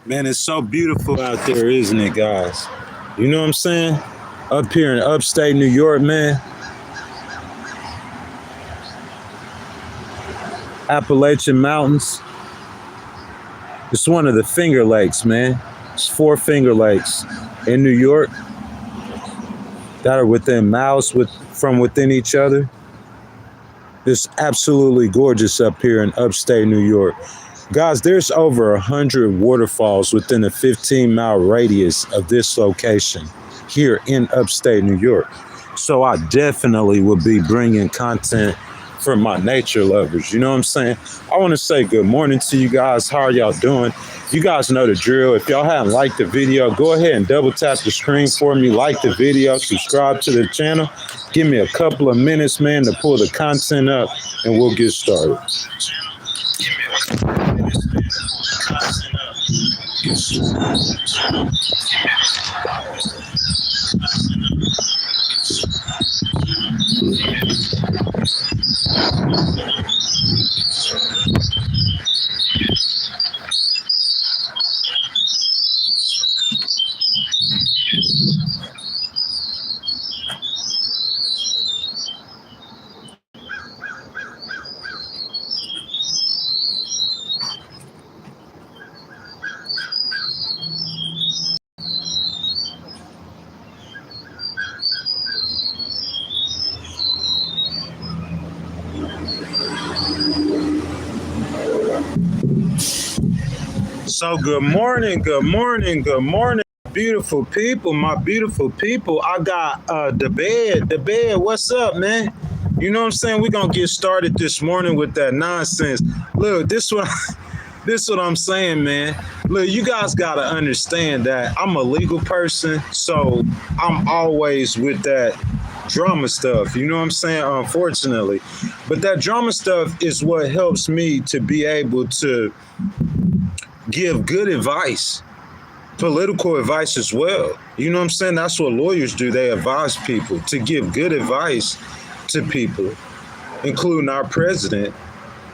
Man, it's so beautiful out there, isn't it, guys? You know what I'm saying? Up here in upstate New York, man. Appalachian Mountains. It's one of the Finger Lakes, man. It's 4 Finger Lakes in New York that are within miles from within each other. It's absolutely gorgeous up here in upstate New York. Guys, there's over 100 waterfalls within a 15-mile radius of this location here in upstate New York. So I definitely will be bringing content for my nature lovers. You know what I'm saying? I want to say good morning to you guys. How are y'all doing? You guys know the drill. If y'all haven't liked the video, go ahead and double tap the screen for me. Like the video, subscribe to the channel. Give me a couple of minutes, man, to pull the content up and we'll get started. So good morning, beautiful people, my beautiful people. I got the bed. What's up, man? You know what I'm saying? We're gonna get started this morning with that nonsense. Look, this one This is what I'm saying, man. Look, you guys gotta understand that I'm a legal person, so I'm always with that drama stuff. You know what I'm saying? Unfortunately. But that drama stuff is what helps me to be able to give good advice, political advice as well. You know what I'm saying? That's what lawyers do. They advise people to give good advice to people, including our president,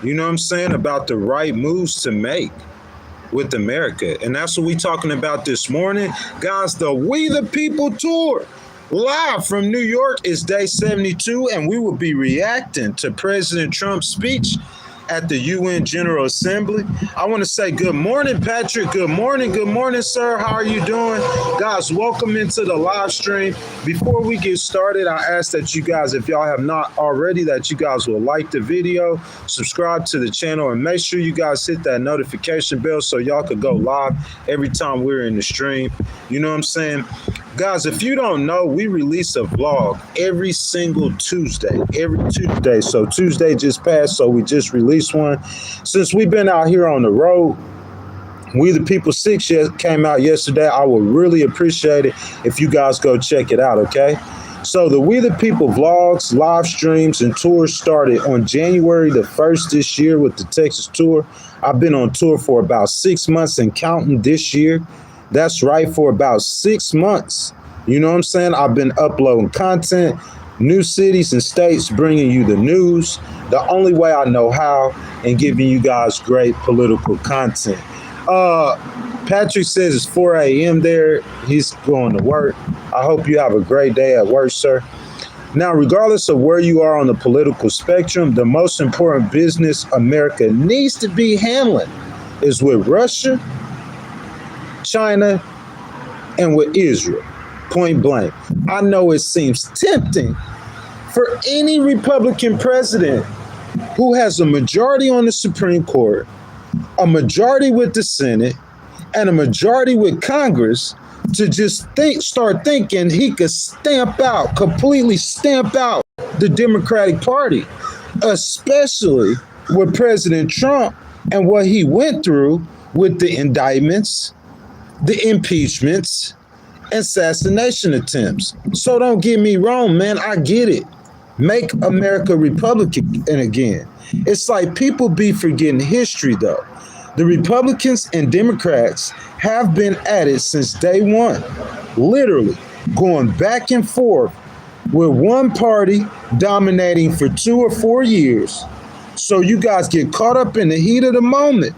you know what I'm saying, about the right moves to make with America. And that's what we talking about this morning. Guys, the We the People tour live from New York is day 72, and we will be reacting to President Trump's speech at the UN General Assembly. I want to say good morning, Patrick. Good morning, sir. How are you doing? Guys, welcome into the live stream. Before we get started, I ask that you guys, if y'all have not already, that you guys will like the video, subscribe to the channel, and make sure you guys hit that notification bell so y'all could go live every time we're in the stream. You know what I'm saying? Guys, if you don't know, we release a vlog every single Tuesday. So Tuesday just passed, so we just released one. Since we've been out here on the road, We the People 6 came out yesterday. I would really appreciate it if you guys go check it out, okay? So the We the People vlogs, live streams, and tours started on January the 1st this year with the Texas tour. I've been on tour for about 6 months and counting this year. That's right, for about 6 months. You know what I'm saying? I've been uploading content, new cities and states, bringing you the news the only way I know how, and giving you guys great political content. Patrick says it's 4 a.m. there. He's going to work. I hope you have a great day at work, sir. Now, regardless of where you are on the political spectrum, the most important business America needs to be handling is with Russia, China, and with Israel, point blank. I know it seems tempting for any Republican president who has a majority on the Supreme Court, a majority with the Senate, and a majority with Congress to just start thinking he could completely stamp out the Democratic Party, especially with President Trump and what he went through with the indictments, the impeachments, assassination attempts. So don't get me wrong, man. I get it. Make America Republican again. It's like people be forgetting history, though. The Republicans and Democrats have been at it since day one, literally going back and forth with one party dominating for 2 or 4 years. So you guys get caught up in the heat of the moment,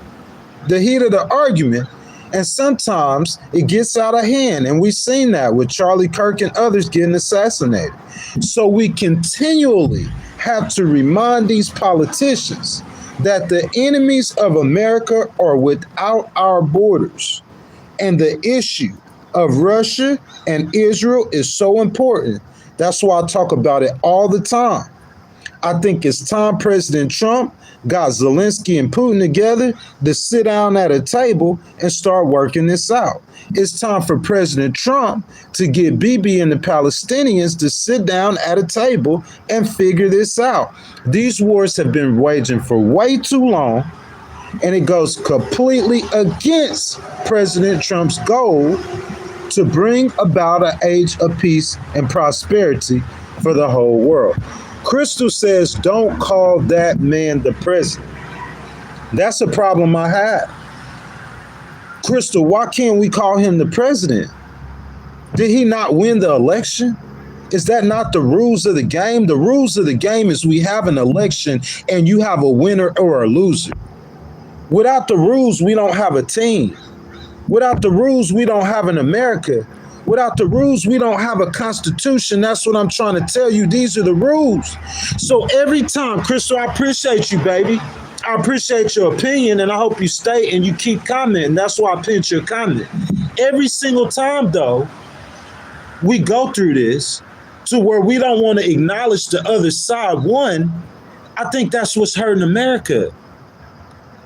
the heat of the argument, and sometimes it gets out of hand. And we've seen that with Charlie Kirk and others getting assassinated. So we continually have to remind these politicians that the enemies of America are without our borders. And the issue of Russia and Israel is so important. That's why I talk about it all the time. I think it's time President Trump got Zelensky and Putin together to sit down at a table and start working this out. It's time for President Trump to get Bibi and the Palestinians to sit down at a table and figure this out. These wars have been waging for way too long, and it goes completely against President Trump's goal to bring about an age of peace and prosperity for the whole world. Crystal says, don't call that man the president. That's a problem I have. Crystal, why can't we call him the president? Did he not win the election? Is that not the rules of the game? The rules of the game is we have an election and you have a winner or a loser. Without the rules, we don't have a team. Without the rules, we don't have an America. Without the rules, we don't have a constitution. That's what I'm trying to tell you. These are the rules. So every time, Crystal, I appreciate you, baby. I appreciate your opinion, and I hope you stay and you keep commenting. That's why I pinned your comment. Every single time, though, we go through this to where we don't want to acknowledge the other side. One, I think that's what's hurting America.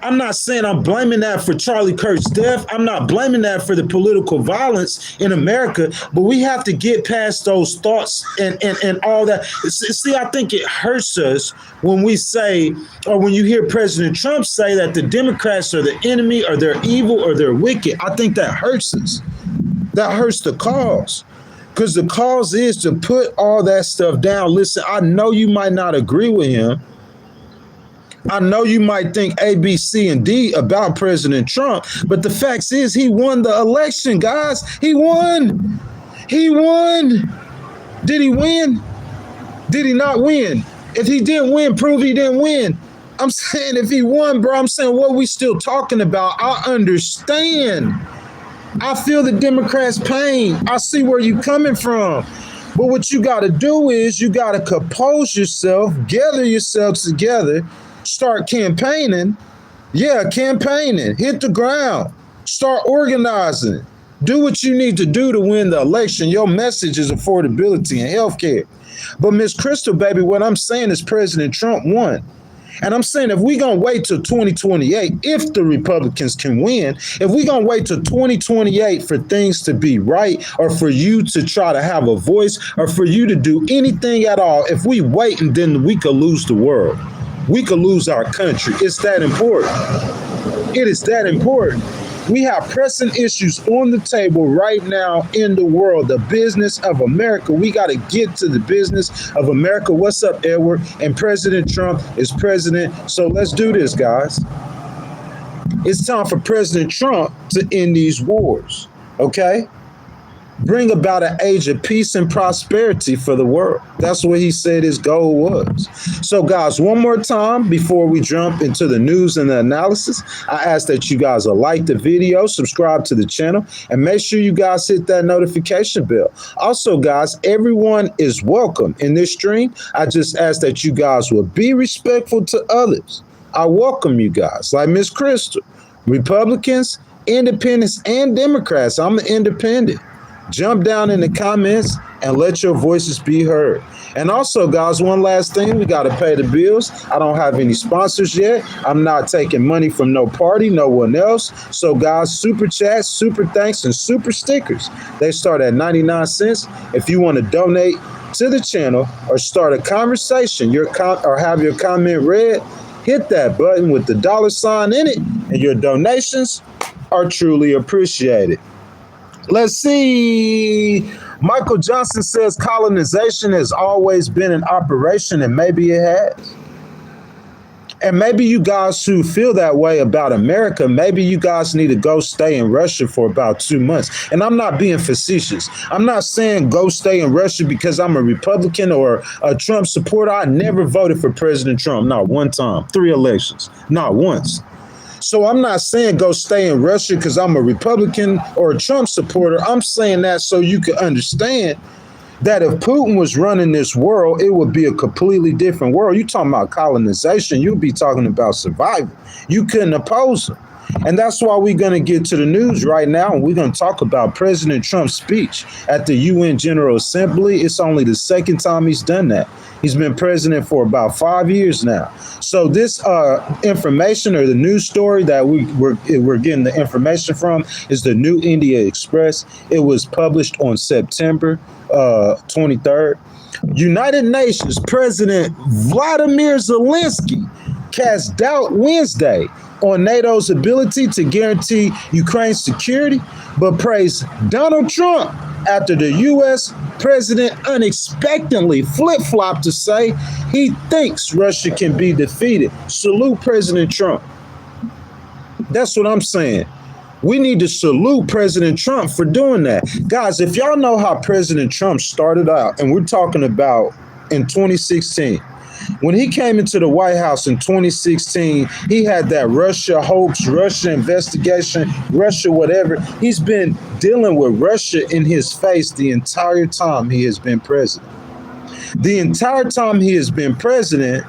I'm not saying I'm blaming that for Charlie Kirk's death. I'm not blaming that for the political violence in America, but we have to get past those thoughts and all that. See, I think it hurts us when we say, or when you hear President Trump say that the Democrats are the enemy or they're evil or they're wicked. I think that hurts us. That hurts the cause. Because the cause is to put all that stuff down. Listen, I know you might not agree with him. I know you might think A, B, C, and D about President Trump, but the fact is he won the election, guys. He won. He won. Did he win? Did he not win? If he didn't win, prove he didn't win. I'm saying if he won, bro, I'm saying what we still talking about. I understand. I feel the Democrats' pain. I see where you're coming from. But what you got to do is you got to compose yourself, gather yourself together, start campaigning. Yeah, campaigning. Hit the ground. Start organizing. Do what you need to do to win the election. Your message is affordability and healthcare. But Miss Crystal, baby, what I'm saying is President Trump won. And I'm saying if we going to wait till 2028, if the Republicans can win, if we going to wait till 2028 for things to be right, or for you to try to have a voice, or for you to do anything at all, if we wait, and then we could lose the world. We could lose our country. It's that important. It is that important. We have pressing issues on the table right now in the world, the business of America. We got to get to the business of America. What's up, Edward? And President Trump is president. So let's do this, guys. It's time for President Trump to end these wars, okay? Bring about an age of peace and prosperity for the world. That's what he said his goal was. So, guys, one more time before we jump into the news and the analysis, I ask that you guys will like the video, subscribe to the channel, and make sure you guys hit that notification bell. Also, guys, everyone is welcome in this stream. I just ask that you guys will be respectful to others. I welcome you guys, like Miss Crystal, Republicans, independents, and Democrats. I'm an independent. Jump down in the comments and let your voices be heard. And also, guys, one last thing, we got to pay the bills. I don't have any sponsors yet. I'm not taking money from no party, no one else. So, guys, super chats, super thanks, and super stickers. They start at 99 cents. If you want to donate to the channel or start a conversation, or have your comment read, hit that button with the $ in it, and your donations are truly appreciated. Let's see. Michael Johnson says colonization has always been in operation, and maybe it has. And maybe you guys who feel that way about America, maybe you guys need to go stay in Russia for about 2 months. And I'm not being facetious. I'm not saying go stay in Russia because I'm a Republican or a Trump supporter. I never voted for President Trump, not one time. 3 elections, not once. So I'm not saying go stay in Russia because I'm a Republican or a Trump supporter. I'm saying that so you can understand that if Putin was running this world, it would be a completely different world. You talking about colonization, you'd be talking about survival. You couldn't oppose him. And that's why we're going to get to the news right now. And we're going to talk about President Trump's speech at the UN General Assembly. It's only the second time he's done that. He's been president for about 5 years now. So this information, or the news story that we're getting the information from, is the New India Express. It was published on September 23rd. United Nations President Vladimir Zelensky cast doubt Wednesday on NATO's ability to guarantee Ukraine's security, but praised Donald Trump after the U.S. president unexpectedly flip-flopped to say he thinks Russia can be defeated. Salute President Trump. That's what I'm saying. We need to salute President Trump for doing that. Guys, if y'all know how President Trump started out, and we're talking about in 2016, when he came into the White House in 2016, he had that Russia hoax, Russia investigation, Russia whatever. He's been dealing with Russia in his face the entire time he has been president. The entire time he has been president,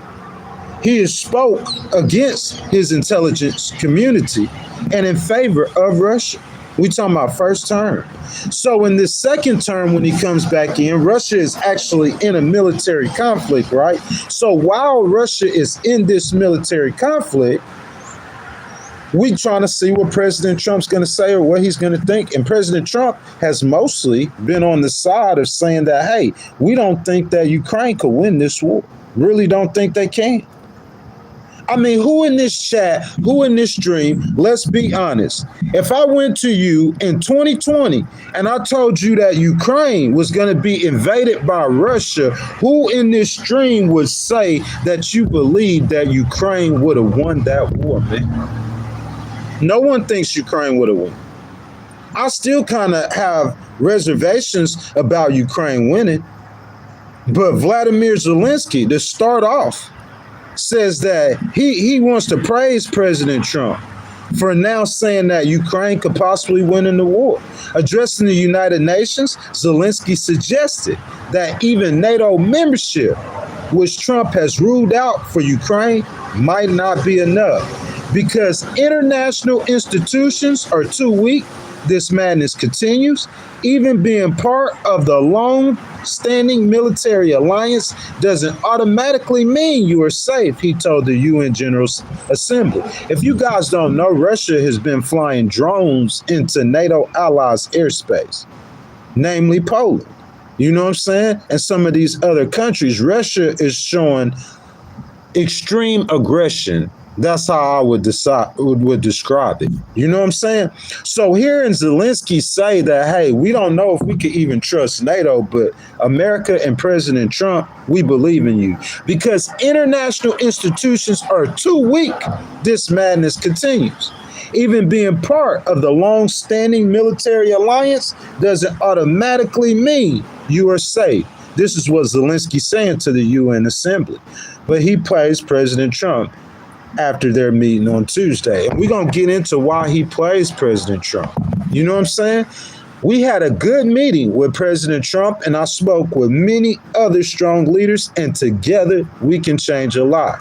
he has spoke against his intelligence community and in favor of Russia. We talking about first term. So in this second term, when he comes back in, Russia is actually in a military conflict, right? So while Russia is in this military conflict, We trying to see what President Trump's going to say or what he's going to think. And President Trump has mostly been on the side of saying that, hey, we don't think that Ukraine could win this war. Really don't think they can. I mean, who in this chat, who in this stream, let's be honest. If I went to you in 2020 and I told you that Ukraine was going to be invaded by Russia, who in this stream would say that you believe that Ukraine would have won that war, man? No one thinks Ukraine would have won. I still kind of have reservations about Ukraine winning. But Vladimir Zelensky, to start off, says that he wants to praise President Trump for now saying that Ukraine could possibly win in the war. Addressing the United Nations, Zelensky suggested that even NATO membership, which Trump has ruled out for Ukraine, might not be enough because international institutions are too weak. This madness continues. Even being part of the long-standing military alliance doesn't automatically mean you are safe, he told the UN General Assembly. If you guys don't know, Russia has been flying drones into NATO allies' airspace, namely Poland. You know what I'm saying? And some of these other countries, Russia is showing extreme aggression. That's how I would describe it. You know what I'm saying? So hearing Zelensky say that, hey, we don't know if we could even trust NATO, but America and President Trump, we believe in you. Because international institutions are too weak, this madness continues. Even being part of the long-standing military alliance doesn't automatically mean you are safe. This is what Zelensky's saying to the UN Assembly. But he praised President Trump after their meeting on Tuesday. And we're going to get into why he plays President Trump. You know what I'm saying? We had a good meeting with President Trump, and I spoke with many other strong leaders, and together we can change a lot.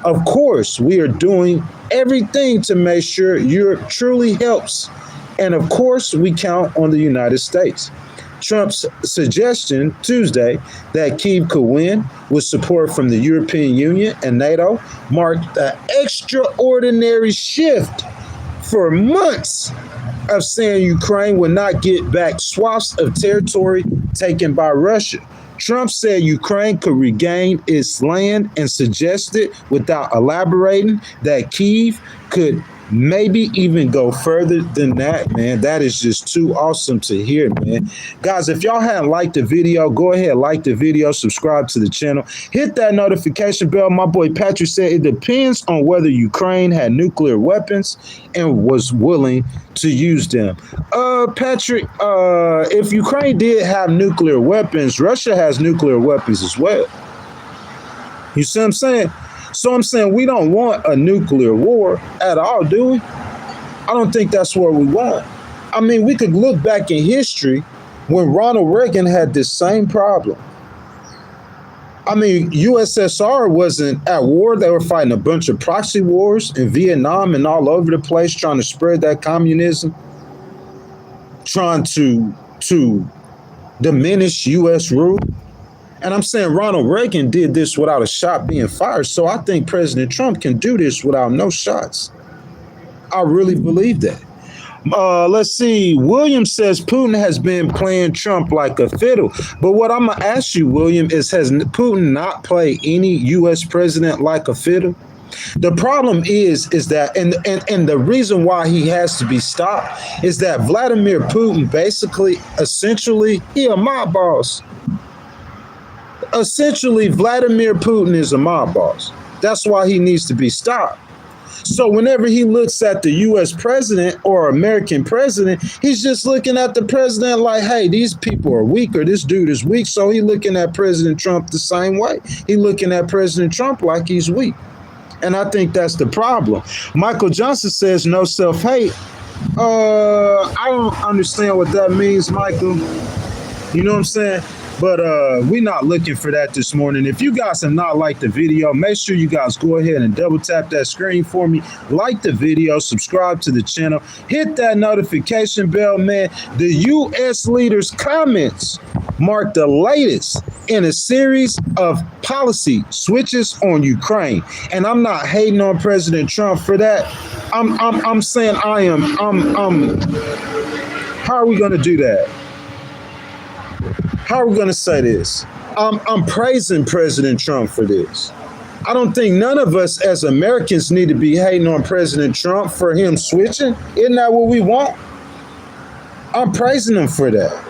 Of course, we are doing everything to make sure Europe truly helps. And of course, we count on the United States. Trump's suggestion Tuesday that Kyiv could win with support from the European Union and NATO marked an extraordinary shift for months of saying Ukraine would not get back swaths of territory taken by Russia. Trump said Ukraine could regain its land and suggested, without elaborating, that Kyiv could maybe even go further than that, man. That is just too awesome to hear, man. Guys, if y'all hadn't liked the video, go ahead, like the video, subscribe to the channel, hit that notification bell. My boy Patrick said it depends on whether Ukraine had nuclear weapons and was willing to use them. Patrick, if Ukraine did have nuclear weapons, Russia has nuclear weapons as well. You see what I'm saying? So I'm saying we don't want a nuclear war at all, do we? I don't think that's what we want. I mean, we could look back in history when Ronald Reagan had this same problem. I mean, USSR wasn't at war. They were fighting a bunch of proxy wars in Vietnam and all over the place, trying to spread that communism, trying to diminish U.S. rule. And I'm saying Ronald Reagan did this without a shot being fired. So I think President Trump can do this without no shots. I really believe that. Let's see. William says Putin has been playing Trump like a fiddle. But what I'm going to ask you, William, is has Putin not played any U.S. president like a fiddle? The problem is that, and the reason why he has to be stopped is that Vladimir Putin basically, essentially, he a mob boss. Essentially, Vladimir Putin is a mob boss. That's why he needs to be stopped. So whenever he looks at the U.S. president or American president, he's just looking at the president like, hey, these people are weak, or this dude is weak. So he's looking at President Trump the same way. He's looking at President Trump like he's weak. And I think that's the problem. Michael Johnson says no self-hate. I don't understand what that means, Michael. You know what I'm saying? But we're not looking for that this morning. If you guys have not liked the video, make sure you guys go ahead and double tap that screen for me. Like the video, subscribe to the channel, hit that notification bell, man. The U.S. leaders' comments mark the latest in a series of policy switches on Ukraine. And I'm not hating on President Trump for that. I'm saying how are we going to do that? How are we going to say this? I'm praising President Trump for this. I don't think none of us as Americans need to be hating on President Trump for him switching. Isn't that what we want? I'm praising him for that.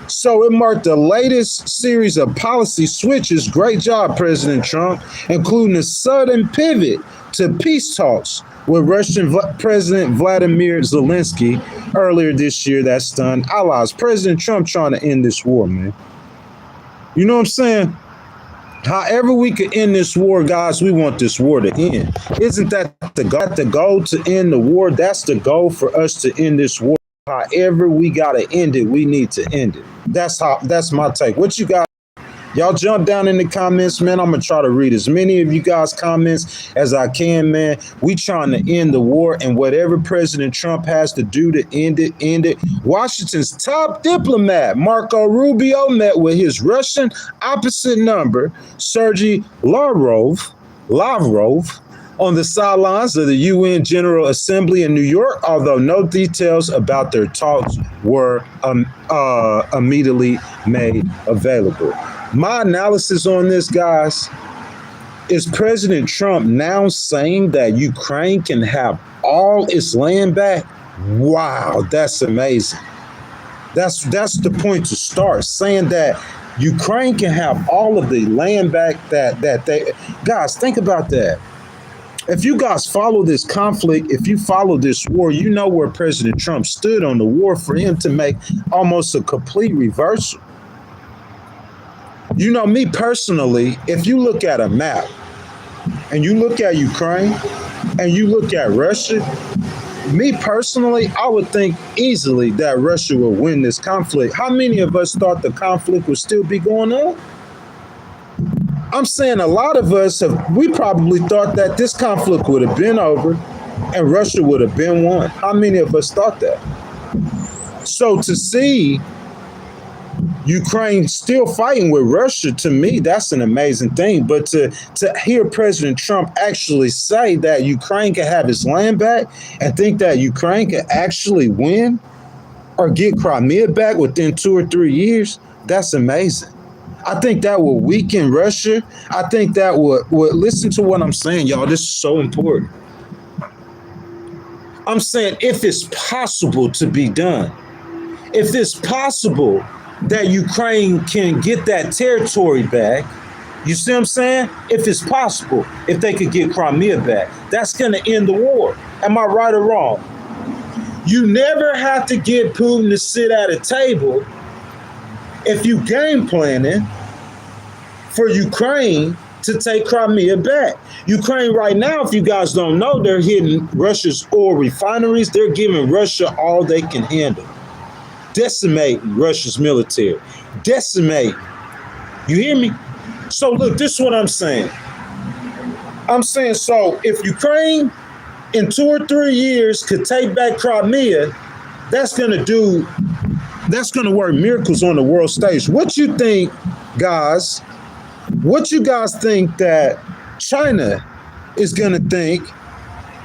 So it marked the latest series of policy switches. Great job, President Trump, including a sudden pivot to peace talks with Russian President Vladimir Zelensky earlier this year that stunned allies. President Trump trying to end this war, man. You know what I'm saying? However we could end this war, guys, we want this war to end. Isn't that the goal to end the war? That's the goal for us to end this war. However we got to end it, we need to end it. That's my take. What you got? Y'all jump down in the comments, man. I'm going to try to read as many of you guys' comments as I can, man. We trying to end the war, and whatever President Trump has to do to end it, end it. Washington's top diplomat, Marco Rubio, met with his Russian opposite number, Sergei Lavrov, on the sidelines of the UN General Assembly in New York, although no details about their talks were immediately made available. My analysis on this, guys, is President Trump now saying that Ukraine can have all its land back? Wow, that's amazing. That's the point to start, saying that Ukraine can have all of the land back that they... Guys, think about that. If you guys follow this conflict, if you follow this war, you know where President Trump stood on the war for him to make almost a complete reversal. You know, me personally, if you look at a map and you look at Ukraine and you look at Russia, me personally, I would think easily that Russia will win this conflict. How many of us thought the conflict would still be going on? I'm saying a lot of us we probably thought that this conflict would have been over and Russia would have been won. How many of us thought that? So to see Ukraine still fighting with Russia, to me, that's an amazing thing. But to hear President Trump actually say that Ukraine can have its land back and think that Ukraine can actually win or get Crimea back within 2 or 3 years, that's amazing. I think that will weaken Russia. I think that would listen to what I'm saying, y'all. This is so important. I'm saying if it's possible to be done, if it's possible that Ukraine can get that territory back, you see what I'm saying? If it's possible, if they could get Crimea back, that's going to end the war. Am I right or wrong? You never have to get Putin to sit at a table if you game planning for Ukraine to take Crimea back. Ukraine right now, if you guys don't know, they're hitting Russia's oil refineries. They're giving Russia all they can handle. Decimating Russia's military. Decimate. You hear me? So look, this is what I'm saying. I'm saying, so if Ukraine in 2 or 3 years could take back Crimea, that's going to work miracles on the world stage. What you think, guys? What you guys think that China is going to think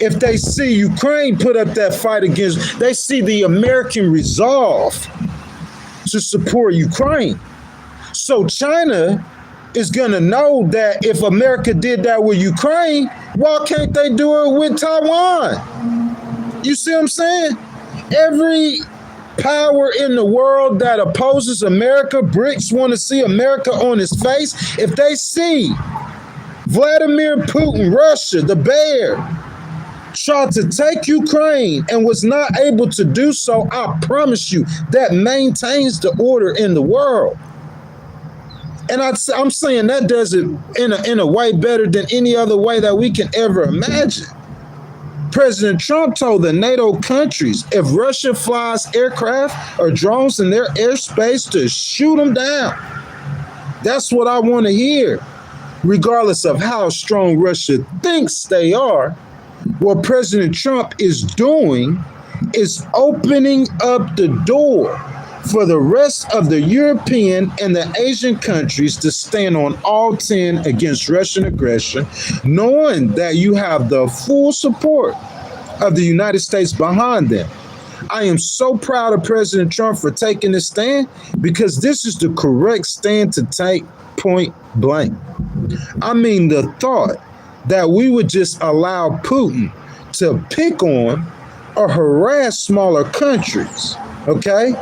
if they see Ukraine put up that fight against, they see the American resolve to support Ukraine? So China is going to know that if America did that with Ukraine, why can't they do it with Taiwan? You see what I'm saying? Every power in the world that opposes America, BRICS want to see America on its face. If they see Vladimir Putin, Russia, the bear, tried to take Ukraine and was not able to do so, I promise you that maintains the order in the world. And I'm saying that does it in a way better than any other way that we can ever imagine. President Trump told the NATO countries if Russia flies aircraft or drones in their airspace to shoot them down. That's what I want to hear. Regardless of how strong Russia thinks they are, what President Trump is doing is opening up the door for the rest of the European and the Asian countries to stand on all 10 against Russian aggression, knowing that you have the full support of the United States behind them. I am so proud of President Trump for taking this stand because this is the correct stand to take, point blank. I mean, the thought that we would just allow Putin to pick on or harass smaller countries, okay?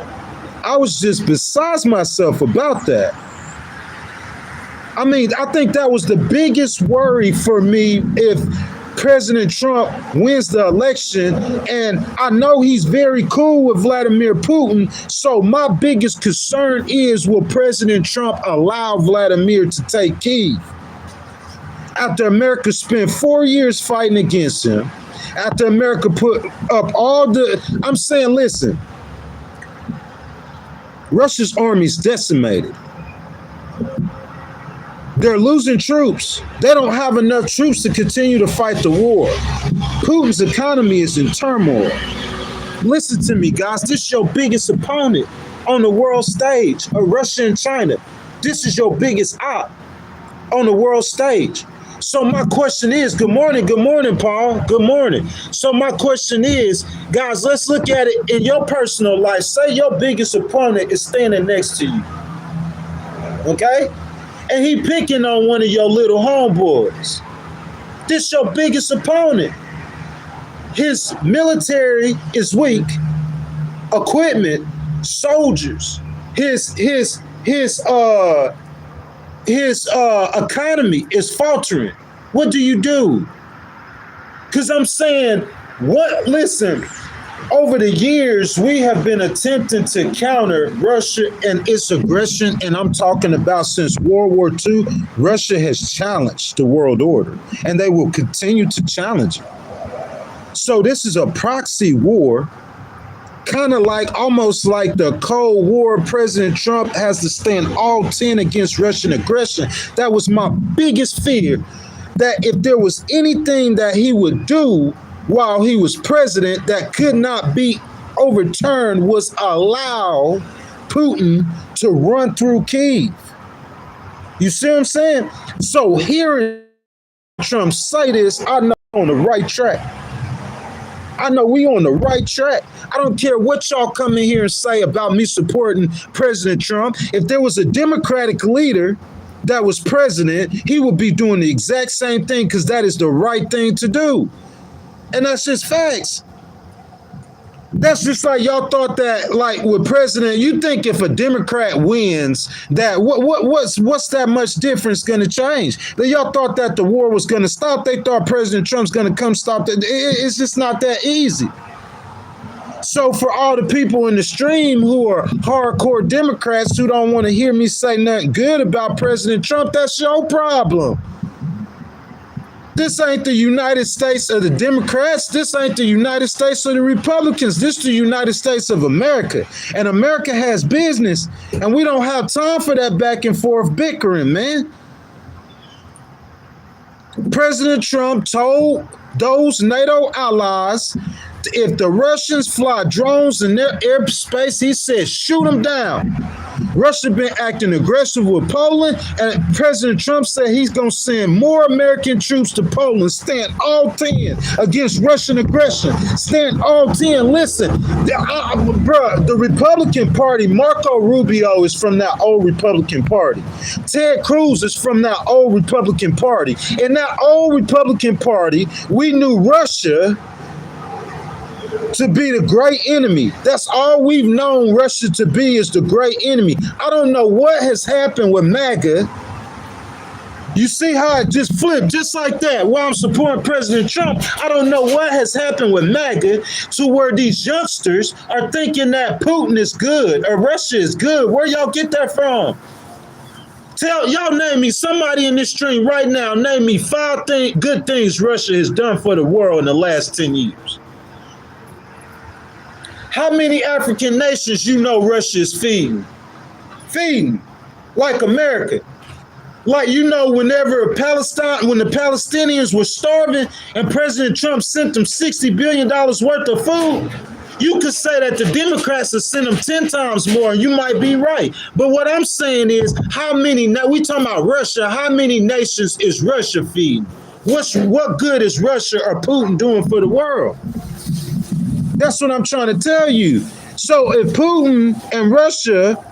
I was just besides myself about that. I mean, I think that was the biggest worry for me if President Trump wins the election, and I know he's very cool with Vladimir Putin, so my biggest concern is, will President Trump allow Vladimir to take Kyiv? After America spent 4 years fighting against him, after America put up I'm saying, listen, Russia's army is decimated. They're losing troops. They don't have enough troops to continue to fight the war. Putin's economy is in turmoil. Listen to me, guys. This is your biggest opponent on the world stage, Russia and China. This is your biggest op on the world stage. So my question is, good morning, Paul. Good morning. So my question is, guys, let's look at it in your personal life. Say your biggest opponent is standing next to you. Okay? And he picking on one of your little homeboys. This your biggest opponent. His military is weak, equipment, soldiers. His economy is faltering. What do? Because I'm saying, listen, over the years, we have been attempting to counter Russia and its aggression, and I'm talking about since World War II, Russia has challenged the world order, and they will continue to challenge it. So this is a proxy war, kind of like almost like the Cold War. President Trump has to stand all 10 against Russian aggression. That was my biggest fear, that if there was anything that he would do while he was president that could not be overturned, was allow Putin to run through Kyiv. You see what I'm saying? So hearing Trump say this, I know we're on the right track. I know we on the right track. I don't care what y'all come in here and say about me supporting President Trump. If there was a Democratic leader that was president, he would be doing the exact same thing because that is the right thing to do. And that's just facts. That's just like y'all thought that, like with president, you think if a Democrat wins, that what's that much difference going to change? That y'all thought that the war was going to stop. They thought President Trump's going to come stop it. It's just not that easy. So for all the people in the stream who are hardcore Democrats who don't want to hear me say nothing good about President Trump, that's your problem. This ain't the United States of the Democrats. This ain't the United States of the Republicans. This is the United States of America. And America has business. And we don't have time for that back and forth bickering, man. President Trump told those NATO allies, if the Russians fly drones in their airspace, he said, shoot them down. Russia been acting aggressive with Poland, and President Trump said he's going to send more American troops to Poland. Stand all 10 against Russian aggression. Stand all 10. Listen, the Republican Party, Marco Rubio is from that old Republican Party. Ted Cruz is from that old Republican Party. In that old Republican Party, we knew Russia to be the great enemy. That's all we've known Russia to be, is the great enemy. I don't know what has happened with MAGA. You see how it just flipped just like that while I'm supporting President Trump. I don't know what has happened with MAGA to where these youngsters are thinking that Putin is good or Russia is good. Where y'all get that from? Y'all name me, somebody in this stream right now, name me 5 good things Russia has done for the world in the last 10 years. How many African nations you know Russia is feeding? Feeding, like America. Like, you know, when the Palestinians were starving and President Trump sent them $60 billion worth of food, you could say that the Democrats have sent them 10 times more, and you might be right. But what I'm saying is, we talking about Russia, how many nations is Russia feeding? What good is Russia or Putin doing for the world? That's what I'm trying to tell you. So if Putin and Russia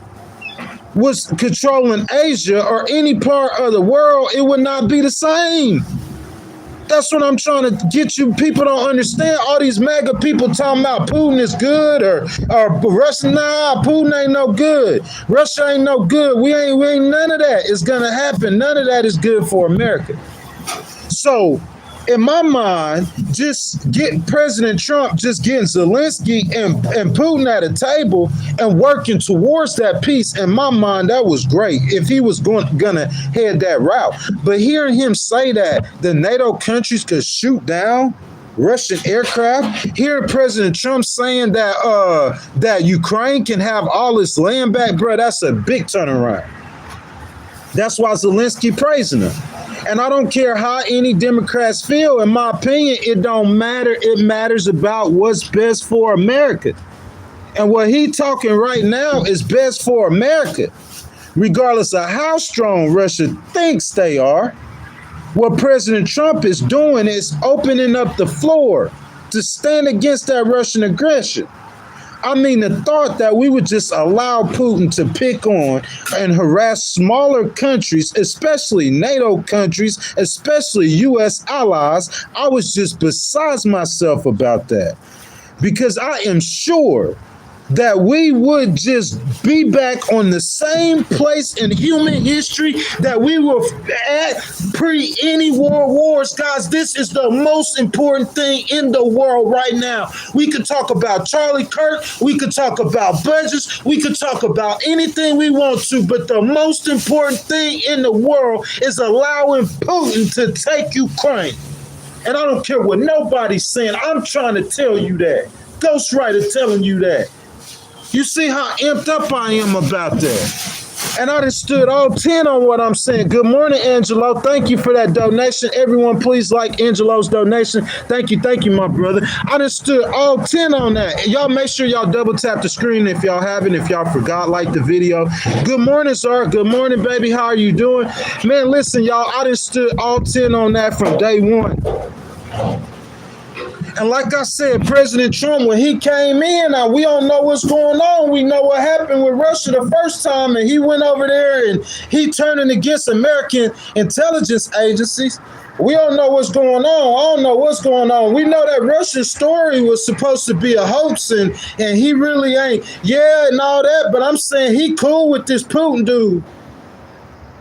was controlling Asia or any part of the world, it would not be the same. That's what I'm trying to get you. People don't understand. All these MAGA people talking about Putin is good or Russia. Nah, Putin ain't no good. Russia ain't no good. We ain't none of that is gonna happen. None of that is good for America. So in my mind, just getting President Trump, just getting Zelensky and Putin at a table and working towards that peace, in my mind, that was great if he was gonna head that route. But hearing him say that the NATO countries could shoot down Russian aircraft, hearing President Trump saying that that Ukraine can have all its land back, bro, that's a big turnaround. That's why Zelensky praising him. And I don't care how any Democrats feel. In my opinion, it don't matter. It matters about what's best for America. And what he talking right now is best for America, regardless of how strong Russia thinks they are. What President Trump is doing is opening up the floor to stand against that Russian aggression. I mean, the thought that we would just allow Putin to pick on and harass smaller countries, especially NATO countries, especially U.S. allies, I was just besides myself about that. Because I am sure that we would just be back on the same place in human history that we were at pre any world wars. Guys, this is the most important thing in the world right now. We could talk about Charlie Kirk, we could talk about budgets, we could talk about anything we want to, but the most important thing in the world is allowing Putin to take Ukraine. And I don't care what nobody's saying. I'm trying to tell you that. Ghostwriter telling you that. You see how amped up I am about that. And I just stood all 10 on what I'm saying. Good morning, Angelo. Thank you for that donation. Everyone, please like Angelo's donation. Thank you, my brother. I just stood all 10 on that. Y'all make sure y'all double tap the screen if y'all haven't. If y'all forgot, like the video. Good morning, sir. Good morning, baby. How are you doing? Man, listen, y'all. I just stood all 10 on that from day one. And like I said, President Trump, when he came in, now we don't know what's going on. We know what happened with Russia the first time, and he went over there and he turning against American intelligence agencies. We don't know what's going on. I don't know what's going on. We know that Russian story was supposed to be a hoax, and he really ain't. Yeah, and all that, but I'm saying he cool with this Putin dude.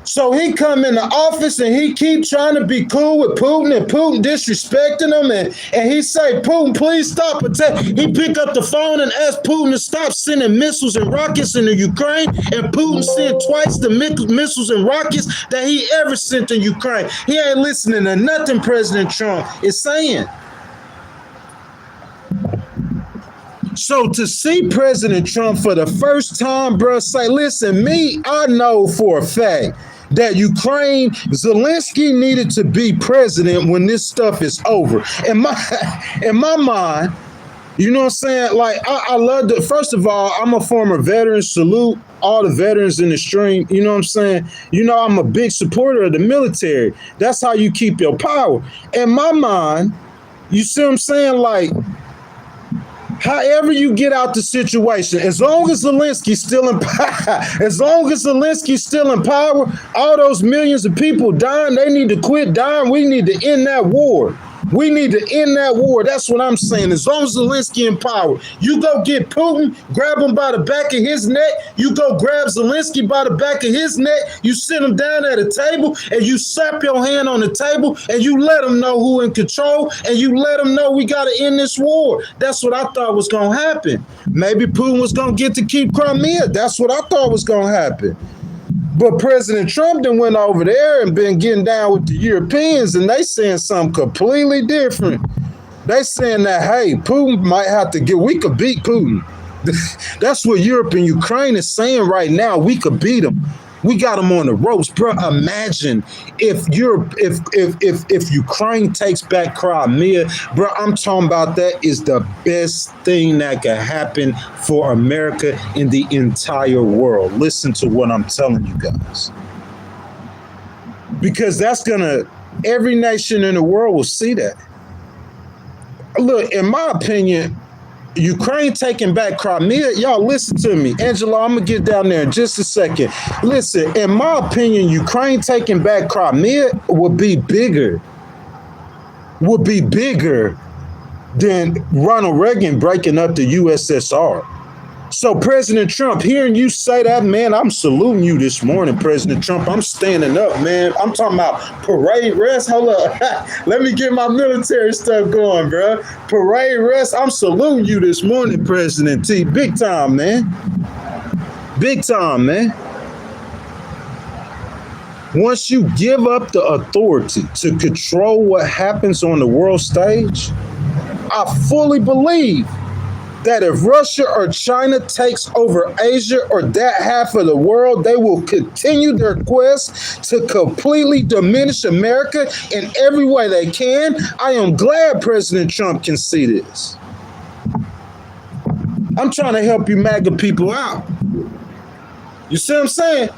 So he come in the office and he keep trying to be cool with Putin, and Putin disrespecting him, and he say, Putin, please stop attack. He pick up the phone and ask Putin to stop sending missiles and rockets into Ukraine, and Putin sent twice the missiles and rockets that he ever sent to Ukraine. He ain't listening to nothing President Trump is saying. So to see President Trump for the first time, bro, say, listen, I know for a fact that Ukraine, Zelensky needed to be president when this stuff is over. In my mind, you know what I'm saying? Like, I love the, first of all, I'm a former veteran. Salute all the veterans in the stream. You know what I'm saying? You know, I'm a big supporter of the military. That's how you keep your power. In my mind, you see what I'm saying? Like, however you get out the situation, as long as Zelensky's still in power, all those millions of people dying, they need to quit dying. We need to end that war. We need to end that war. That's what I'm saying. As long as Zelensky in power, you go get Putin, grab him by the back of his neck. You go grab Zelensky by the back of his neck. You sit him down at a table and you slap your hand on the table and you let him know who in control and you let him know we got to end this war. That's what I thought was going to happen. Maybe Putin was going to get to keep Crimea. That's what I thought was going to happen. But President Trump then went over there and been getting down with the Europeans, and they saying something completely different. They saying that, hey, Putin might have to we could beat Putin. That's what Europe and Ukraine is saying right now. We could beat him. We got him on the ropes, bro. Imagine if Ukraine takes back Crimea, bro. I'm talking about that is the best thing that could happen for America in the entire world. Listen to what I'm telling you guys, because every nation in the world will see that. Look, in my opinion, Ukraine taking back Crimea. Y'all listen to me. Angela, I'm going to get down there in just a second. Listen, in my opinion, Ukraine taking back Crimea would be bigger than Ronald Reagan breaking up the USSR. So President Trump, hearing you say that, man, I'm saluting you this morning, President Trump. I'm standing up, man. I'm talking about parade rest. Hold up. Let me get my military stuff going, bro. Parade rest. I'm saluting you this morning, President T. Big time, man. Big time, man. Once you give up the authority to control what happens on the world stage, I fully believe that if Russia or China takes over Asia or that half of the world, they will continue their quest to completely diminish America in every way they can. I am glad President Trump can see this. I'm trying to help you MAGA people out. You see what I'm saying?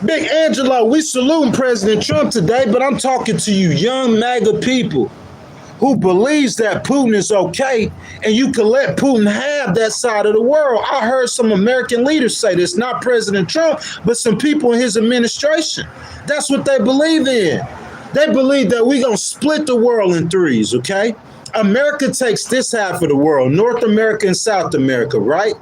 Big Angelo, we saluting President Trump today, but I'm talking to you young MAGA people who believes that Putin is okay and you can let Putin have that side of the world. I heard some American leaders say this, not President Trump, but some people in his administration. That's what they believe in. They believe that we're going to split the world in threes, okay? America takes this half of the world, North America and South America, right?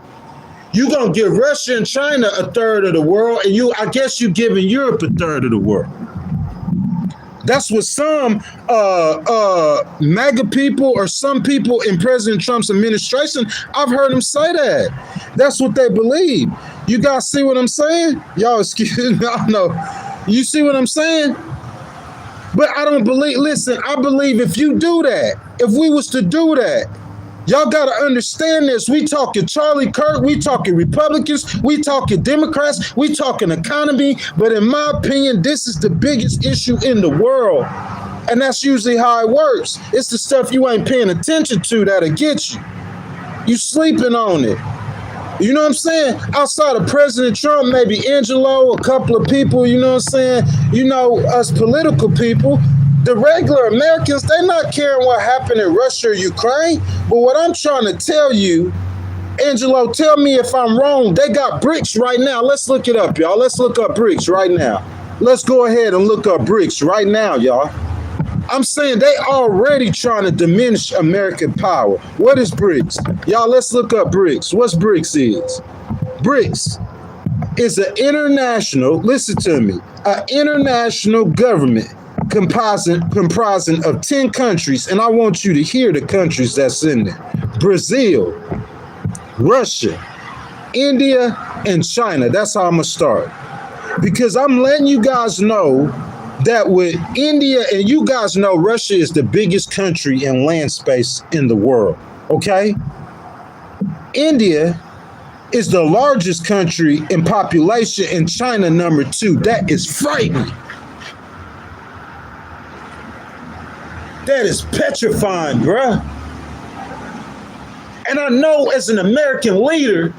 You're going to give Russia and China a third of the world, and I guess you're giving Europe a third of the world. That's what some MAGA people or some people in President Trump's administration, I've heard them say that. That's what they believe. You guys see what I'm saying? Y'all, excuse me, I don't know. You see what I'm saying? But I don't believe, listen, I believe if you do that, if we was to do that, y'all got to understand this. We talking Charlie Kirk, we talking Republicans, we talking Democrats, we talking economy. But in my opinion, this is the biggest issue in the world. And that's usually how it works. It's the stuff you ain't paying attention to that'll get you. You sleeping on it. You know what I'm saying? Outside of President Trump, maybe Angelo, a couple of people, you know what I'm saying? You know, us political people. The regular Americans, they're not caring what happened in Russia or Ukraine. But what I'm trying to tell you, Angelo, tell me if I'm wrong. They got BRICS right now. Let's look it up, y'all. Let's look up BRICS right now. Let's go ahead and look up BRICS right now, y'all. I'm saying they already trying to diminish American power. What is BRICS? Y'all, let's look up BRICS. What's BRICS is? BRICS is an international, listen to me, an international government comprising of 10 countries, and I want you to hear the countries that's in there. Brazil, Russia, India, and China. That's how I'm going to start. Because I'm letting you guys know that with India, and you guys know Russia is the biggest country in land space in the world, okay? India is the largest country in population, and China number 2. That is frightening. That is petrifying, bruh. And I know as an American leader,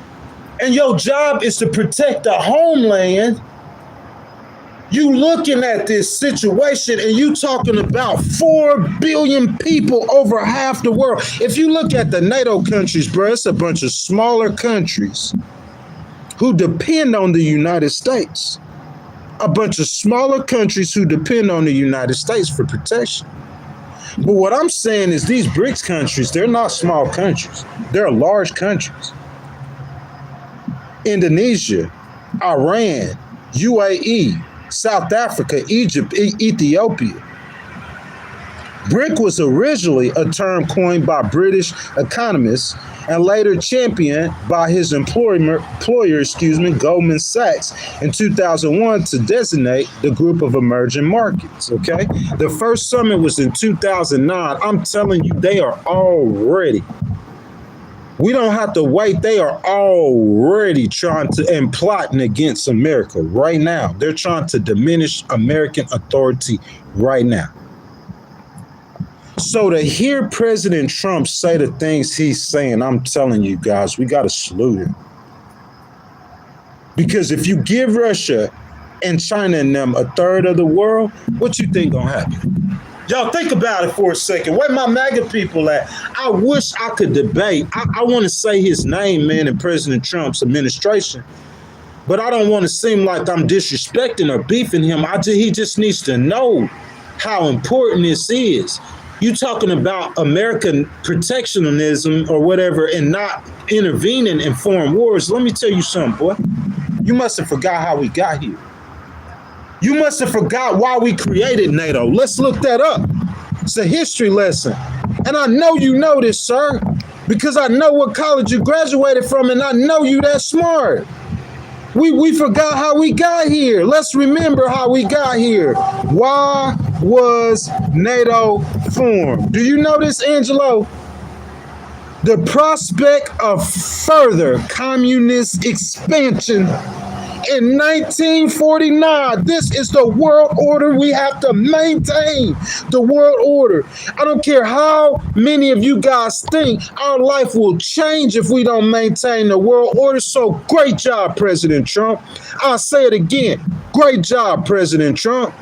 and your job is to protect the homeland, you looking at this situation and you talking about 4 billion people over half the world. If you look at the NATO countries, bro, it's a bunch of smaller countries who depend on the United States. A bunch of smaller countries who depend on the United States for protection. But what I'm saying is these BRICS countries, they're not small countries. They're large countries. Indonesia, Iran, UAE, South Africa, Egypt, Ethiopia. BRIC was originally a term coined by British economists and later championed by his employer, Goldman Sachs in 2001 to designate the group of emerging markets, okay? The first summit was in 2009. I'm telling you, they are already, we don't have to wait. They are already trying to and plotting against America right now. They're trying to diminish American authority right now. So to hear President Trump say the things he's saying, I'm telling you guys, we got to salute him. Because if you give Russia and China and them a third of the world, what you think gonna happen? Y'all think about it for a second. Where my MAGA people at? I wish I could debate. I want to say his name, man, in President Trump's administration. But I don't want to seem like I'm disrespecting or beefing him. He just needs to know how important this is. You talking about American protectionism or whatever and not intervening in foreign wars. Let me tell you something, boy. You must have forgot how we got here. You must have forgot why we created NATO. Let's look that up. It's a history lesson. And I know you know this, sir, because I know what college you graduated from, and I know you that smart. We forgot how we got here. Let's remember how we got here. Why was NATO formed? Do you know this, Angelo? The prospect of further communist expansion in 1949. This is the world order we have to maintain. The world order. I don't care how many of you guys think our life will change if we don't maintain the world order. So great job, President Trump. I'll say it again. Great job, President Trump.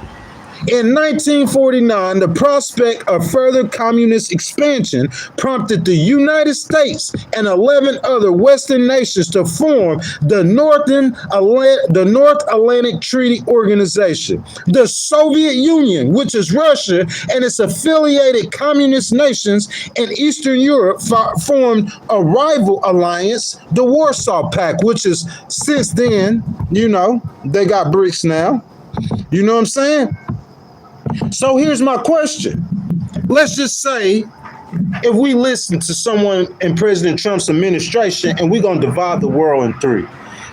In 1949, the prospect of further communist expansion prompted the United States and 11 other Western nations to form the North Atlantic Treaty Organization. The Soviet Union, which is Russia, and its affiliated communist nations in Eastern Europe formed a rival alliance, the Warsaw Pact, which is since then, you know, they got BRICS now. You know what I'm saying? So here's my question. Let's just say if we listen to someone in President Trump's administration and we're going to divide the world in three.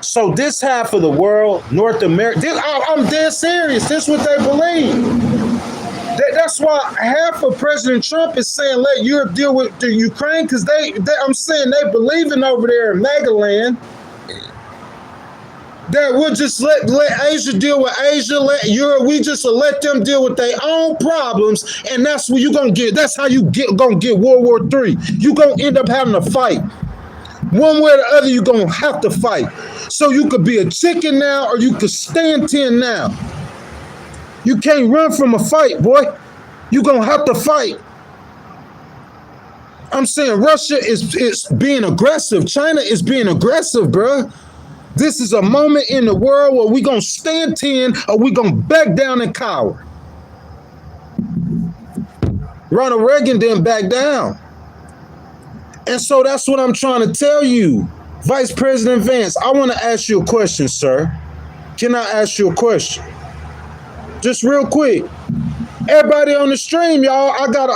So this half of the world, North America, I'm dead serious. This is what they believe. That's why half of President Trump is saying let Europe deal with the Ukraine because I'm saying they believing over there in MAGA land. That we'll just let Asia deal with Asia, let Europe, we just let them deal with their own problems, and that's what you're gonna get. That's how you gonna get World War III. You're gonna end up having to fight. One way or the other, you're gonna have to fight. So you could be a chicken now, or you could stand 10 now. You can't run from a fight, boy. You're gonna have to fight. I'm saying Russia is being aggressive. China is being aggressive, bruh. This is a moment in the world where we're going to stand 10 or we're going to back down and cower. Ronald Reagan didn't back down. And so that's what I'm trying to tell you. Vice President Vance, I want to ask you a question, sir. Can I ask you a question? Just real quick. Everybody on the stream, y'all, I got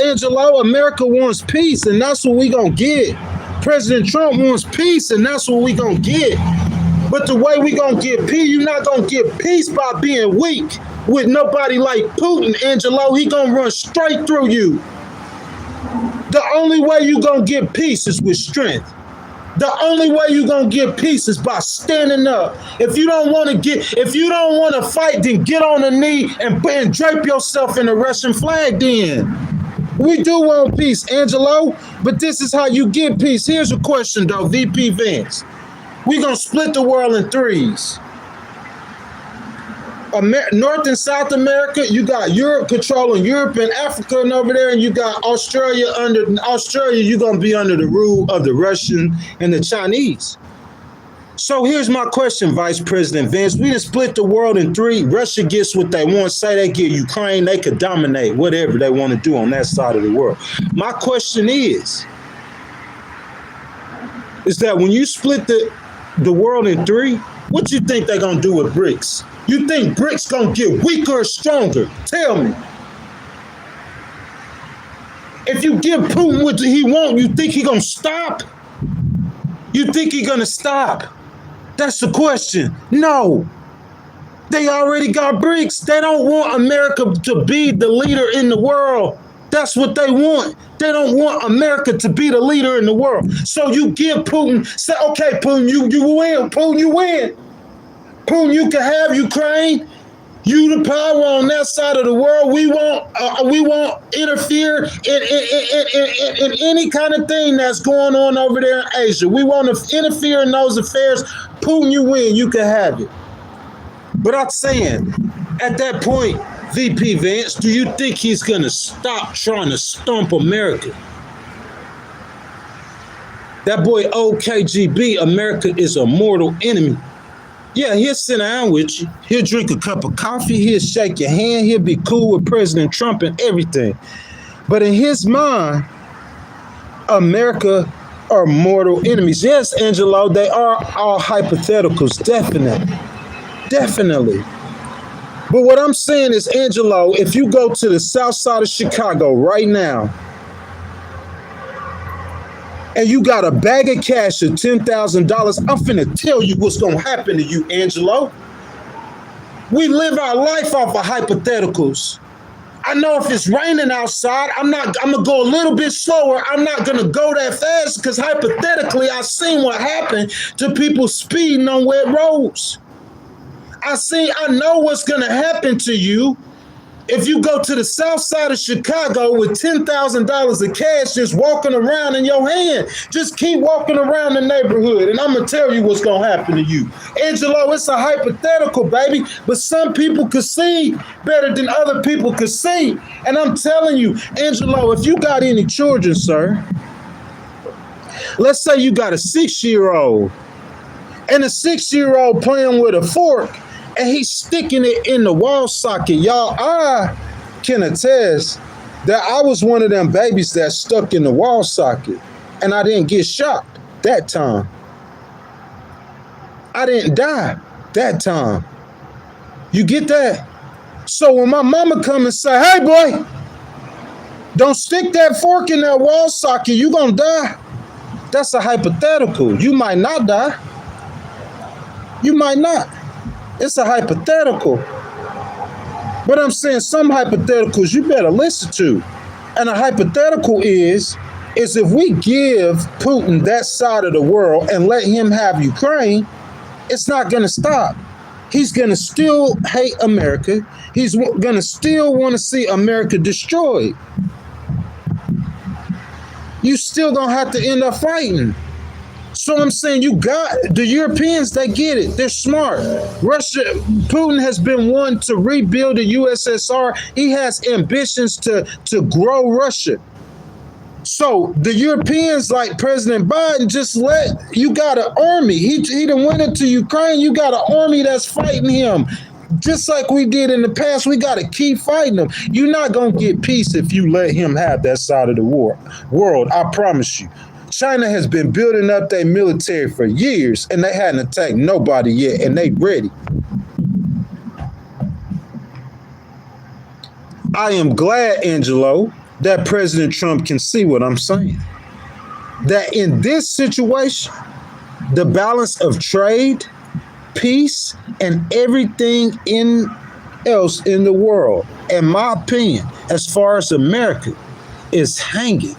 Angelo, America wants peace, and that's what we going to get. President Trump wants peace, and that's what we gonna get. But the way we gonna get peace, you're not gonna get peace by being weak with nobody like Putin, Angelo. He gonna run straight through you. The only way you gonna get peace is with strength. The only way you gonna get peace is by standing up. If you don't want to fight, then get on a knee and drape yourself in the Russian flag then. We do want peace, Angelo, but this is how you get peace. Here's a question, though, VP Vance. We're going to split the world in threes. North and South America, you got Europe controlling Europe and Africa and over there, and you got Australia. Australia, you're going to be under the rule of the Russian and the Chinese. So here's my question, Vice President Vance. We done split the world in three. Russia gets what they want. Say they get Ukraine, they could dominate whatever they want to do on that side of the world. My question is that when you split the world in three, what you think they're going to do with BRICS? You think BRICS going to get weaker or stronger? Tell me. If you give Putin what he wants, you think he going to stop? You think he going to stop? That's the question. No. They already got BRICS. They don't want America to be the leader in the world. That's what they want. They don't want America to be the leader in the world. So you give Putin, say, okay, Putin, you win. Putin, you win. Putin, you can have Ukraine. You the power on that side of the world. We won't interfere in any kind of thing that's going on over there in Asia. We won't interfere in those affairs. Putin, you win. You can have it. But I'm saying, at that point, VP Vance, do you think he's going to stop trying to stomp America? That boy OKGB, America is a mortal enemy. Yeah, he'll sit down with you. He'll drink a cup of coffee. He'll shake your hand. He'll be cool with President Trump and everything. But in his mind, America are mortal enemies. Yes, Angelo, they are all hypotheticals, definitely. But what I'm saying is, Angelo, if you go to the south side of Chicago right now, and you got a bag of cash of $10,000, I'm finna tell you what's gonna happen to you, Angelo. We live our life off of hypotheticals. I know if it's raining outside, I'm gonna go a little bit slower. I'm not gonna go that fast because hypothetically, I've seen what happened to people speeding on wet roads. I know what's gonna happen to you if you go to the south side of Chicago with $10,000 of cash just walking around in your hand. Just keep walking around the neighborhood, and I'm going to tell you what's going to happen to you. Angelo, it's a hypothetical, baby, but some people could see better than other people could see. And I'm telling you, Angelo, if you got any children, sir, let's say you got a 6-year-old, and a 6-year-old playing with a fork, and he's sticking it in the wall socket. Y'all, I can attest that I was one of them babies that stuck in the wall socket, and I didn't get shocked that time. I didn't die that time. You get that? So when my mama come and say, hey, boy, don't stick that fork in that wall socket, you gonna die. That's a hypothetical. You might not die. You might not. It's a hypothetical. But I'm saying some hypotheticals you better listen to. And a hypothetical is if we give Putin that side of the world and let him have Ukraine, it's not going to stop. He's going to still hate America. He's going to still want to see America destroyed. You still going to have to end up fighting. So I'm saying you got the Europeans, they get it. They're smart. Putin has been one to rebuild the USSR. He has ambitions to grow Russia. So the Europeans, like President Biden, you got an army. He done went into Ukraine. You got an army that's fighting him. Just like we did in the past, we got to keep fighting them. You're not going to get peace if you let him have that side of the world. I promise you. China has been building up their military for years, and they hadn't attacked nobody yet, and they ready. I am glad, Angelo, that President Trump can see what I'm saying. That in this situation, the balance of trade, peace, and everything else in the world, in my opinion, as far as America, is hanging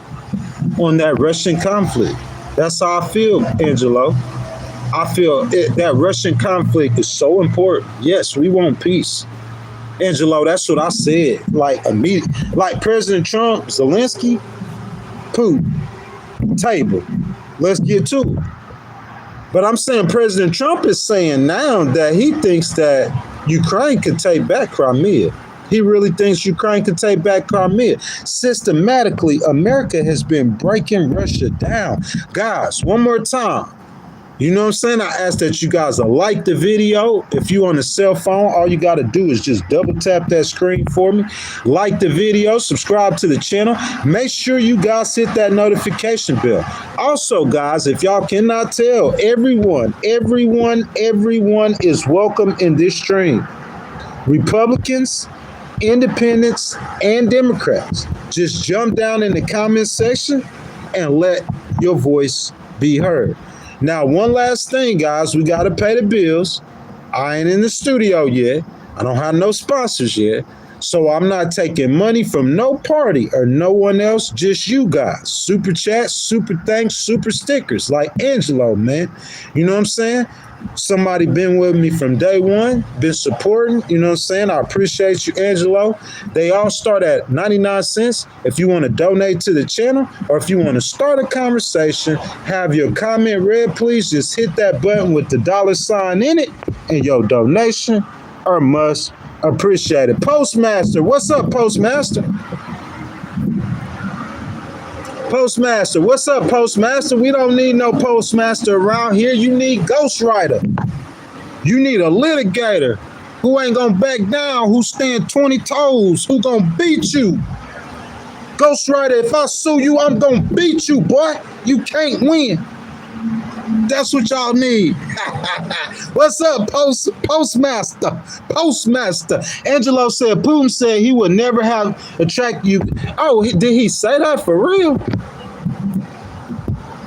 on that Russian conflict. That's how I feel, Angelo. I feel that Russian conflict is so important. Yes, we want peace. Angelo, that's what I said. Like immediately, like President Trump, Zelensky, Putin, table. Let's get to it. But I'm saying President Trump is saying now that he thinks that Ukraine could take back Crimea. He really thinks Ukraine can take back Crimea. Systematically, America has been breaking Russia down. Guys, one more time. You know what I'm saying? I ask that you guys like the video. If you're on a cell phone, all you got to do is just double tap that screen for me. Like the video, subscribe to the channel. Make sure you guys hit that notification bell. Also, guys, if y'all cannot tell, everyone is welcome in this stream. Republicans, independents, and Democrats. Just jump down in the comment section and let your voice be heard. Now, one last thing, guys, we got to pay the bills. I ain't in the studio yet. I don't have no sponsors yet. So I'm not taking money from no party or no one else, just you guys. Super chats, super thanks, super stickers like Angelo, man. You know what I'm saying? Somebody been with me from day one, been supporting, you know what I'm saying? I appreciate you, Angelo. They all start at 99 cents. If you want to donate to the channel or if you want to start a conversation, have your comment read, please just hit that button with the $ in it and your donation or must Appreciate it. Postmaster, what's up, Postmaster? Postmaster, what's up, Postmaster? We don't need no Postmaster around here. You need Ghostwriter. You need a litigator who ain't gonna back down, who stand 20 toes, who gonna beat you. Ghostwriter, if I sue you, I'm gonna beat you, boy. You can't win. That's what y'all need. What's up, Postmaster? Postmaster. Angelo said, Putin said he would never have attract you. Oh, did he say that for real?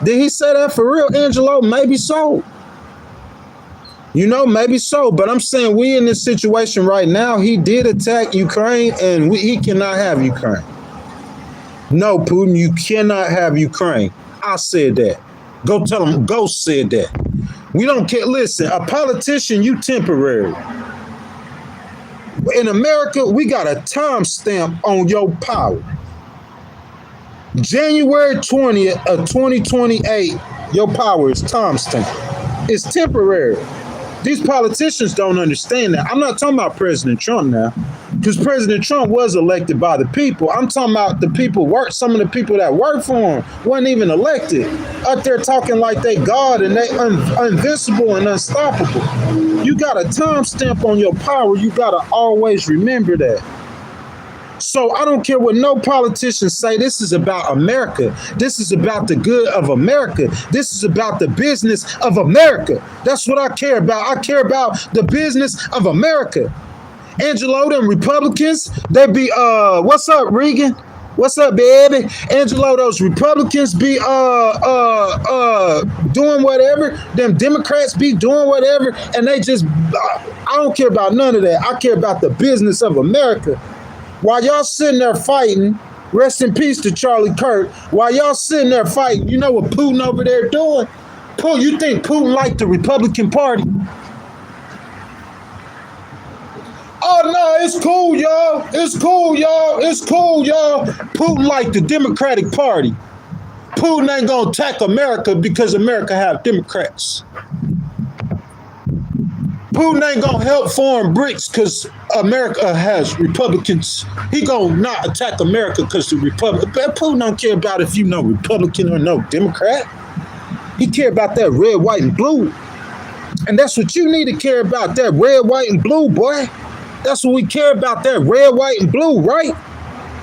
Did he say that for real, Angelo? Maybe so. You know, maybe so. But I'm saying we in this situation right now. He did attack Ukraine, and he cannot have Ukraine. No, Putin, you cannot have Ukraine. I said that. Go tell him Ghost said that. We don't care. Listen, a politician, you temporary. In America, we got a timestamp on your power. January 20th of 2028, your power is timestamp. It's temporary. These politicians don't understand that. I'm not talking about President Trump now, because President Trump was elected by the people. I'm talking about the people some of the people that work for him weren't even elected. Out there talking like they God and they invincible and unstoppable. You got a timestamp on your power. You got to always remember that. So I don't care what no politicians say. This is about America. This is about the good of America. This is about the business of America. That's what I care about. I care about the business of America. Angelo, them Republicans, they be what's up, Regan? What's up, baby? Angelo, those Republicans be doing whatever. Them Democrats be doing whatever, and they just I don't care about none of that. I care about the business of America. While y'all sitting there fighting, rest in peace to Charlie Kirk. While y'all sitting there fighting, you know what Putin over there doing? Putin, you think Putin liked the Republican Party? Oh no, it's cool, y'all. It's cool, y'all. It's cool, y'all. Putin liked the Democratic Party. Putin ain't gonna attack America because America have Democrats. Putin ain't gonna help foreign BRICS because America has Republicans. He gonna not attack America because the Republic. Putin don't care about if you know Republican or no Democrat. He care about that red, white, and blue. And that's what you need to care about, that red, white, and blue, boy. That's what we care about, that red, white, and blue, right?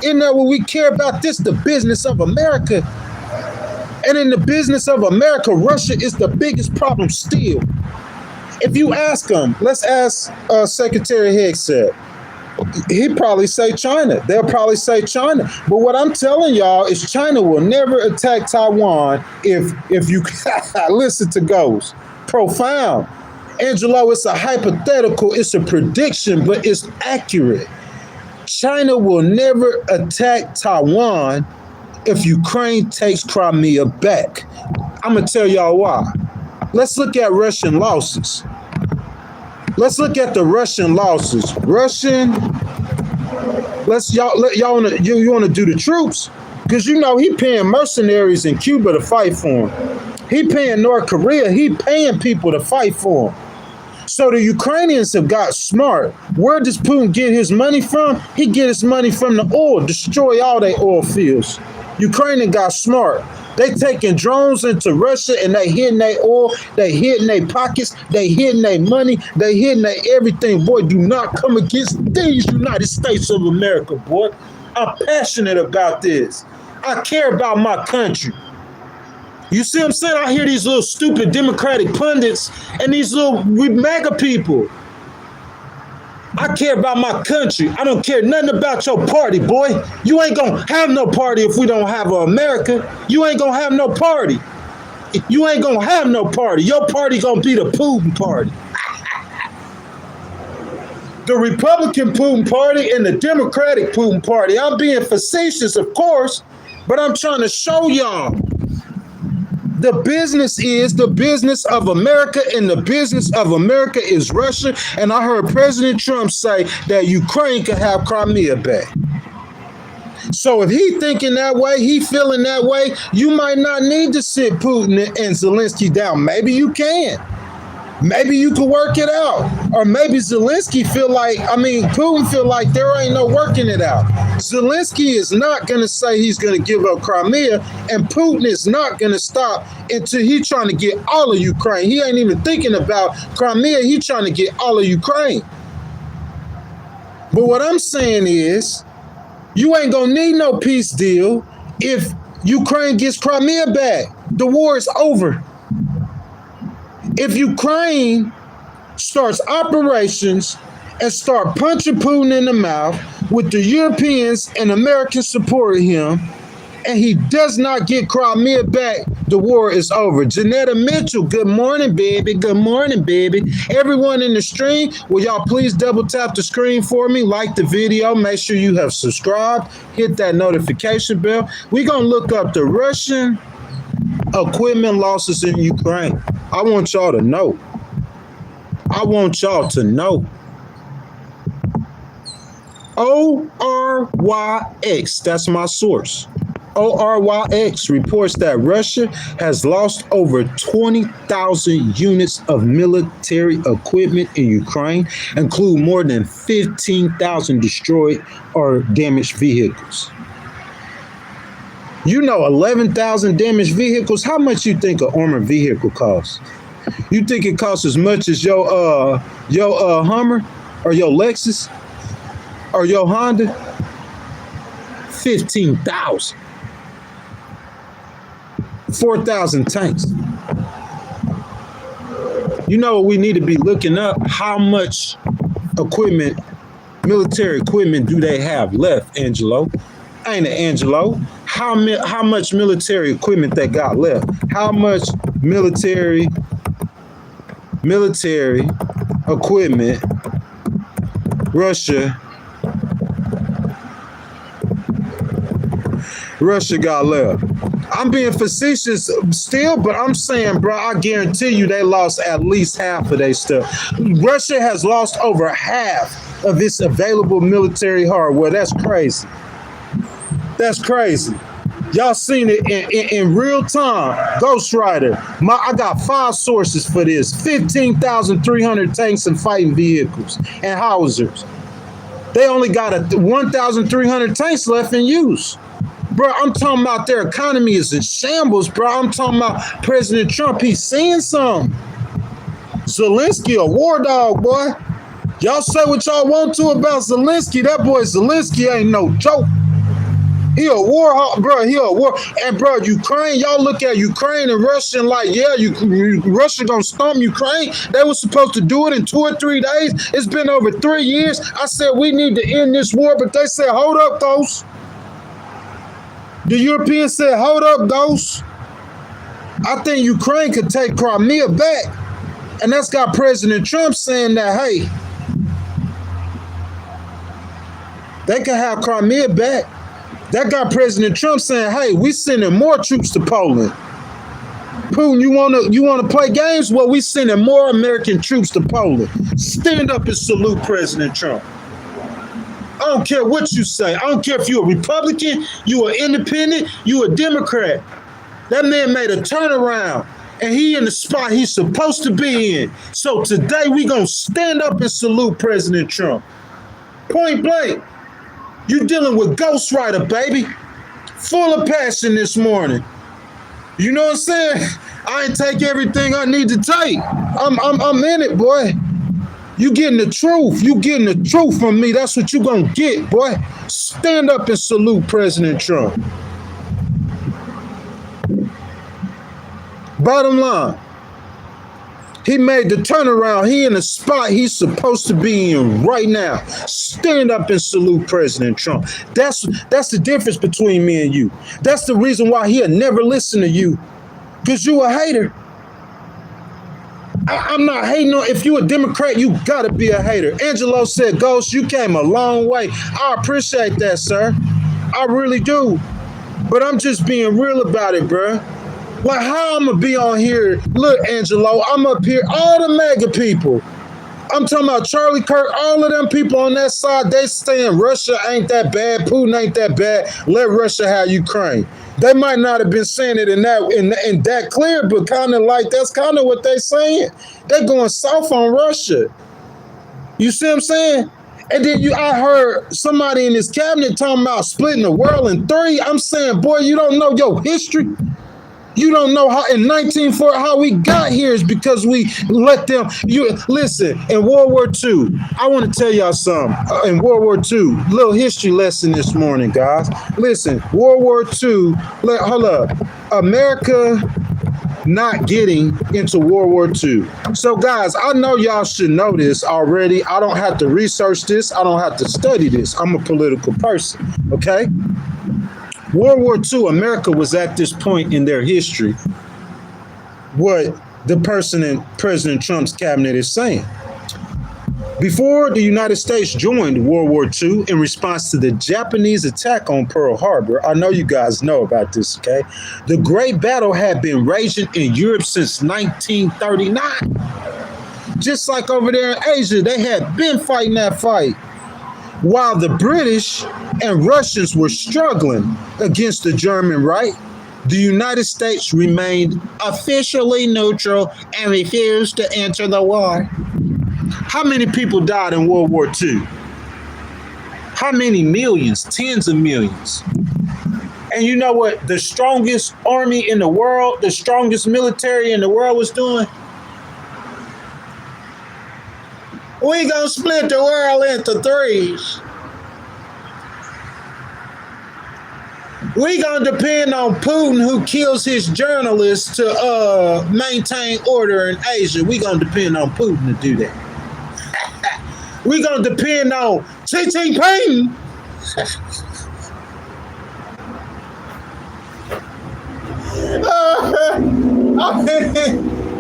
Isn't that what we care about? This the business of America. And in the business of America, Russia is the biggest problem still. If you ask them, let's ask Secretary Hegseth. He'd probably say China. They'll probably say China. But what I'm telling y'all is China will never attack Taiwan if you listen to Ghost. Profound. Angelo, it's a hypothetical, it's a prediction, but it's accurate. China will never attack Taiwan if Ukraine takes Crimea back. I'm going to tell y'all why. Let's look at Russian losses. Let's look at the Russian losses. You want to do the troops? Because you know he paying mercenaries in Cuba to fight for him. He paying North Korea. He paying people to fight for him. So the Ukrainians have got smart. Where does Putin get his money from? He get his money from the oil. Destroy all their oil fields. Ukraine got smart. They taking drones into Russia and they hitting their oil, they hitting their pockets, they hitting their money, they hitting their everything. Boy, do not come against these United States of America, boy. I'm passionate about this. I care about my country. You see what I'm saying? I hear these little stupid Democratic pundits and these little MAGA people. I care about my country. I don't care nothing about your party, boy. You ain't gonna have no party if we don't have America. You ain't gonna have no party. You ain't gonna have no party. Your party gonna be the Putin party. The Republican Putin party and the Democratic Putin party. I'm being facetious, of course, but I'm trying to show y'all. The business is the business of America, and the business of America is Russia. And I heard President Trump say that Ukraine could have Crimea back. So if he thinking that way, he feeling that way, you might not need to sit Putin and Zelensky down. Maybe you can. Maybe you could work it out. Or maybe Putin feel like there ain't no working it out. Zelensky is not going to say he's going to give up Crimea, and Putin is not going to stop until he's trying to get all of Ukraine. He ain't even thinking about Crimea. He's trying to get all of Ukraine. But what I'm saying is, you ain't going to need no peace deal if Ukraine gets Crimea back. The war is over. If Ukraine starts operations and start punching Putin in the mouth with the Europeans and Americans supporting him, and he does not get Crimea back, the war is over. Janetta Mitchell, good morning, baby. Good morning, baby. Everyone in the stream, will y'all please double tap the screen for me, like the video, make sure you have subscribed, hit that notification bell. We're going to look up the Russian equipment losses in Ukraine. I want y'all to know. I want y'all to know. ORYX, that's my source. ORYX reports that Russia has lost over 20,000 units of military equipment in Ukraine, including more than 15,000 destroyed or damaged vehicles. You know, 11,000 damaged vehicles. How much you think an armored vehicle costs? You think it costs as much as your Hummer or your Lexus or your Honda? 15,000. 4,000 tanks. You know what we need to be looking up? How much equipment, military equipment, do they have left, Angelo? Ain't it, Angelo? How much military equipment they got left? How much military equipment Russia got left? I'm being facetious still, but I'm saying, bro, I guarantee you they lost at least half of their stuff. Russia has lost over half of its available military hardware. That's crazy. That's crazy. Y'all seen it in real time. Ghost Rider. I got 5 sources for this. 15,300 tanks and fighting vehicles and howitzers. They only got 1,300 tanks left in use. Bro, I'm talking about their economy is in shambles, bro. I'm talking about President Trump. He's seeing something. Zelensky, a war dog, boy. Y'all say what y'all want to about Zelensky. That boy Zelensky ain't no joke. He a war hawk, bro. He a war. And, bro, Ukraine, y'all look at Ukraine and Russia and like, yeah, Russia gonna storm Ukraine. They were supposed to do it in 2 or 3 days. It's been over 3 years. I said we need to end this war, but they said, hold up, Ghost. The Europeans said, hold up, Ghost. I think Ukraine could take Crimea back. And that's got President Trump saying that, hey, they can have Crimea back. That got President Trump saying, hey, we sending more troops to Poland. Putin, you wanna play games? Well, we sending more American troops to Poland. Stand up and salute President Trump. I don't care what you say. I don't care if you're a Republican, you are independent, you a Democrat. That man made a turnaround, and he in the spot he's supposed to be in. So today we gonna stand up and salute President Trump. Point blank. You dealing with Ghost Rider, baby. Full of passion this morning. You know what I'm saying? I ain't take everything I need to take. I'm in it, boy. You getting the truth. You getting the truth from me. That's what you gonna get, boy. Stand up and salute President Trump. Bottom line, he made the turnaround. He in the spot he's supposed to be in right now. Stand up and salute President Trump. That's the difference between me and you. That's the reason why he'll never listen to you, because you a hater. I'm not hating on. If you a Democrat, you gotta be a hater. Angelo said, Ghost, you came a long way. I appreciate that, sir. I really do. But I'm just being real about it, bruh. Like, how I'm gonna be on here? Look, Angelo, I'm up here. All the MAGA people. I'm talking about Charlie Kirk, all of them people on that side, they saying Russia ain't that bad, Putin ain't that bad, let Russia have Ukraine. They might not have been saying it in that clear, but kind of like that's kind of what they saying. They going soft on Russia. You see what I'm saying? And then I heard somebody in his cabinet talking about splitting the world in three. I'm saying, boy, you don't know your history. You don't know how in 1940 how we got here is because we let them. You listen, in World War II, I want to tell y'all something. In World War II, little history lesson this morning, guys. Listen, World War II. Hold up, America not getting into World War II. So, guys, I know y'all should know this already. I don't have to research this. I don't have to study this. I'm a political person. Okay. World War II, America was at this point in their history what the person in President Trump's cabinet is saying. Before the United States joined World War II in response to the Japanese attack on Pearl Harbor, I know you guys know about this, okay? The Great Battle had been raging in Europe since 1939. Just like over there in Asia, they had been fighting that fight. While the British and Russians were struggling against the German right, the United States remained officially neutral and refused to enter the war. How many people died in World War II? How many millions? Tens of millions. And you know what the strongest army in the world, the strongest military in the world was doing? We gonna split the world into threes. We gonna depend on Putin, who kills his journalists, to maintain order in Asia. We gonna depend on Putin to do that. We gonna depend on Xi Jinping.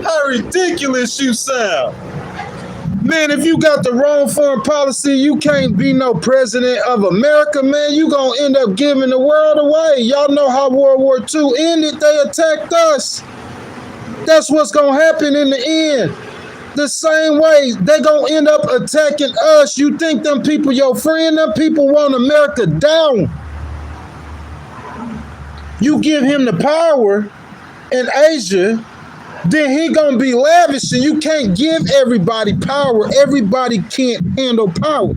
How ridiculous you sound. Man, if you got the wrong foreign policy, you can't be no president of America, man. You gonna end up giving the world away. Y'all know how World War II ended. They attacked us. That's what's gonna happen in the end. The same way they gonna end up attacking us. You think them people your friend? Them people want America down. You give him the power in Asia, then he gonna be lavish, and you can't give everybody power. Everybody can't handle power.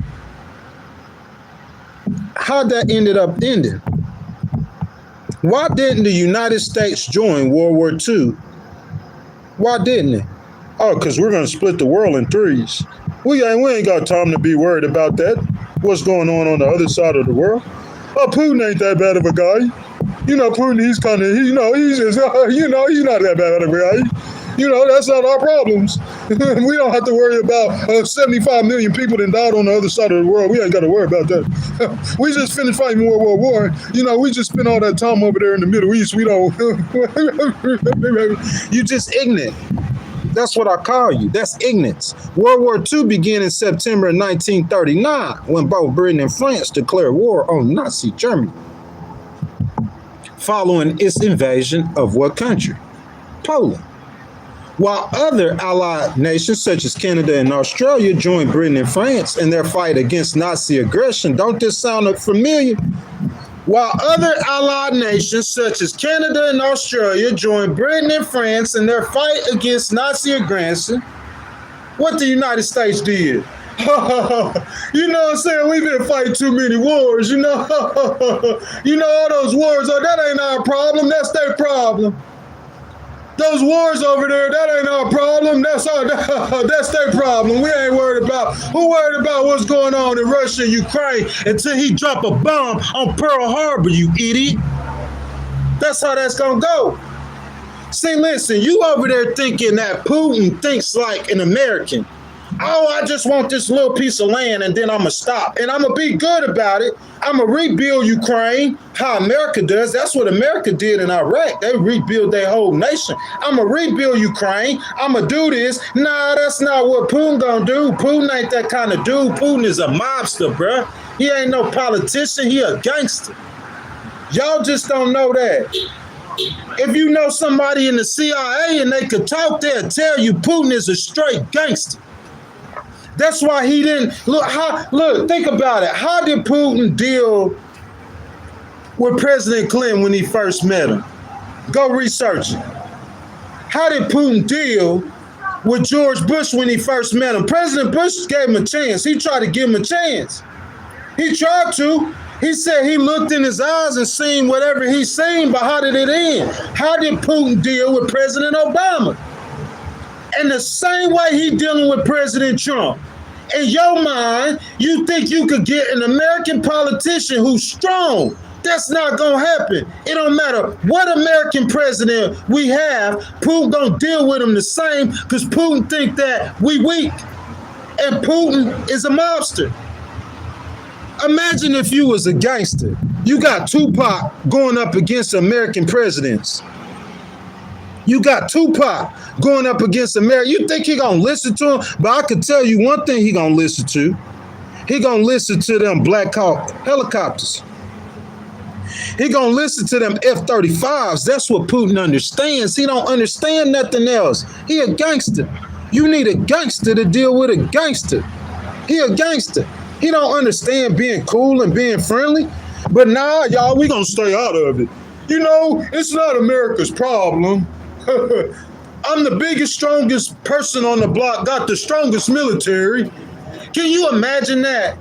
How that ended up ending? Why didn't the United States join World War II? Why didn't it? Oh, because we're gonna split the world in threes. We ain't got time to be worried about that. What's going on the other side of the world? Oh, Putin ain't that bad of a guy. You know, Putin, he's kind of, he's just, he's not that bad of a guy. That's not our problems. We don't have to worry about 75 million people that died on the other side of the world. We ain't got to worry about that. We just finished fighting World War I. We just spent all that time over there in the Middle East. We don't. You just ignorant. That's what I call you. That's ignorance. World War II began in September 1939 when both Britain and France declared war on Nazi Germany, following its invasion of what country? Poland. While other allied nations such as Canada and Australia joined Britain and France in their fight against Nazi aggression. Don't this sound familiar? While other allied nations such as Canada and Australia joined Britain and France in their fight against Nazi aggression, what the United States did? You know what I'm saying? We've been fighting too many wars, all those wars, that ain't our problem, that's their problem. Those wars over there, that ain't our problem. That's their problem. We ain't worried about. Who worried about what's going on in Russia and Ukraine until he drop a bomb on Pearl Harbor, you idiot? That's how that's gonna go. See, listen, you over there thinking that Putin thinks like an American. Oh, I just want this little piece of land and then I'm going to stop. And I'm going to be good about it. I'm going to rebuild Ukraine how America does. That's what America did in Iraq. They rebuilt their whole nation. I'm going to rebuild Ukraine. I'm going to do this. Nah, that's not what Putin going to do. Putin ain't that kind of dude. Putin is a mobster, bruh. He ain't no politician. He a gangster. Y'all just don't know that. If you know somebody in the CIA and they could talk, they'll tell you Putin is a straight gangster. That's why he didn't look. Think about it. How did Putin deal with President Clinton when he first met him? Go research it. How did Putin deal with George Bush when he first met him? President Bush gave him a chance. He tried to give him a chance. He tried to. He said he looked in his eyes and seen whatever he seen, but how did it end? How did Putin deal with President Obama? And the same way he dealing with President Trump. In your mind, you think you could get an American politician who's strong. That's not going to happen. It don't matter what American president we have, Putin going to deal with him the same because Putin think that we weak. And Putin is a mobster. Imagine if you was a gangster. You got Tupac going up against American presidents. You got Tupac going up against America. You think he gonna listen to him? But I can tell you one thing he gonna listen to. He gonna listen to them Black Hawk helicopters. He gonna listen to them F-35s. That's what Putin understands. He don't understand nothing else. He a gangster. You need a gangster to deal with a gangster. He a gangster. He don't understand being cool and being friendly. But nah, y'all, we gonna stay out of it. You know, it's not America's problem. I'm the biggest, strongest person on the block, got the strongest military. Can you imagine that?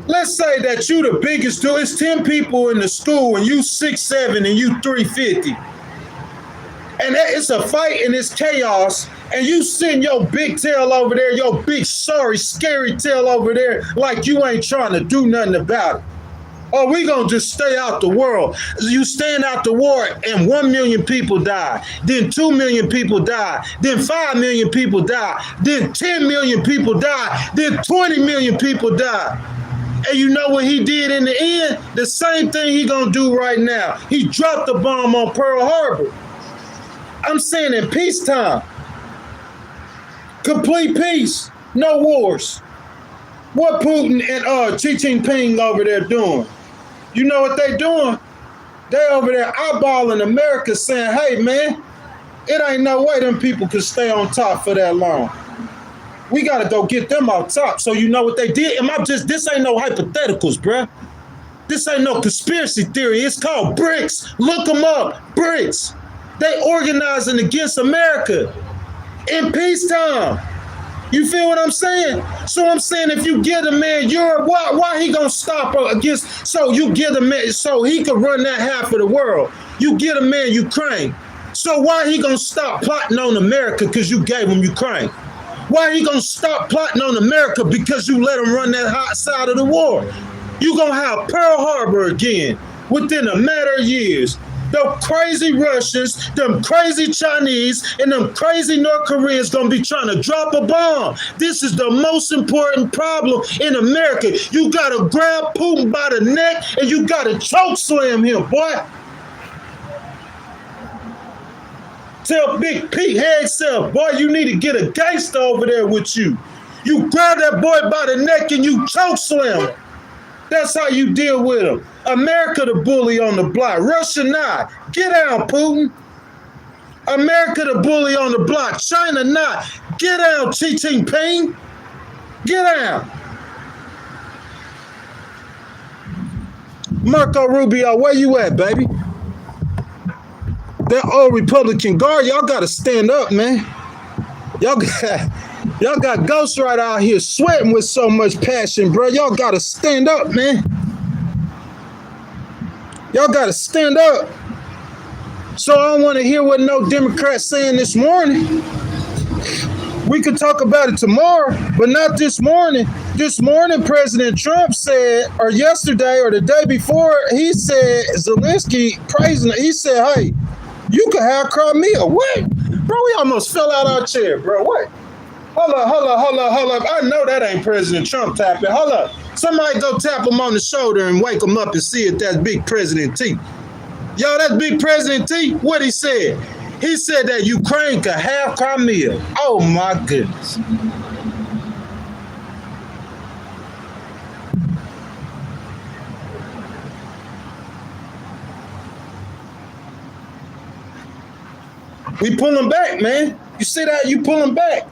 Let's say that you the biggest dude. It's 10 people in the school and you 6'7" and you 350. And it's a fight and it's chaos. And you send your big tail over there, your big, sorry, scary tail over there like you ain't trying to do nothing about it. Or we gonna just stay out the world. You stand out the war and 1 million people die. Then 2 million people die. Then 5 million people die. Then 10 million people die. Then 20 million people die. And you know what he did in the end? The same thing he gonna do right now. He dropped the bomb on Pearl Harbor. I'm saying in peacetime. Complete peace. No wars. What Putin and Xi Jinping over there doing? You know what they doing? They over there eyeballing America saying, hey, man, it ain't no way them people can stay on top for that long. We got to go get them off top. So you know what they did? This ain't no hypotheticals, bruh. This ain't no conspiracy theory. It's called BRICS. Look them up. BRICS. They organizing against America in peacetime. You feel what I'm saying? So I'm saying if you give a man Europe, why he gonna stop against? So you give a man so he could run that half of the world. You give a man Ukraine. So why he gonna stop plotting on America because you gave him Ukraine? Why he gonna stop plotting on America because you let him run that hot side of the war? You gonna have Pearl Harbor again within a matter of years. Them crazy Russians, them crazy Chinese, and them crazy North Koreans gonna be trying to drop a bomb. This is the most important problem in America. You gotta grab Putin by the neck and you gotta choke slam him, boy. Tell Big Pete head self, boy, you need to get a gangster over there with you. You grab that boy by the neck and you choke slam him. That's how you deal with him. America the bully on the block. Russia not. Get down, Putin. America the bully on the block. China not. Get down, Xi Jinping. Get down. Marco Rubio, where you at, baby? That old Republican Guard, y'all got to stand up, man. Y'all got Ghost right out here sweating with so much passion, bro. Y'all got to stand up, man. Y'all got to stand up. So I don't want to hear what no Democrats saying this morning. We could talk about it tomorrow, but not this morning. This morning, President Trump said, or yesterday or the day before, he said, Zelensky praising it. He said, hey, you can have Crimea. What? Bro, we almost fell out our chair, bro. What? Hold up. I know that ain't President Trump tapping. Hold up. Somebody go tap him on the shoulder and wake him up and see if that's Big President T. Yo, that's Big President T. What he said? He said that Ukraine could have Crimea. Oh, my goodness. We pulling back, man. You see that? You pulling back.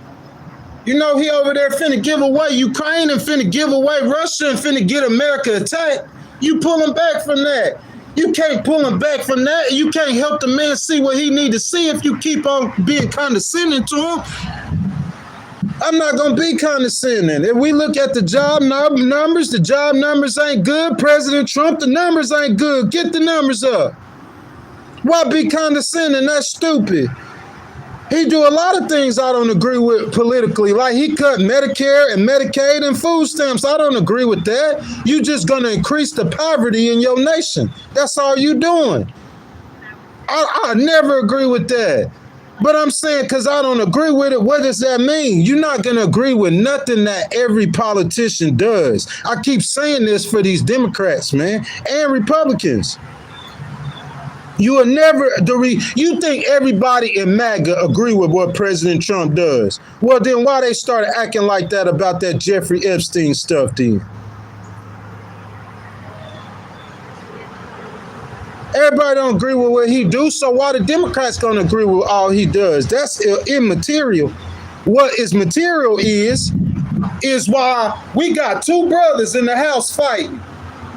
You know he over there finna give away Ukraine and finna give away Russia and finna get America attacked. You pull him back from that. You can't pull him back from that. You can't help the man see what he need to see if you keep on being condescending to him. I'm not going to be condescending. If we look at the job numbers ain't good. President Trump, the numbers ain't good. Get the numbers up. Why be condescending? That's stupid. He do a lot of things I don't agree with politically. Like he cut Medicare and Medicaid and food stamps. I don't agree with that. You just going to increase the poverty in your nation. That's all you doing. I never agree with that. But I'm saying because I don't agree with it, what does that mean? You're not going to agree with nothing that every politician does. I keep saying this for these Democrats, man, and Republicans. You will never, you think everybody in MAGA agree with what President Trump does. Well, then why they started acting like that about that Jeffrey Epstein stuff then? Everybody don't agree with what he do, so why the Democrats gonna agree with all he does? That's immaterial. What is material is why we got two brothers in the House fighting.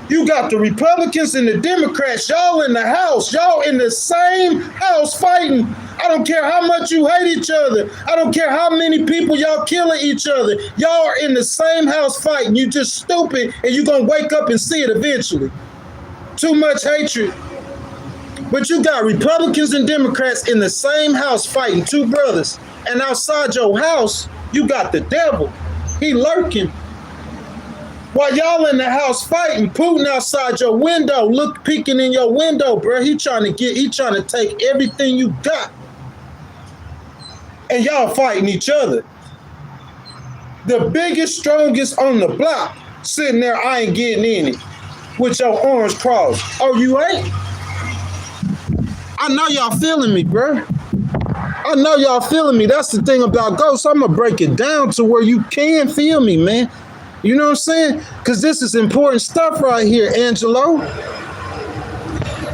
You got the Republicans and the Democrats, y'all in the House, y'all in the same house fighting. I don't care how much you hate each other. I don't care how many people y'all killing each other. Y'all are in the same house fighting. You just stupid and you're going to wake up and see it eventually. Too much hatred. But you got Republicans and Democrats in the same house fighting, two brothers. And outside your house, you got the devil. He lurking. While y'all in the house fighting, Putin outside your window, peeking in your window, bro. He trying to take everything you got. And y'all fighting each other. The biggest, strongest on the block, sitting there, I ain't getting any, with your orange cross. Oh, you ain't? I know y'all feeling me, bro. I know y'all feeling me. That's the thing about Ghost. I'm going to break it down to where you can feel me, man. You know what I'm saying? Because this is important stuff right here, Angelo.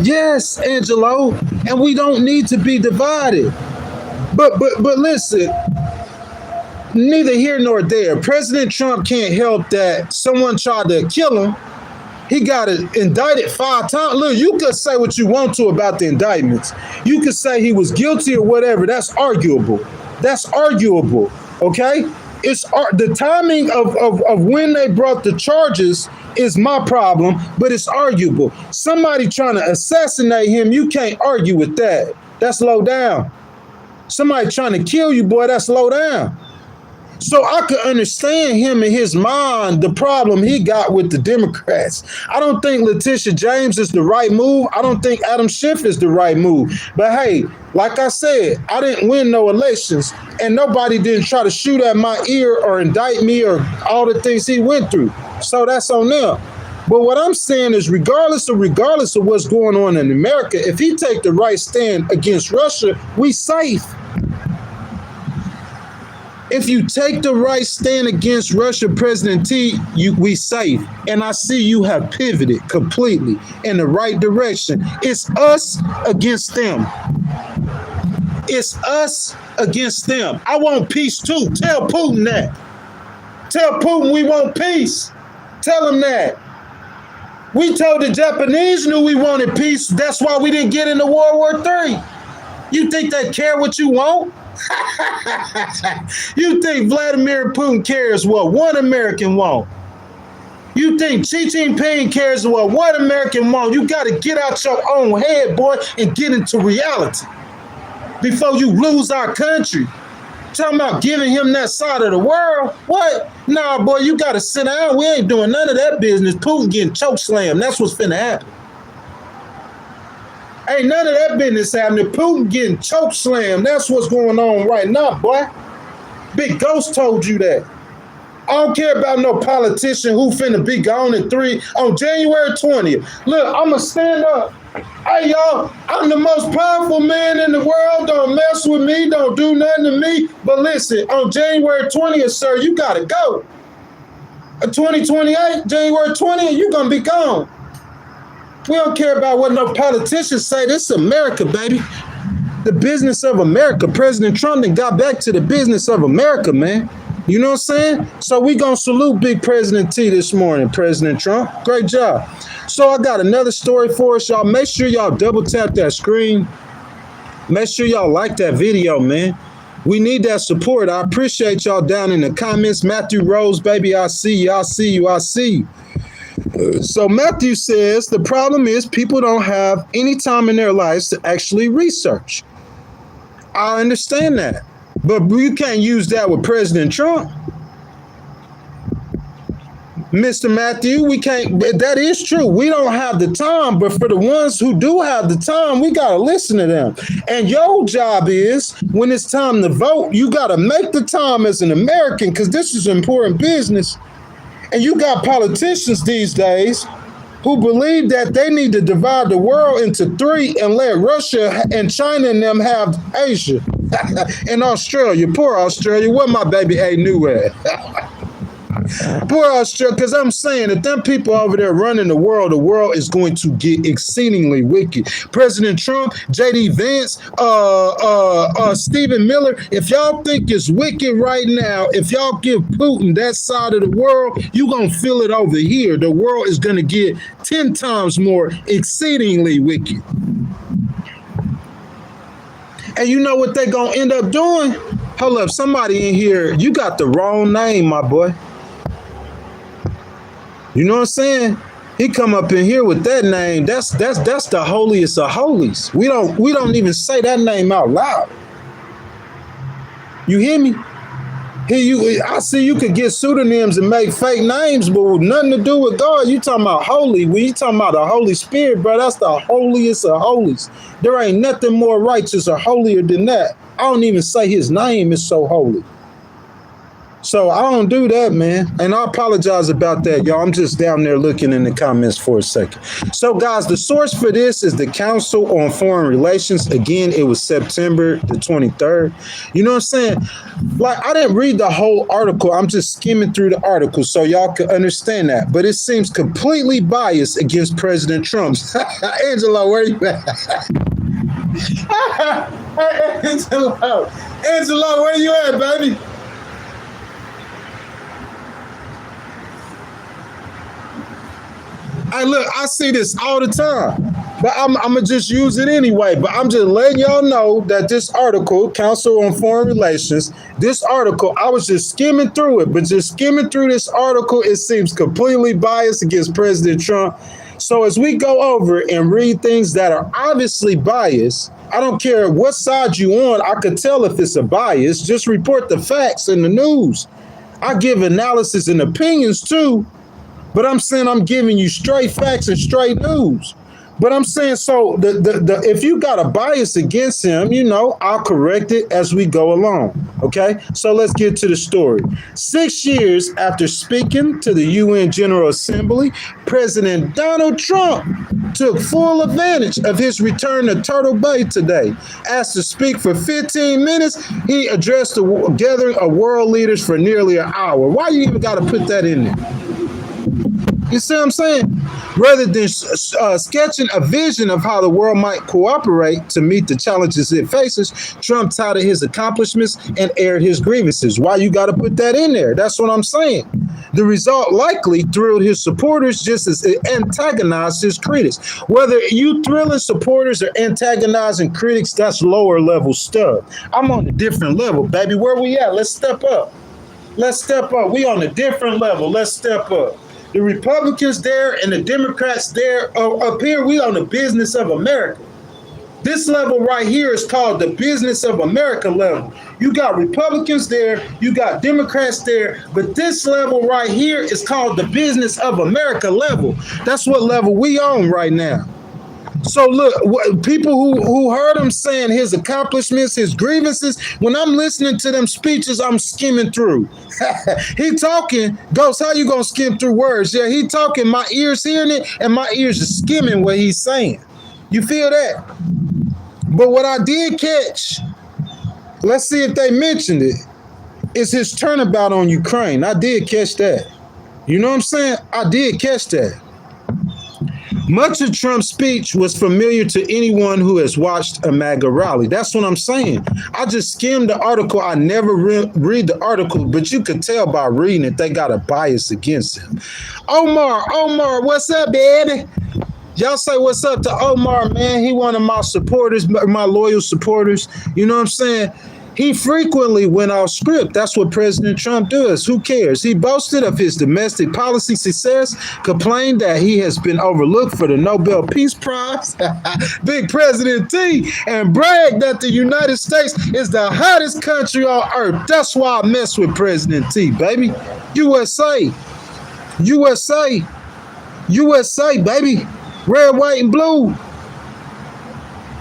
Yes, Angelo. And we don't need to be divided. But listen, neither here nor there. President Trump can't help that someone tried to kill him. He got indicted 5 times. Look, you could say what you want to about the indictments. You could say he was guilty or whatever. That's arguable. That's arguable. Okay? It's the timing of when they brought the charges is my problem, but it's arguable. Somebody trying to assassinate him, you can't argue with that. That's low down. Somebody trying to kill you, boy, that's low down. So I could understand him in his mind, the problem he got with the Democrats. I don't think Letitia James is the right move. I don't think Adam Schiff is the right move. But hey, like I said, I didn't win no elections and nobody didn't try to shoot at my ear or indict me or all the things he went through. So that's on them. But what I'm saying is regardless of what's going on in America, if he take the right stand against Russia, we safe. If you take the right stand against Russia, President T, we safe. And I see you have pivoted completely in the right direction. It's us against them. It's us against them. I want peace too. Tell Putin that. Tell Putin we want peace. Tell him that. We told the Japanese knew we wanted peace. That's why we didn't get into World War III. You think they care what you want? You think Vladimir Putin cares what one American want? You think Xi Jinping cares what one American want? You got to get out your own head, boy, and get into reality before you lose our country. Talking about giving him that side of the world? What? Nah, boy, you got to sit down. We ain't doing none of that business. Putin getting chokeslammed. That's what's finna happen. Ain't none of that business happening. Putin getting chokeslammed. That's what's going on right now, boy. Big Ghost told you that. I don't care about no politician who finna be gone on January 20th. Look, I'm going to stand up. Hey, y'all, I'm the most powerful man in the world. Don't mess with me. Don't do nothing to me. But listen, on January 20th, sir, you got to go. 2028, January 20th, you're going to be gone. We don't care about what no politicians say. This is America, baby. The business of America. President Trump done got back to the business of America, man. You know what I'm saying? So we gonna salute Big President T this morning, President Trump. Great job. So I got another story for us, y'all. Make sure y'all double tap that screen. Make sure y'all like that video, man. We need that support. I appreciate y'all down in the comments. Matthew Rose, baby, I see you. I see you. I see you. So Matthew says the problem is people don't have any time in their lives to actually research. I understand that, but you can't use that with President Trump. Mr. Matthew, we can't, that is true. We don't have the time, but for the ones who do have the time, we got to listen to them. And your job is, when it's time to vote, you got to make the time as an American, because this is important business. And you got politicians these days who believe that they need to divide the world into three and let Russia and China and them have Asia. And Australia, poor Australia, where my baby A new at? Poor Australia, because I'm saying that them people over there running the world is going to get exceedingly wicked. President Trump, J.D. Vance, Stephen Miller, if y'all think it's wicked right now, if y'all give Putin that side of the world, you're going to feel it over here. The world is going to get 10 times more exceedingly wicked. And you know what they're going to end up doing? Hold up, somebody in here, you got the wrong name, my boy. You know what I'm saying? He come up in here with that name. That's the holiest of holies. We don't even say that name out loud. You hear me? I see you could get pseudonyms and make fake names, but with nothing to do with God. You talking about holy. When you talking about the Holy Spirit, bro, that's the holiest of holies. There ain't nothing more righteous or holier than that. I don't even say his name is so holy. So I don't do that, man. And I apologize about that, y'all. I'm just down there looking in the comments for a second. So, guys, the source for this is the Council on Foreign Relations. Again, it was September the 23rd. You know what I'm saying? Like, I didn't read the whole article. I'm just skimming through the article so y'all can understand that. But it seems completely biased against President Trump. Angelo, where you at? Angelo, where you at, baby? Hey, look, I see this all the time, but I'm going to just use it anyway. But I'm just letting y'all know that this article, Council on Foreign Relations, this article, I was just skimming through it, but just skimming through this article, it seems completely biased against President Trump. So as we go over and read things that are obviously biased, I don't care what side you on, I could tell if it's a bias. Just report the facts in the news. I give analysis and opinions too. But I'm saying I'm giving you straight facts and straight news. But I'm saying, so if you got a bias against him, you know, I'll correct it as we go along. Okay, so let's get to the story. 6 years after speaking to the UN General Assembly, President Donald Trump took full advantage of his return to Turtle Bay today. Asked to speak for 15 minutes, he addressed a gathering of world leaders for nearly an hour. Why you even got to put that in there? You see what I'm saying? Rather than sketching a vision of how the world might cooperate to meet the challenges it faces, Trump touted his accomplishments and aired his grievances. Why you got to put that in there? That's what I'm saying. The result likely thrilled his supporters just as it antagonized his critics. Whether you thrilling supporters or antagonizing critics, that's lower level stuff. I'm on a different level, baby. Where we at? Let's step up. Let's step up. We on a different level. Let's step up. The Republicans there and the Democrats there. Up here, we on the business of America. This level right here is called the business of America level. You got Republicans there, you got Democrats there, but this level right here is called the business of America level. That's what level we on right now. So look, people who heard him saying his accomplishments, his grievances, when I'm listening to them speeches, I'm skimming through. He talking, Ghost, how you gonna skim through words? Yeah, he talking, my ears hearing it, and my ears are skimming what he's saying. You feel that? But what I did catch, let's see if they mentioned it, is his turnabout on Ukraine. I did catch that. You know what I'm saying? I did catch that. Much of Trump's speech was familiar to anyone who has watched a MAGA rally. That's what I'm saying. I just skimmed the article. I never read the article, but you could tell by reading it, they got a bias against him. Omar, what's up, baby? Y'all say what's up to Omar, man. He one of my supporters, my loyal supporters. You know what I'm saying? He frequently went off script. That's what President Trump does. Who cares? He boasted of his domestic policy success, complained that he has been overlooked for the Nobel Peace Prize, Big President T, and bragged that the United States is the hottest country on earth. That's why I mess with President T, baby. USA, baby. Red, white, and blue.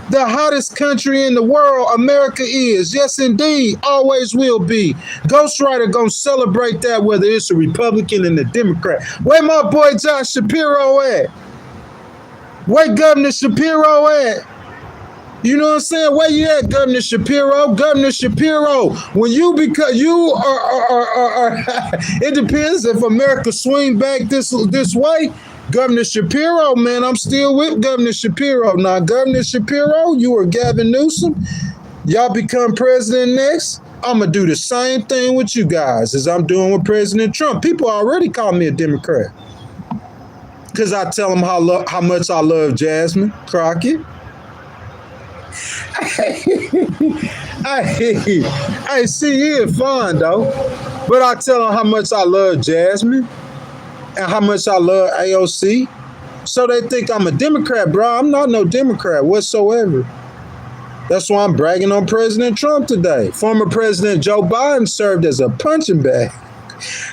The hottest country in the world, America is. Yes, indeed. Always will be. Ghostwriter gonna celebrate that whether it's a Republican and a Democrat. Where my boy Josh Shapiro at? Where Governor Shapiro at? You know what I'm saying? Where you at, Governor Shapiro? Governor Shapiro, when you are it depends if America swing back this way. Governor Shapiro, man, I'm still with Governor Shapiro. Now, Governor Shapiro, you or Gavin Newsom, y'all become president next, I'm going to do the same thing with you guys as I'm doing with President Trump. People already call me a Democrat because I tell them how much I love Jasmine Crockett. I see it fun, though. But I tell them how much I love Jasmine and how much I love AOC. So they think I'm a Democrat, bro. I'm not no Democrat whatsoever. That's why I'm bragging on President Trump today. Former President Joe Biden served as a punching bag.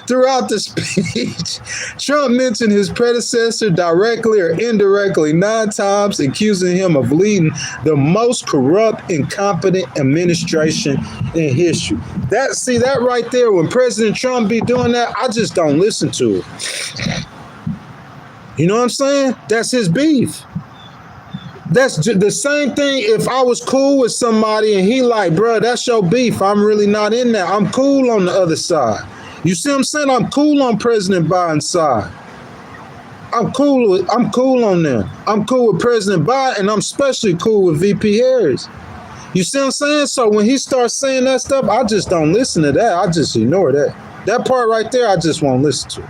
Throughout the speech, Trump mentioned his predecessor directly or indirectly 9 times, accusing him of leading the most corrupt, incompetent administration in history. That right there, when President Trump be doing that, I just don't listen to it. You know what I'm saying? That's his beef. That's the same thing if I was cool with somebody and he like, bro, that's your beef. I'm really not in that. I'm cool on the other side. You see what I'm saying? I'm cool on President Biden's side. I'm cool on them. I'm cool with President Biden, and I'm especially cool with VP Harris. You see what I'm saying? So when he starts saying that stuff, I just don't listen to that. I just ignore that. That part right there, I just won't listen to.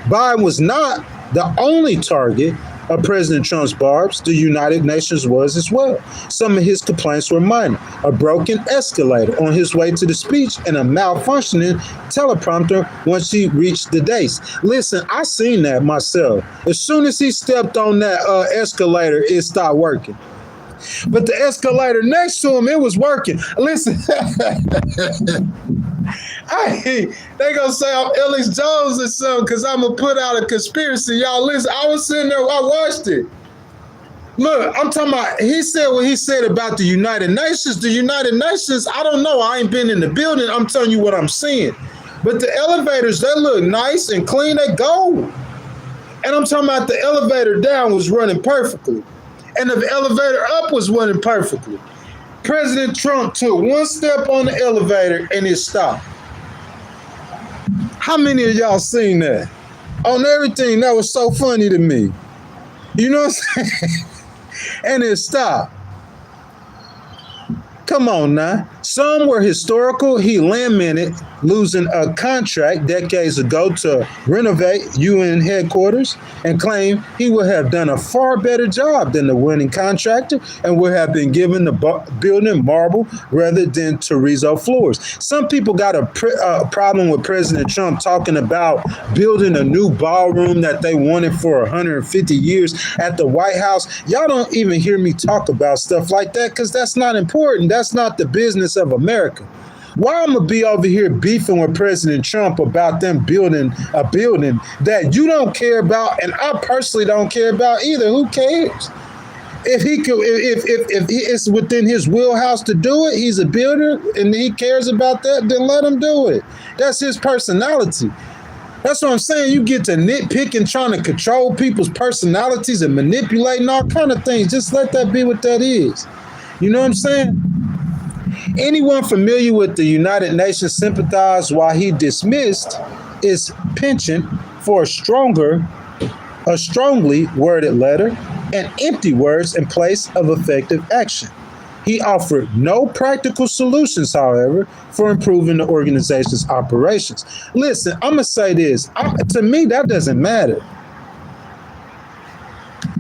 Biden was not the only target of President Trump's barbs. The United Nations was as well. Some of his complaints were minor. A broken escalator on his way to the speech and a malfunctioning teleprompter once he reached the dais. Listen, I seen that myself. As soon as he stepped on that escalator, it stopped working. But the escalator next to him, it was working. Listen, they gonna say I'm Ellis Jones or something because I'm gonna put out a conspiracy. Y'all listen, I was sitting there, I watched it. Look, I'm talking about, he said what he said about the United Nations. The United Nations, I don't know, I ain't been in the building. I'm telling you what I'm seeing. But the elevators, they look nice and clean, they go. And I'm talking about the elevator down was running perfectly. And the elevator up was running perfectly. President Trump took one step on the elevator and it stopped. How many of y'all seen that? On everything, that was so funny to me. You know what I'm saying? And it stopped. Come on now. Some were historical. He lamented losing a contract decades ago to renovate UN headquarters and claimed he would have done a far better job than the winning contractor and would have been given the building marble rather than terrazzo floors. Some people got a problem with President Trump talking about building a new ballroom that they wanted for 150 years at the White House. Y'all don't even hear me talk about stuff like that because that's not important. That's not the business of America. Why I'm gonna be over here beefing with President Trump about them building a building that you don't care about and I personally don't care about either? Who cares? If he could, if it's within his wheelhouse to do it, he's a builder and he cares about that, then let him do it. That's his personality. That's what I'm saying. You get to nitpicking, trying to control people's personalities and manipulating all kind of things. Just let that be what that is. You know what I'm saying? Anyone familiar with the United Nations sympathized while he dismissed his penchant for a stronger a strongly worded letter, and empty words in place of effective action. He offered no practical solutions, however, for improving the organization's operations. Listen, I'm going to say this. To me, that doesn't matter.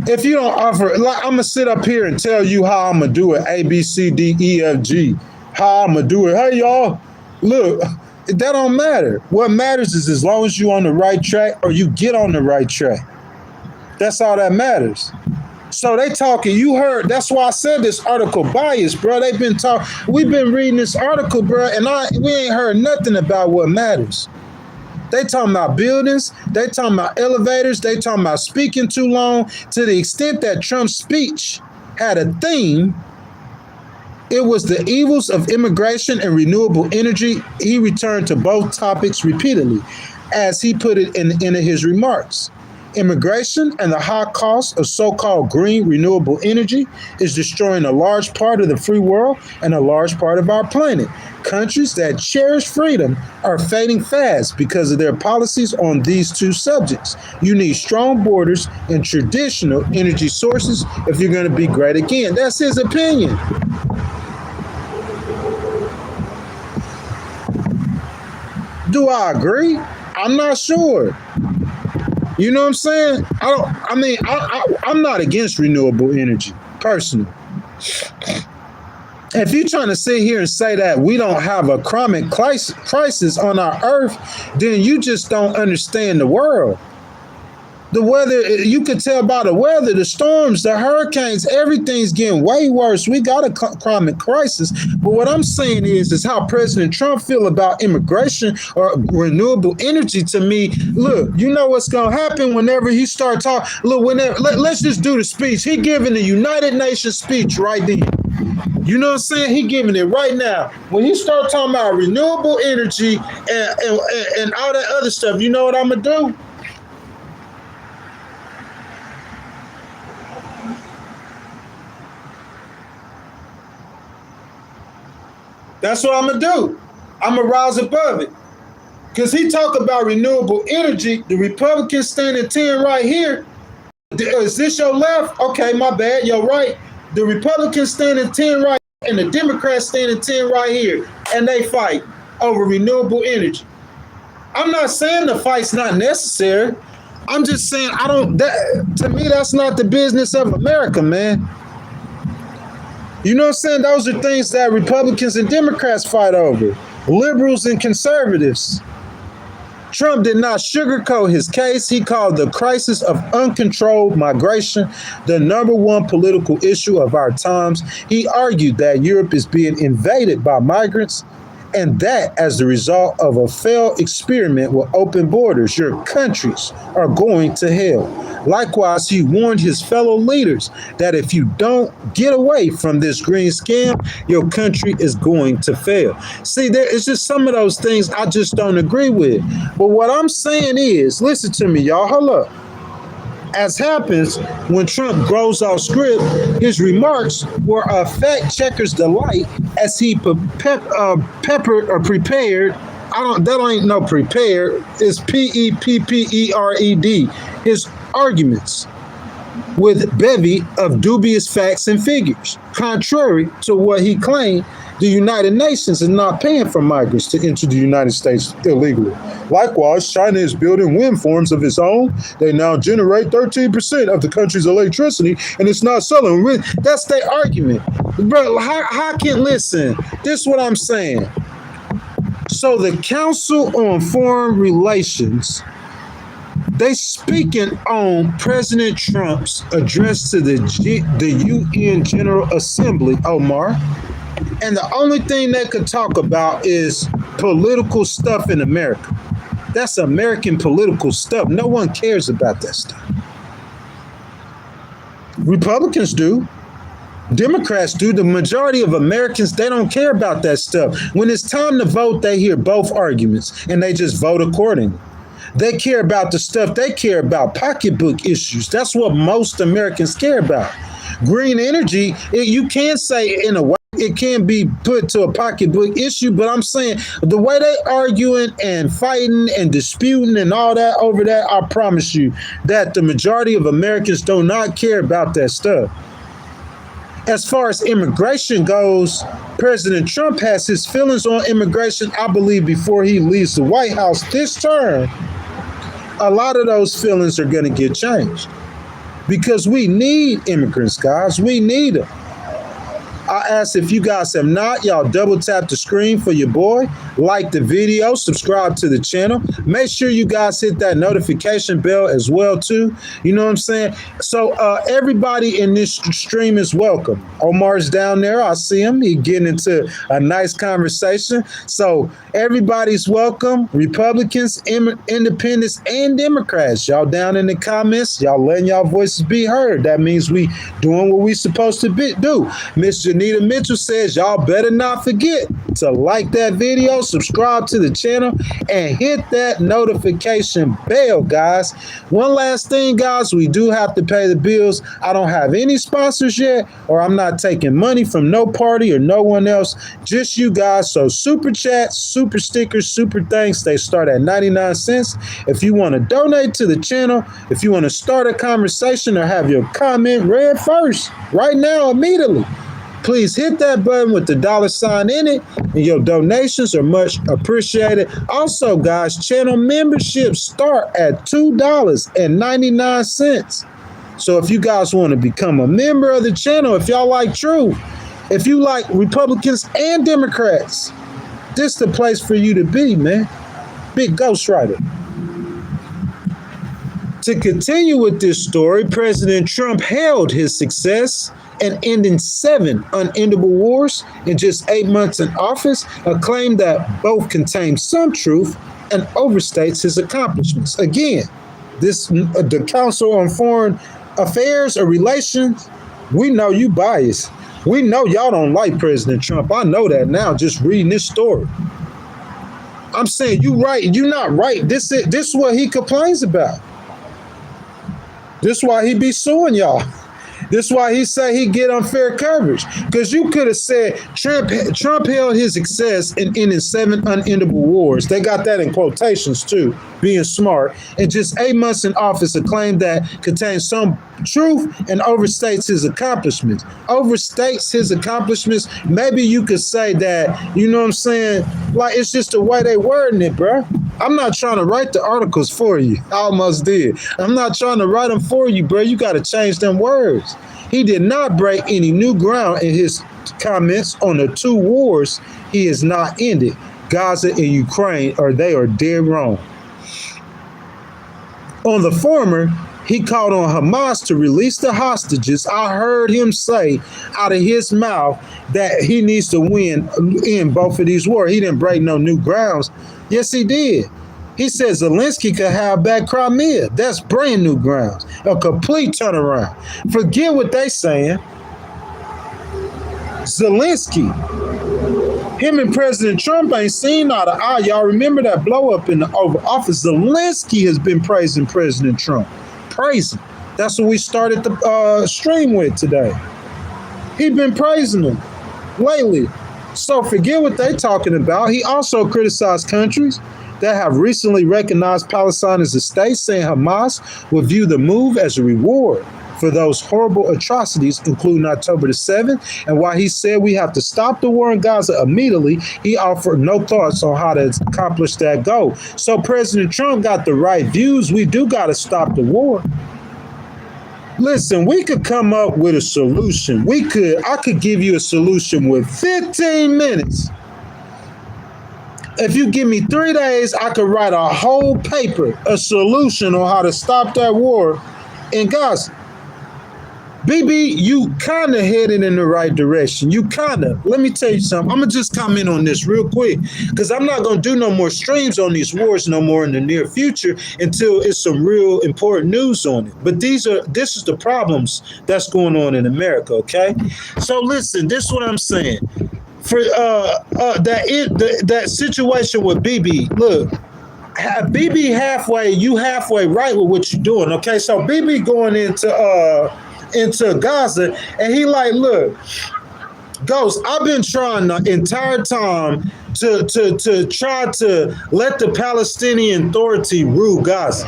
If you don't offer, like, I'm going to sit up here and tell you how I'm going to do it, A, B, C, D, E, F, G, how I'm going to do it. Hey, y'all, look, that don't matter. What matters is as long as you're on the right track or you get on the right track. That's all that matters. So they talking, you heard, that's why I said this article biased, bro. They've been talking, we've been reading this article, bro, and we ain't heard nothing about what matters. They talking about buildings, they talking about elevators, they talking about speaking too long. To the extent that Trump's speech had a theme, it was the evils of immigration and renewable energy. He returned to both topics repeatedly, as he put it in his remarks. Immigration and the high cost of so-called green renewable energy is destroying a large part of the free world and a large part of our planet. Countries that cherish freedom are fading fast because of their policies on these two subjects. You need strong borders and traditional energy sources if you're going to be great again. That's his opinion. Do I agree? I'm not sure. You know what I'm saying? I'm not against renewable energy, personally. If you're trying to sit here and say that we don't have a chronic crisis on our earth, then you just don't understand the world. The weather, you could tell by the weather, the storms, the hurricanes, everything's getting way worse. We got a climate crisis. But what I'm saying is how President Trump feel about immigration or renewable energy. To me, look, you know what's going to happen whenever he start talking. Look, let's just do the speech. He giving the United Nations speech right then. You know what I'm saying? He giving it right now. When he start talking about renewable energy and all that other stuff, you know what I'm going to do? That's what I'm going to do. I'm going to rise above it. Because he talk about renewable energy. The Republicans stand at 10 right here. Is this your left? Okay, my bad. Your right. The Republicans stand at 10 right and the Democrats stand at 10 right here. And they fight over renewable energy. I'm not saying the fight's not necessary. I'm just saying to me, that's not the business of America, man. You know what I'm saying? Those are things that Republicans and Democrats fight over. Liberals and conservatives. Trump did not sugarcoat his case. He called the crisis of uncontrolled migration the number one political issue of our times. He argued that Europe is being invaded by migrants, and that as the result of a failed experiment with open borders, your countries are going to hell. Likewise, he warned his fellow leaders that if you don't get away from this green scam, your country is going to fail. See, it's just some of those things I just don't agree with. But what I'm saying is, listen to me, y'all. Hold up. As happens when Trump grows off script, his remarks were a fact checker's delight as he prepared. That ain't no prepared. It's PEPPERED. His arguments with bevy of dubious facts and figures. Contrary to what he claimed, the United Nations is not paying for migrants to enter the United States illegally. Likewise, China is building wind farms of its own. They now generate 13% of the country's electricity, and it's not selling. That's their argument. Bro, how can, listen, this is what I'm saying. So the Council on Foreign Relations, they speaking on President Trump's address to the UN General Assembly, Omar. And the only thing they could talk about is political stuff in America. That's American political stuff. No one cares about that stuff. Republicans do. Democrats do. The majority of Americans, they don't care about that stuff. When it's time to vote, they hear both arguments and they just vote accordingly. They care about the stuff they care about, pocketbook issues. That's what most Americans care about. Green energy, you can say in a way it can be put to a pocketbook issue, but I'm saying the way they arguing and fighting and disputing and all that over that, I promise you that the majority of Americans do not care about that stuff. As far as immigration goes, President Trump has his feelings on immigration, I believe, before he leaves the White House this term. A lot of those feelings are going to get changed because we need immigrants, guys. We need them. I ask if you guys have not, y'all double tap the screen for your boy, like the video, subscribe to the channel. Make sure you guys hit that notification bell as well too. You know what I'm saying? So everybody in this stream is welcome. Omar's down there. I see him. He getting into a nice conversation. So everybody's welcome. Republicans, independents, and Democrats. Y'all down in the comments. Y'all letting y'all voices be heard. That means we doing what we supposed to do. Miss Janita Mitchell says y'all better not forget to like that video, subscribe to the channel, and hit that notification bell, guys. One last thing, guys, we do have to pay the bills. I don't have any sponsors yet, or I'm not taking money from no party or no one else, just you guys. So super chats, super stickers, super thanks, they start at 99 cents. If you want to donate to the channel, if you want to start a conversation or have your comment read first, right now, immediately, please hit that button with the $sign in it, and your donations are much appreciated. Also, guys, channel memberships start at $2.99. So if you guys want to become a member of the channel, if y'all like truth, if you like Republicans and Democrats, this is the place for you to be, man. Big ghostwriter. To continue with this story, President Trump hailed his success and ending 7 unendable wars in just 8 months in office, a claim that both contains some truth and overstates his accomplishments. Again, the Council on Foreign Affairs or Relations, we know you biased. We know y'all don't like President Trump. I know that now just reading this story. I'm saying you right, you're not right. This is what he complains about. This is why he be suing y'all. This is why he say he get unfair coverage. Because you could have said Trump held his success in ending 7 unendable wars. They got that in quotations too, being smart. And just 8 months in office, a claim that contains some truth and overstates his accomplishments. Overstates his accomplishments. Maybe you could say that, you know what I'm saying? Like, it's just the way they wording it, bro. I'm not trying to write the articles for you. I almost did. I'm not trying to write them for you, bro. You got to change them words. He did not break any new ground in his comments on the 2 wars he has not ended, Gaza and Ukraine, or they are dead wrong. On the former, he called on Hamas to release the hostages. I heard him say out of his mouth that he needs to win in both of these wars. He didn't break no new grounds. Yes, he did. He said Zelensky could have back Crimea. That's brand new grounds. A complete turnaround. Forget what they saying. Zelensky, him and President Trump ain't seen eye to eye. Y'all remember that blow up in the Oval Office? Zelensky has been praising President Trump. Praising. That's what we started the stream with today. He been praising him lately. So forget what they talking about. He also criticized countries that have recently recognized Palestine as a state, saying Hamas will view the move as a reward for those horrible atrocities, including October the 7th. And while he said we have to stop the war in Gaza immediately, he offered no thoughts on how to accomplish that goal. So President Trump got the right views. We do got to stop the war. Listen, we could come up with a solution. I could give you a solution with 15 minutes. If you give me 3 days, I could write a whole paper, a solution on how to stop that war in Gaza. BB, you kind of headed in the right direction. You kind of. Let me tell you something. I'm going to just comment on this real quick because I'm not going to do no more streams on these wars no more in the near future until it's some real important news on it. But this is the problems that's going on in America, okay? So listen, this is what I'm saying. For that situation with BB, look, BB halfway, you halfway right with what you're doing, okay? So BB going into Gaza, and he like, look, Ghost, I've been trying the entire time to try to let the Palestinian Authority rule Gaza.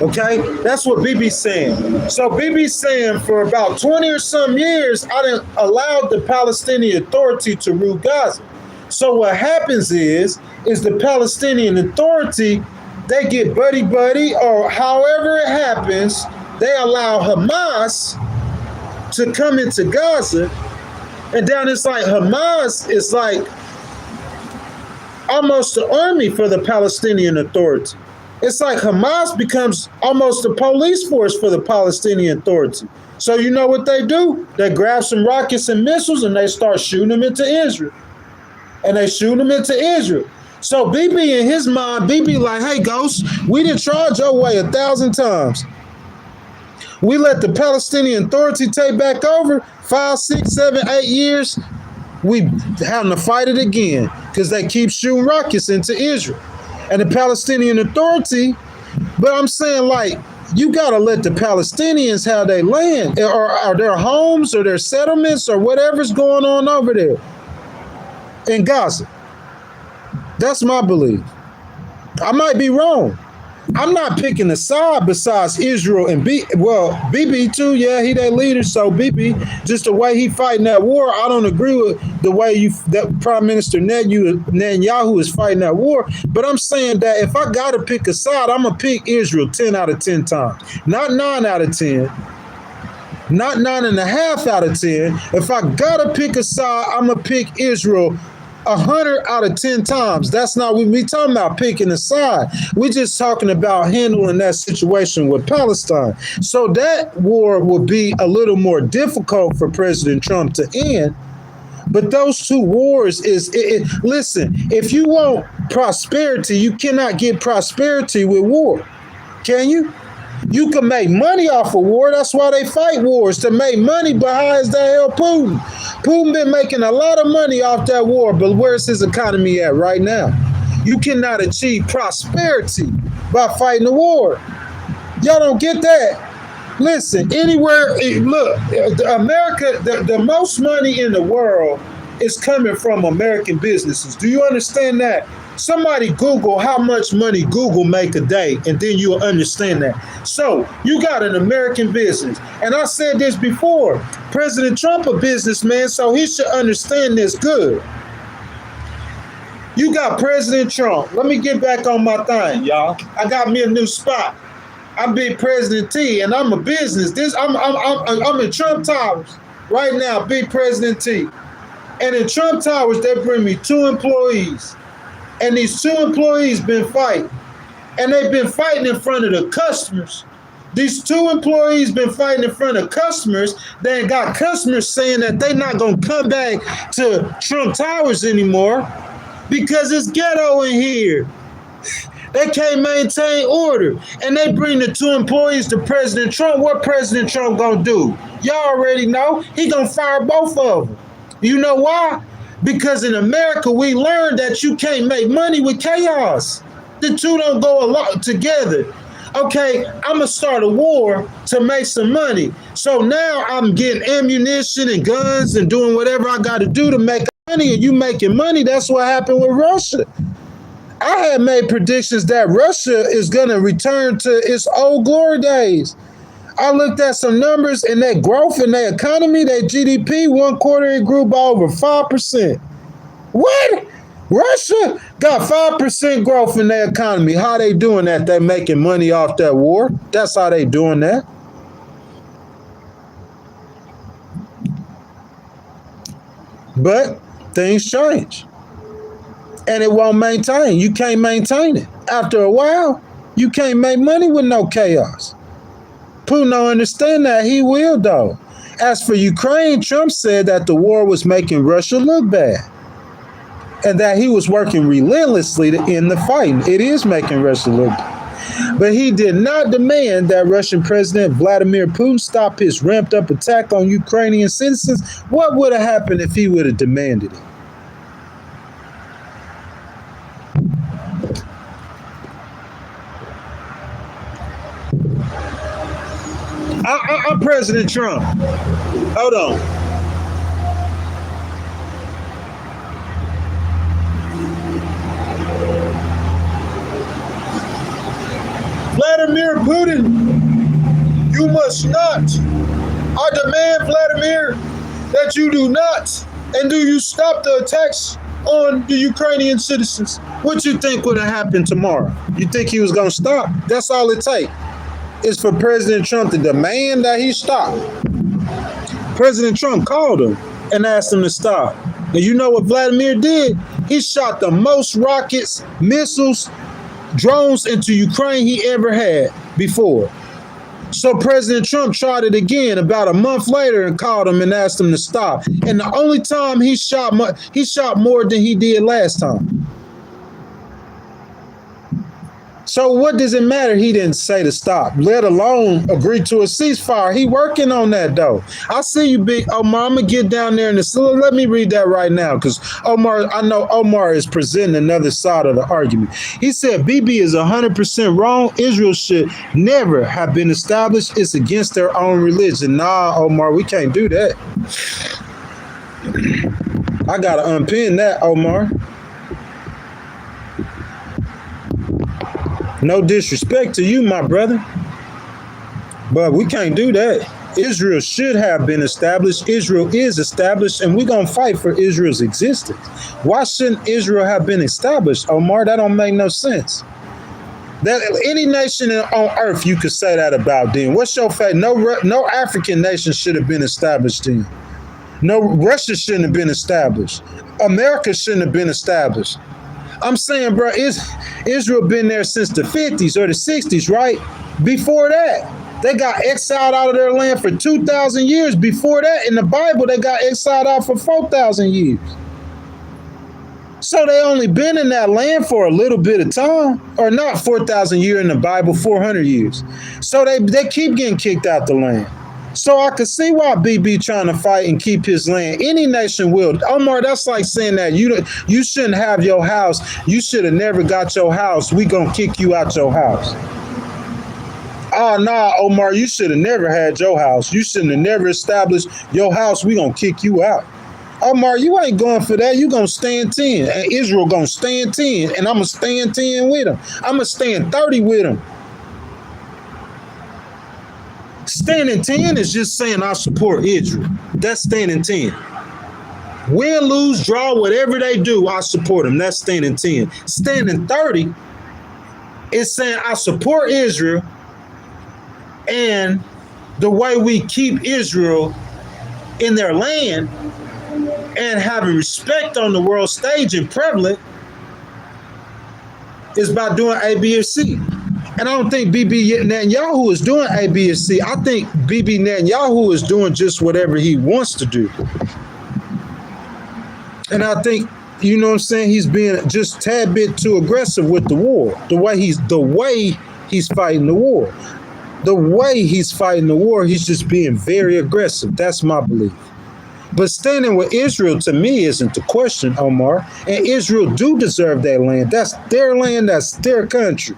Okay, that's what BB's saying. So BB's saying for about 20 or some years, I didn't allow the Palestinian Authority to rule Gaza. So what happens is the Palestinian Authority, they get buddy buddy, or however it happens, they allow Hamas to come into Gaza, and then it's like Hamas is like almost the army for the Palestinian Authority. It's like Hamas becomes almost the police force for the Palestinian Authority. So you know what they do? They grab some rockets and missiles and they start shooting them into Israel. And they shoot them into Israel. So BB in his mind, BB like, hey, Ghost, we didn't charge your way 1,000 times. We let the Palestinian Authority take back over 5, 6, 7, 8 years. We having to fight it again because they keep shooting rockets into Israel. And the Palestinian Authority, but I'm saying, like, you got to let the Palestinians have their land or their homes or their settlements or whatever's going on over there in Gaza. That's my belief. I might be wrong. I'm not picking a side besides Israel and BB too. Yeah, he their leader. So BB, just the way he fighting that war, I don't agree with the way that Prime Minister Netanyahu is fighting that war. But I'm saying that if I got to pick a side, I'm gonna pick Israel 10 out of 10 times, not 9 out of 10. Not 9.5 out of 10. If I gotta pick a side, I'm gonna pick Israel 100 out of 10 times. That's not what we talking about, picking a side. We're just talking about handling that situation with Palestine. So that war will be a little more difficult for President Trump to end. But those two wars listen, if you want prosperity, you cannot get prosperity with war. Can you? You can make money off of war. That's why they fight wars, to make money. But how is that help Putin? Putin been making a lot of money off that war, but where's his economy at right now? You cannot achieve prosperity by fighting the war. Y'all don't get that. Listen, anywhere, look, America, the most money in the world is coming from American businesses. Do you understand that? Somebody Google how much money Google make a day, and then you'll understand that. So you got an American business. And I said this before, President Trump a businessman, so he should understand this good. You got President Trump. Let me get back on my thing, y'all. I got me a new spot. I'm Big President T, and I'm a business. I'm in Trump Towers right now, Big President T. And in Trump Towers, they bring me 2 employees. And these 2 employees been fighting. And they've been fighting in front of the customers. These 2 employees been fighting in front of customers. They got customers saying that they're not going to come back to Trump Towers anymore because it's ghetto in here. They can't maintain order. And they bring the 2 employees to President Trump. What President Trump going to do? Y'all already know. He going to fire both of them. You know why? Because in America, we learned that you can't make money with chaos. The two don't go along together. Okay, I'm going to start a war to make some money. So now I'm getting ammunition and guns and doing whatever I got to do to make money. And you making money. That's what happened with Russia. I had made predictions that Russia is going to return to its old glory days. I looked at some numbers, and their growth in their economy, their GDP, 1 quarter, it grew by over 5%. What? Russia got 5% growth in their economy. How they doing that? They making money off that war. That's how they doing that. But things change. And it won't maintain. You can't maintain it. After a while, you can't make money with no chaos. Putin don't understand that. He will, though. As for Ukraine, Trump said that the war was making Russia look bad and that he was working relentlessly to end the fight. It is making Russia look bad. But he did not demand that Russian President Vladimir Putin stop his ramped-up attack on Ukrainian citizens. What would have happened if he would have demanded it? I'm President Trump. Hold on. Putin, you must not. I demand, Vladimir, that you do not. And do you stop the attacks on the Ukrainian citizens? What you think would have happened tomorrow? You think he was going to stop? That's all it takes. Is for President Trump to demand that he stop. President Trump called him and asked him to stop. And you know what Vladimir did? He shot the most rockets, missiles, drones into Ukraine he ever had before. So President Trump tried it again about a month later and called him and asked him to stop. And the only time he shot more than he did last time. So what does it matter? He didn't say to stop, let alone agree to a ceasefire. He working on that though. I see you, Big Omar. I'm gonna get down there in the let me read that right now, because Omar, I know Omar is presenting another side of the argument. He said BB is 100% wrong. Israel should never have been established. It's against their own religion. Nah, Omar, we can't do that. I gotta unpin that, Omar. No disrespect to you, my brother, but we can't do that. Israel should have been established. Israel is established, and we're going to fight for Israel's existence. Why shouldn't Israel have been established, Omar? That don't make no sense. That any nation on earth you could say that about then. What's your fact? No African nation should have been established then. No, Russia shouldn't have been established. America shouldn't have been established. I'm saying, bro, Israel been there since the 50s or the 60s, right? Before that, they got exiled out of their land for 2,000 years. Before that, in the Bible, they got exiled out for 4,000 years. So they only been in that land for a little bit of time, or not 4,000 years in the Bible, 400 years. So they keep getting kicked out the land. So I could see why BB trying to fight and keep his land. Any nation will. Omar, that's like saying that you shouldn't have your house. You should have never got your house. We gonna kick you out your house. Oh, nah, Omar, you should have never had your house. You shouldn't have never established your house. We gonna kick you out. Omar, you ain't going for that. You gonna stand 10. And Israel gonna stand 10. And I'm gonna stand 10 with them. I'm gonna stand 30 with them. Standing 10 is just saying I support Israel. That's standing 10. Win, lose, draw, whatever they do, I support them. That's standing 10. Standing 30 is saying I support Israel, and the way we keep Israel in their land and having respect on the world stage and prevalent is by doing A, B, or C. And I don't think Bibi Netanyahu is doing A, B, or C. I think Bibi Netanyahu is doing just whatever he wants to do. And I think, you know what I'm saying, he's being just a tad bit too aggressive with the war. The way he's fighting the war. The way he's fighting the war, he's just being very aggressive. That's my belief. But standing with Israel, to me, isn't the question, Omar. And Israel do deserve that land. That's their land. That's their country.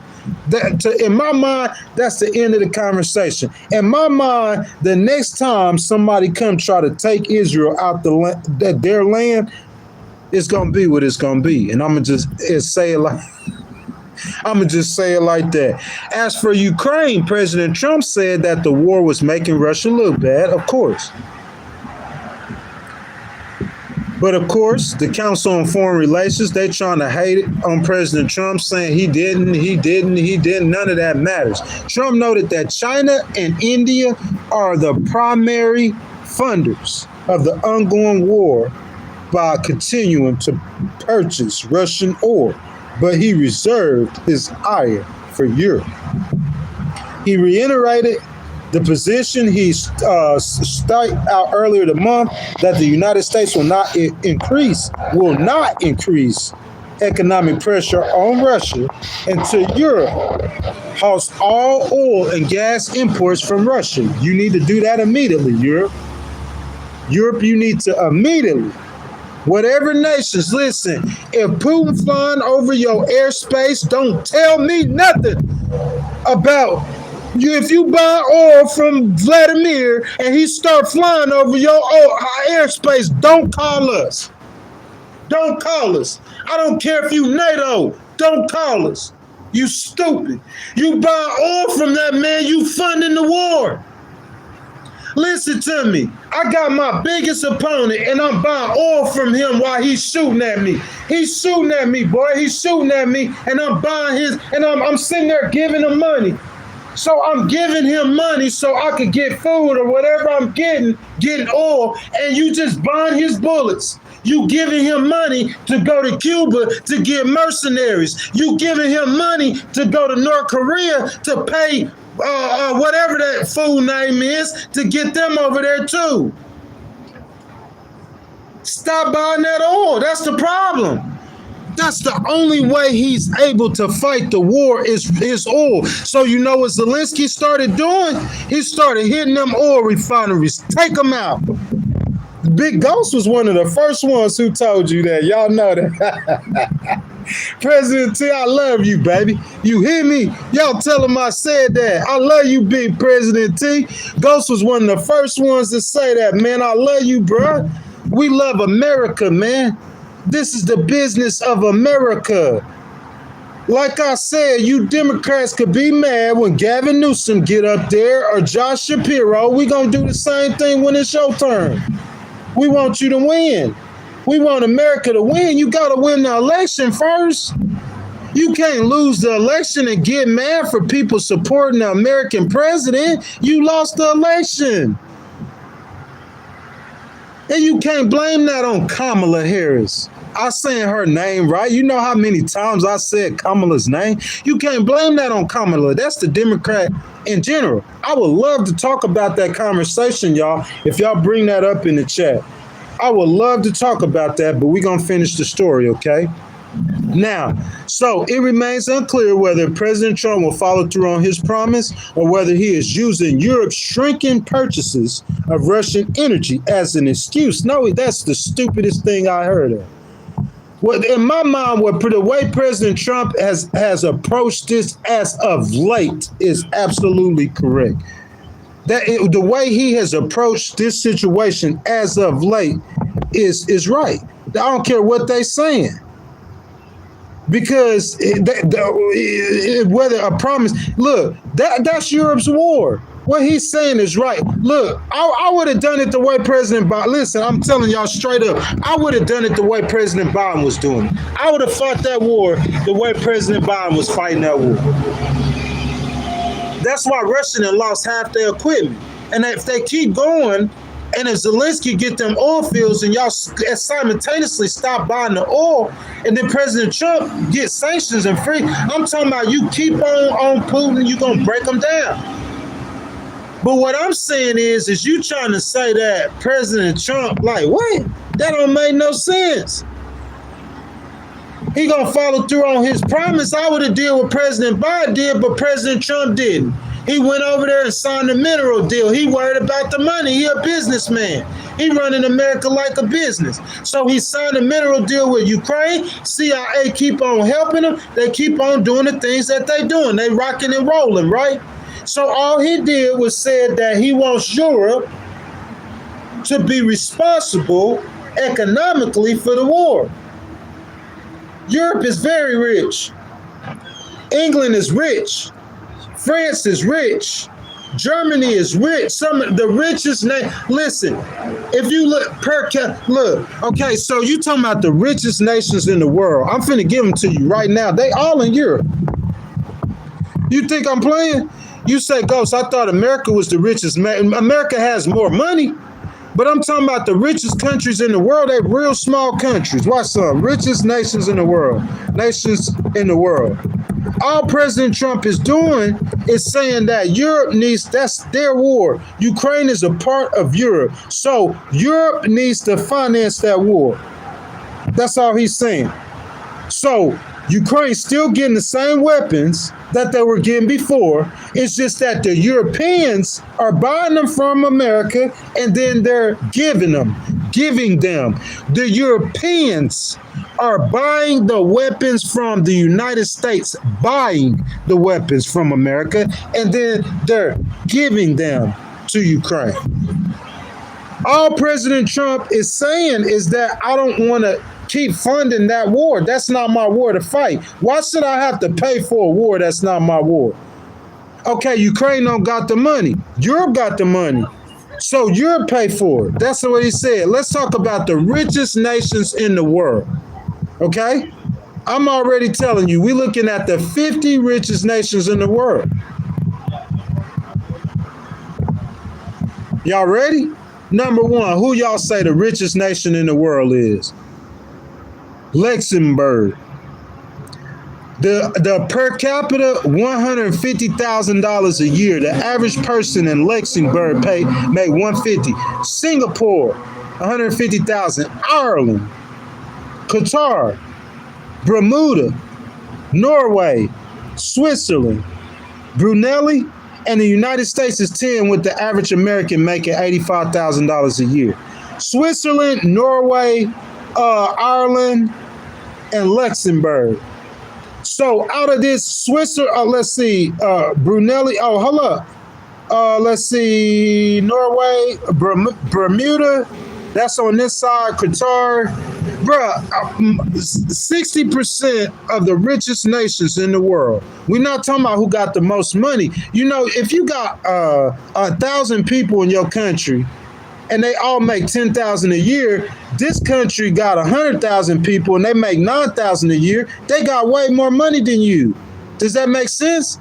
In my mind, that's the end of the conversation. In my mind, the next time somebody come try to take Israel out their land, it's gonna be what it's gonna be. And I'm gonna just say it like that. As for Ukraine, President Trump said that the war was making Russia look bad, of course. But of course, the Council on Foreign Relations, they trying to hate it on President Trump, saying he didn't, none of that matters. Trump noted that China and India are the primary funders of the ongoing war by continuing to purchase Russian oil, but he reserved his ire for Europe. He reiterated the position he stuck out earlier the month that the United States will not increase economic pressure on Russia until Europe halts all oil and gas imports from Russia. You need to do that immediately, Europe. Europe, you need to immediately. Whatever nations, listen, if Putin flying over your airspace, don't tell me nothing about you. If you buy oil from Vladimir and he start flying over your airspace, don't call us. Don't call us. I don't care if you NATO. Don't call us. You stupid. You buy oil from that man, you funding the war. Listen to me. I got my biggest opponent and I'm buying oil from him while he's shooting at me. He's shooting at me, boy. He's shooting at me and I'm buying his, and I'm sitting there giving him money. So I'm giving him money so I could get food or whatever I'm getting oil, and you just buying his bullets. You giving him money to go to Cuba to get mercenaries. You giving him money to go to North Korea to pay whatever that fool name is to get them over there too. Stop buying that oil. That's the problem. That's the only way he's able to fight the war is oil. So you know what Zelensky started doing? He started hitting them oil refineries. Take them out. Big Ghost was one of the first ones who told you that. Y'all know that. President T, I love you, baby. You hear me? Y'all tell him I said that. I love you, big President T. Ghost was one of the first ones to say that, man. I love you, bro. We love America, man. This is the business of America. Like I said, you Democrats could be mad when Gavin Newsom get up there or Josh Shapiro. We gonna do the same thing when it's your turn. We want you to win. We want America to win. You got to win the election first. You can't lose the election and get mad for people supporting the American president. You lost the election. And you can't blame that on Kamala Harris. I saying her name right. You know how many times I said Kamala's name? You can't blame that on Kamala. That's the Democrat in general. I would love to talk about that conversation, y'all, if y'all bring that up in the chat. I would love to talk about that, but we're going to finish the story, okay? Now, so it remains unclear whether President Trump will follow through on his promise or whether he is using Europe's shrinking purchases of Russian energy as an excuse. No, that's the stupidest thing I heard of. Well, in my mind, the way President Trump has approached this as of late is absolutely correct. The way he has approached this situation as of late is right. I don't care what they're saying. Because whether a promise, look, that's Europe's war. What he's saying is right. Look, I would have done it the way President Biden, listen, I'm telling y'all straight up, I would have done it the way President Biden was doing it. I would have fought that war the way President Biden was fighting that war. That's why Russia done lost half their equipment. And if they keep going, and if Zelensky get them oil fields and y'all simultaneously stop buying the oil, and then President Trump gets sanctions and free, I'm talking about you keep on Putin, you're going to break them down. But what I'm saying is you trying to say that President Trump, like, what? That don't make no sense. He gonna follow through on his promise. I would have deal with President Biden did, but President Trump didn't. He went over there and signed a mineral deal. He worried about the money. He a businessman. He running America like a business. So he signed a mineral deal with Ukraine. CIA keep on helping them. They keep on doing the things that they doing. They rocking and rolling, right? So all he did was said that he wants Europe to be responsible economically for the war. Europe is very rich. England is rich. France is rich. Germany is rich. Some of the richest listen, if you look per capita, look, okay, so you talking about the richest nations in the world. I'm finna give them to you right now. They all in Europe. You think I'm playing? You say, Ghost, I thought America was the richest. America has more money. But I'm talking about the richest countries in the world. They're real small countries. Watch some. Richest nations in the world. Nations in the world. All President Trump is doing is saying that Europe needs, that's their war. Ukraine is a part of Europe. So Europe needs to finance that war. That's all he's saying. So Ukraine's still getting the same weapons that they were getting before. It's just that the Europeans are buying them from America and then they're giving them. The Europeans are buying the weapons from the United States, buying the weapons from America, and then they're giving them to Ukraine. All President Trump is saying is that I don't want to keep funding that war. That's not my war to fight. Why should I have to pay for a war that's not my war? Okay, Ukraine don't got the money. Europe got the money. So Europe pay for it. That's what he said. Let's talk about the richest nations in the world. Okay? I'm already telling you, we're looking at the 50 richest nations in the world. Y'all ready? Number one, who y'all say the richest nation in the world is? Luxembourg. The per capita $150,000 a year. The average person in Luxembourg make 150. Singapore, 150,000. Ireland, Qatar, Bermuda, Norway, Switzerland, Brunei, and the United States is 10, with the average American making $85,000 a year. Switzerland, Norway, Ireland, and Luxembourg. So out of this, let's see, Brunei, hold up. Let's see, Norway, Bermuda, that's on this side, Qatar. Bruh, 60% of the richest nations in the world. We're not talking about who got the most money. You know, if you got 1,000 people in your country and they all make 10,000 a year, this country got 100,000 people and they make 9,000 a year. They got way more money than you. Does that make sense?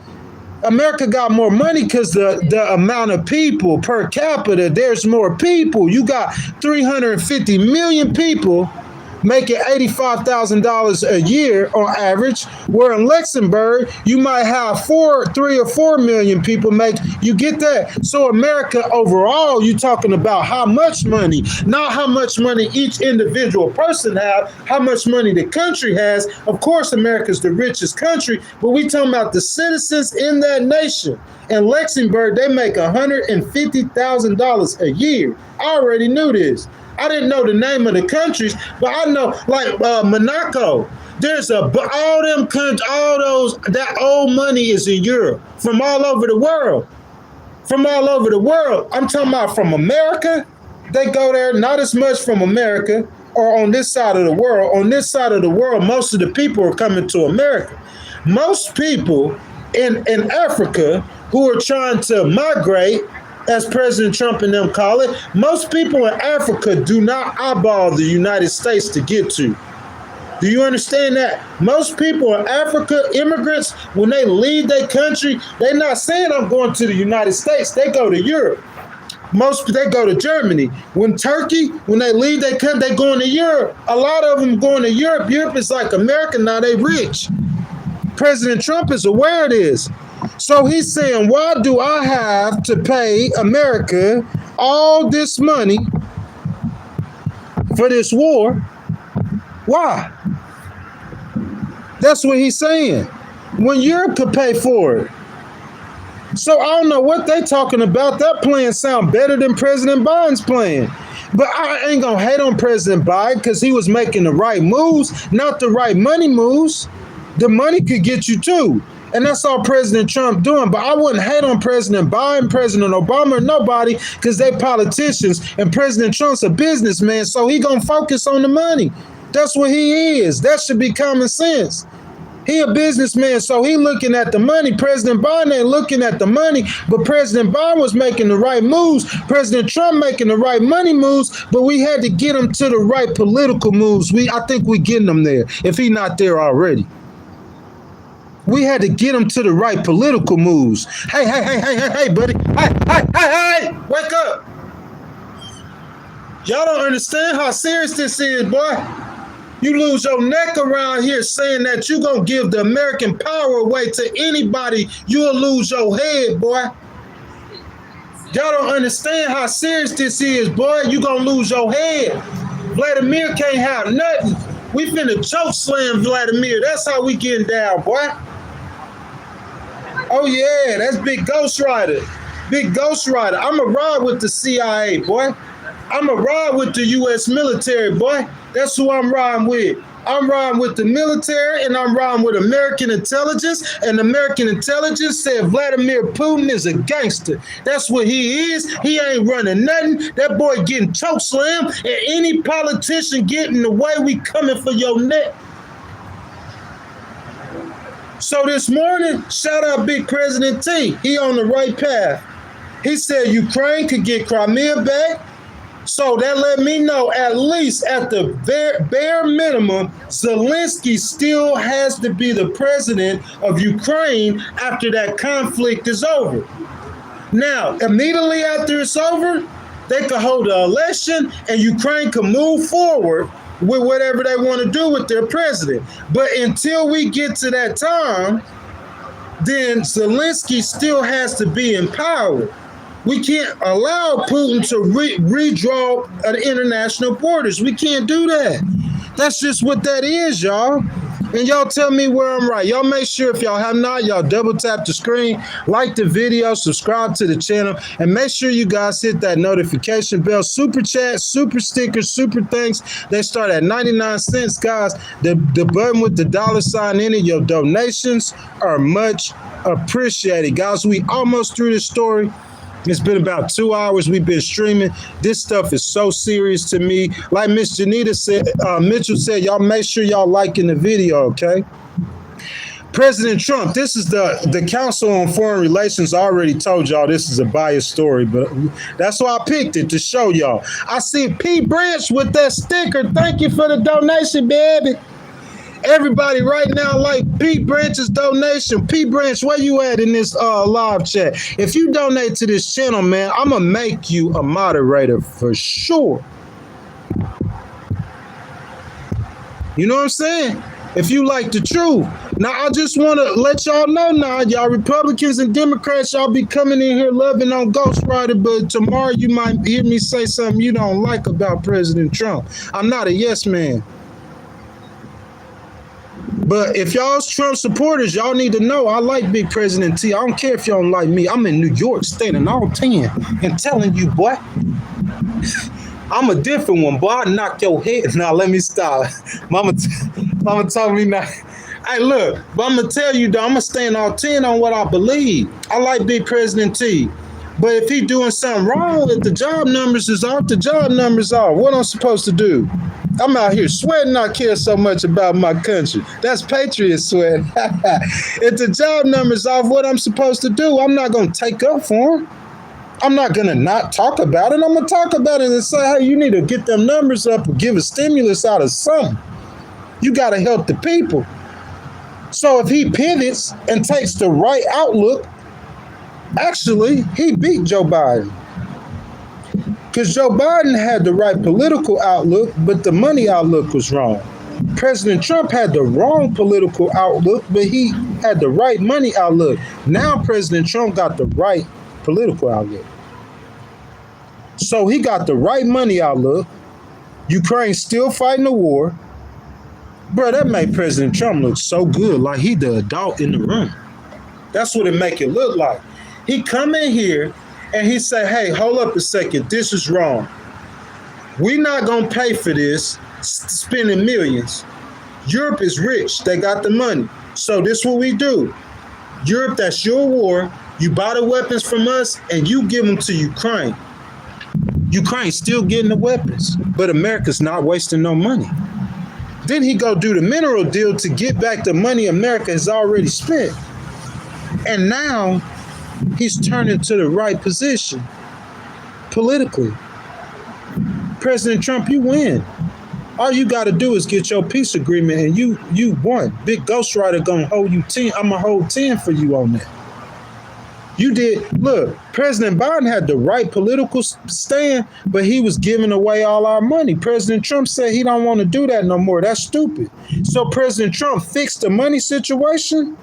America got more money because the amount of people per capita, there's more people. You got 350 million people making $85,000 a year on average, where in Luxembourg, you might have 3 or 4 million people make, you get that? So America overall, you're talking about how much money, not how much money each individual person have, how much money the country has. Of course, America's the richest country, but we talking about the citizens in that nation. In Luxembourg, they make $150,000 a year. I already knew this. I didn't know the name of the countries, but I know, like Monaco. There's all them countries, all those, that old money is in Europe from all over the world. From all over the world. I'm talking about from America. They go there, not as much from America or on this side of the world. On this side of the world, most of the people are coming to America. Most people in Africa who are trying to migrate, as President Trump and them call it, most people in Africa do not eyeball the United States to get to. Do you understand that? Most people in Africa, immigrants, when they leave their country, they're not saying I'm going to the United States. They go to Europe. They go to Germany. When they leave their country, they going to Europe. A lot of them going to Europe. Europe is like America now. They rich. President Trump is aware of this. So he's saying, why do I have to pay America all this money for this war? Why? That's what he's saying. When Europe could pay for it. So I don't know what they talking about. That plan sound better than President Biden's plan. But I ain't gonna hate on President Biden because he was making the right moves, not the right money moves. The money could get you too. And that's all President Trump doing. But I wouldn't hate on President Biden, President Obama, or nobody, because they politicians, and President Trump's a businessman, so he gonna focus on the money. That's what he is. That should be common sense. He a businessman, so he looking at the money. President Biden ain't looking at the money, but President Biden was making the right moves. President Trump making the right money moves, but we had to get him to the right political moves. I think we getting him there, if he not there already. We had to get him to the right political moves. Hey, buddy. Hey, wake up. Y'all don't understand how serious this is, boy. You lose your neck around here saying that you gonna give the American power away to anybody, you'll lose your head, boy. Y'all don't understand how serious this is, boy. You gonna lose your head. Vladimir can't have nothing. We finna choke slam Vladimir. That's how we getting down, boy. Oh yeah, that's Big Ghost Rider. Big Ghost Rider. I'ma ride with the CIA, boy. I'ma ride with the U.S. military, boy. That's who I'm riding with. I'm riding with the military and I'm riding with American intelligence. And American intelligence said Vladimir Putin is a gangster. That's what he is. He ain't running nothing. That boy getting chokeslammed. And any politician getting in the way, we coming for your neck. So this morning, shout out Big President T. He on the right path. He said Ukraine could get Crimea back. So that let me know, at least at the bare minimum, Zelensky still has to be the president of Ukraine after that conflict is over. Now, immediately after it's over, they could hold an election and Ukraine can move forward with whatever they want to do with their president. But until we get to that time, then Zelensky still has to be in power. We can't allow Putin to redraw international borders. We can't do that. That's just what that is, y'all. And y'all tell me where I'm right. Y'all make sure if y'all have not, y'all double tap the screen, like the video, subscribe to the channel, and make sure you guys hit that notification bell. Super chat, super stickers, super thanks. They start at 99 cents, guys. The button with the $sign in it, your donations are much appreciated. Guys, we almost through this story. It's been about 2 hours we've been streaming. This stuff is so serious to me. Like Miss Janita said, Mitchell said, y'all make sure y'all liking the video, okay? President Trump, this is the Council on Foreign Relations. I already told y'all this is a biased story, but that's why I picked it to show y'all. I see P. Branch with that sticker. Thank you for the donation, baby. Everybody right now like P. Branch's donation. P. Branch, where you at in this live chat? If you donate to this channel, man, I'm going to make you a moderator for sure. You know what I'm saying? If you like the truth. Now, I just want to let y'all know now, y'all Republicans and Democrats, y'all be coming in here loving on Ghostwriter, but tomorrow you might hear me say something you don't like about President Trump. I'm not a yes man. But if y'all's Trump supporters, y'all need to know I like Big President T. I don't care if y'all don't like me. I'm in New York standing all 10 and telling you, boy, I'm a different one, boy. I knock your head. Now, let me stop. Mama told me now. Hey, look, but I'm going to tell you, though, I'm going to stand all 10 on what I believe. I like Big President T. But if he doing something wrong, if the job numbers is off, the job numbers off. What I'm supposed to do? I'm out here sweating. I care so much about my country. That's patriot sweat. If the job numbers off, what I'm supposed to do? I'm not going to take up for him. I'm not going to not talk about it. I'm going to talk about it and say, hey, you need to get them numbers up or give a stimulus out of something. You got to help the people. So if he pivots and takes the right outlook, actually, he beat Joe Biden. Because Joe Biden had the right political outlook, but the money outlook was wrong. President Trump had the wrong political outlook, but he had the right money outlook. Now President Trump got the right political outlook. So he got the right money outlook. Ukraine's still fighting the war. Bro, that made President Trump look so good, like he the adult in the room. That's what it make it look like. He come in here and he say, hey, hold up a second, this is wrong. We're not going to pay for this, spending millions. Europe is rich, they got the money. So this is what we do. Europe, that's your war. You buy the weapons from us and you give them to Ukraine. Ukraine's still getting the weapons, but America's not wasting no money. Then he go do the mineral deal to get back the money America has already spent. And now he's turning to the right position politically. President Trump, you win. All you got to do is get your peace agreement and you won. Big Ghostwriter gonna hold you 10. I'm gonna hold 10 for you on that. You did. Look, President Biden had the right political stand, but he was giving away all our money. President Trump said he don't want to do that no more. That's stupid. So President Trump fixed the money situation,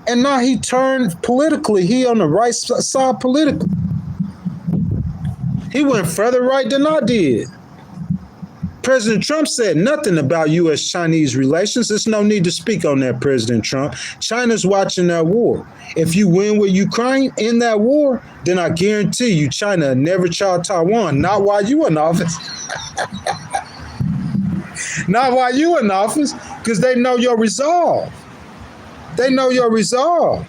and now he turned politically. He on the right side politically. He went further right than I did. President Trump said nothing about U.S.-Chinese relations. There's no need to speak on that, President Trump. China's watching that war. If you win with Ukraine in that war, then I guarantee you China never tried Taiwan, not while you in office. Not while you in office, because they know your resolve. They know your resolve.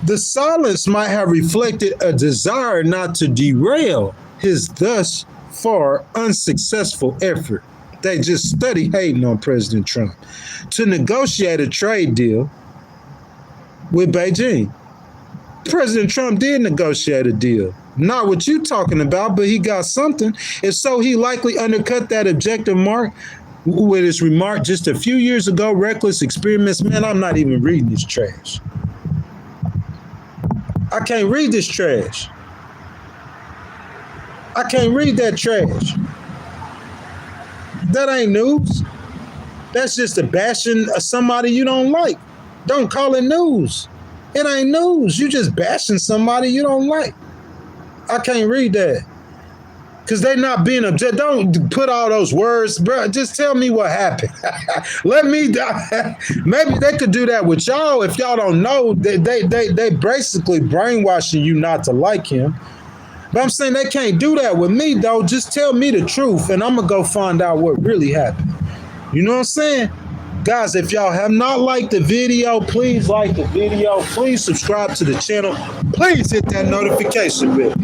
The silence might have reflected a desire not to derail his thus far unsuccessful effort. They just study hating on President Trump to negotiate a trade deal with Beijing. President Trump did negotiate a deal. Not what you talking about, but he got something. If so, he likely undercut that objective mark with his remark just a few years ago, reckless experiments. Man, I'm not even reading this trash. I can't read this trash. I can't read that trash. That ain't news. That's just a bashing of somebody you don't like. Don't call it news. It ain't news. You just bashing somebody you don't like. I can't read that. Because they not being objective. Don't put all those words, bro. Just tell me what happened. Let me die. Maybe they could do that with y'all. If y'all don't know, they basically brainwashing you not to like him. But I'm saying they can't do that with me, though. Just tell me the truth, and I'm going to go find out what really happened. You know what I'm saying? Guys, if y'all have not liked the video, please like the video. Please subscribe to the channel. Please hit that notification bell.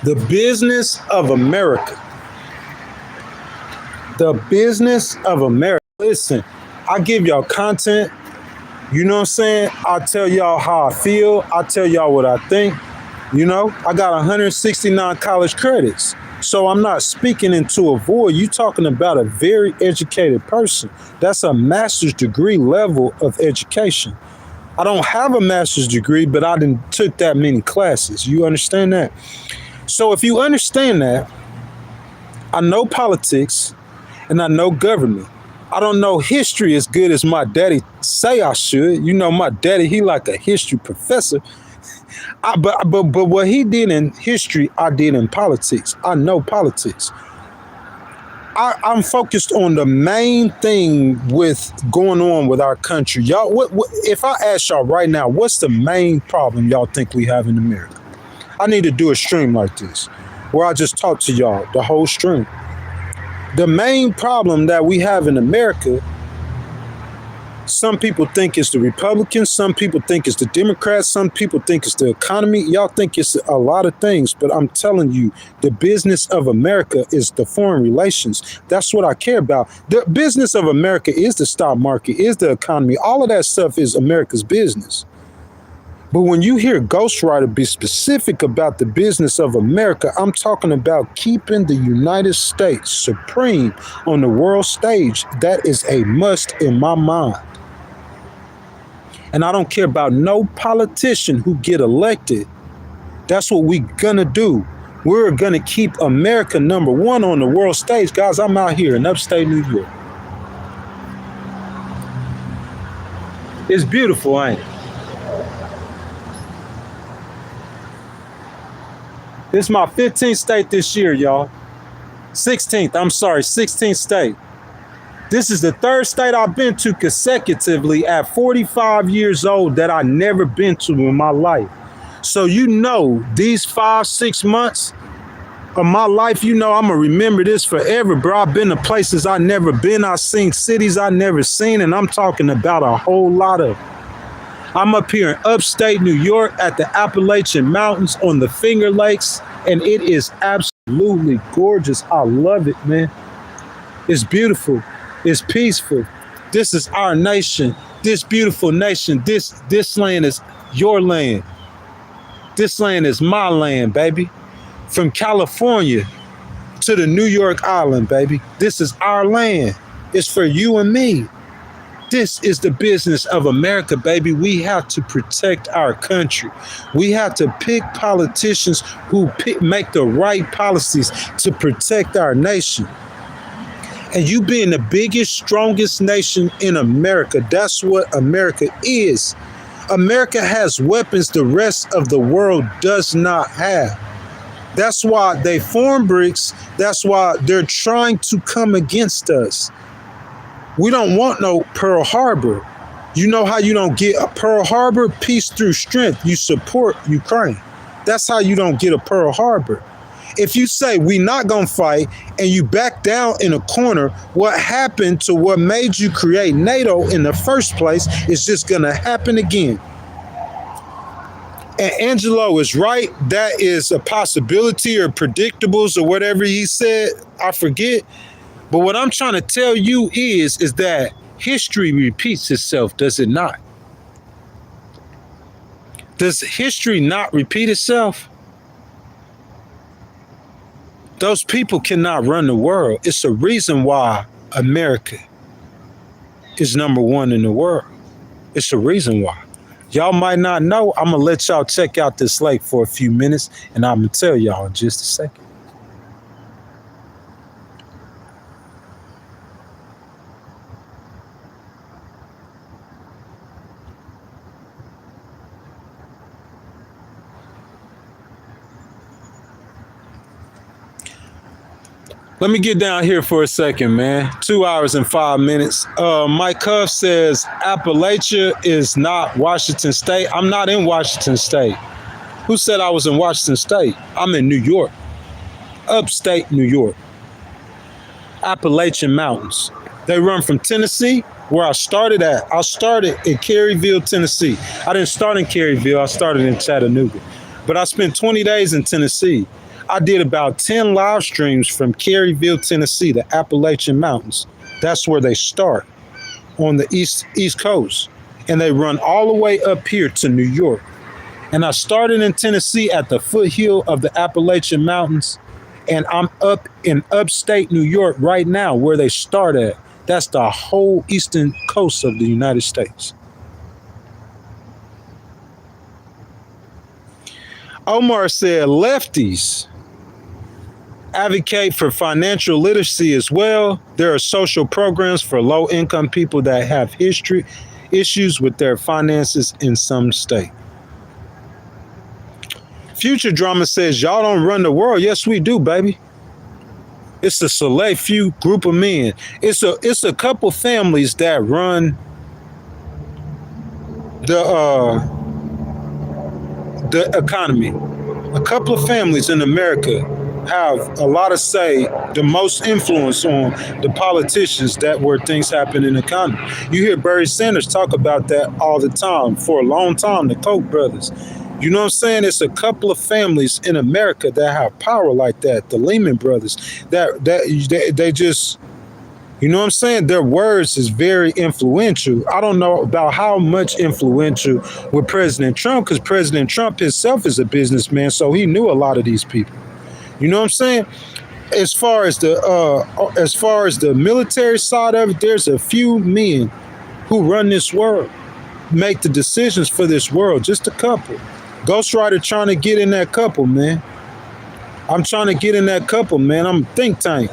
The business of America. The business of America. Listen, I give y'all content. You know what I'm saying? I tell y'all how I feel. I tell y'all what I think. You know, I got 169 college credits. So I'm not speaking into a void. You talking about a very educated person. That's a master's degree level of education. I don't have a master's degree, but I didn't took that many classes. You understand that? So if you understand that, I know politics and I know government. I don't know history as good as my daddy say I should. You know, my daddy, he like a history professor. But what he did in history, I did in politics. I know politics. I'm focused on the main thing with going on with our country. Y'all, what if I ask y'all right now, what's the main problem y'all think we have in America? I need to do a stream like this where I just talk to y'all the whole stream. The main problem that we have in America, some people think it's the Republicans, some people think it's the Democrats, some people think it's the economy. Y'all think it's a lot of things, but I'm telling you, the business of America is the foreign relations. That's what I care about. The business of America is the stock market, is the economy. All of that stuff is America's business. But when you hear Ghostwriter be specific about the business of America, I'm talking about keeping the United States supreme on the world stage. That is a must in my mind. And I don't care about no politician who get elected. That's what we gonna do. We're gonna keep America number one on the world stage. Guys, I'm out here in upstate New York. It's beautiful, ain't it? This is my 15th state this year, y'all. 16th state. This is the third state I've been to consecutively at 45 years old that I never been to in my life. So you know, these 5-6 months of my life, you know, I'm gonna remember this forever, bro. I've been to places I never been. I've seen cities I never seen, and I'm talking about a whole lot of. I'm up here in upstate New York at the Appalachian Mountains on the Finger Lakes, and it is absolutely gorgeous. I love it, man. It's beautiful. It's peaceful. This is our nation. This beautiful nation. This land is your land. This land is my land, baby. From California to the New York Island, baby. This is our land. It's for you and me. This is the business of America, baby. We have to protect our country. We have to pick politicians who make the right policies to protect our nation. And you being the biggest, strongest nation in America, that's what America is. America has weapons the rest of the world does not have. That's why they formed BRICS. That's why they're trying to come against us. We don't want no Pearl Harbor. You know how you don't get a Pearl Harbor? Peace through strength. You support Ukraine. That's how you don't get a Pearl Harbor. If you say we're not going to fight and you back down in a corner, what happened to what made you create NATO in the first place is just going to happen again. And Angelo is right. That is a possibility or predictables or whatever he said. I forget. But what I'm trying to tell you is that history repeats itself, does it not? Does history not repeat itself? Those people cannot run the world. It's a reason why America is number one in the world. It's a reason why. Y'all might not know. I'm going to let y'all check out this lake for a few minutes, and I'm going to tell y'all in just a second. Let me get down here for a second, man. 2 hours and 5 minutes. Mike Huff says Appalachia is not Washington State. I'm not in Washington State. Who said I was in Washington State? I'm in New York. Upstate New York. Appalachian Mountains. They run from Tennessee, where I started at. I started in Caryville, Tennessee. I didn't start in Caryville. I started in Chattanooga. But I spent 20 days in Tennessee. I did about 10 live streams from Caryville, Tennessee, the Appalachian Mountains. That's where they start, on the East Coast. And they run all the way up here to New York. And I started in Tennessee at the foothill of the Appalachian Mountains. And I'm up in upstate New York right now where they start at. That's the whole eastern coast of the United States. Omar said lefties advocate for financial literacy as well. There are social programs for low-income people that have issues with their finances in some state. Future Drama says, y'all don't run the world. Yes, we do, baby. It's a select few group of men. It's a couple families that run the economy. A couple of families in America have a lot of say, the most influence on the politicians that where things happen in the economy. You hear Bernie Sanders talk about that all the time, for a long time, the Koch brothers. You know what I'm saying? It's a couple of families in America that have power like that. The Lehman brothers, that they just, you know what I'm saying? Their words is very influential. I don't know about how much influential with President Trump, because President Trump himself is a businessman, so he knew a lot of these people. You know what I'm saying? As far as the military side of it, there's a few men who run this world, make the decisions for this world. Just a couple. Ghostwriter trying to get in that couple, man. I'm trying to get in that couple, man. I'm a think tank.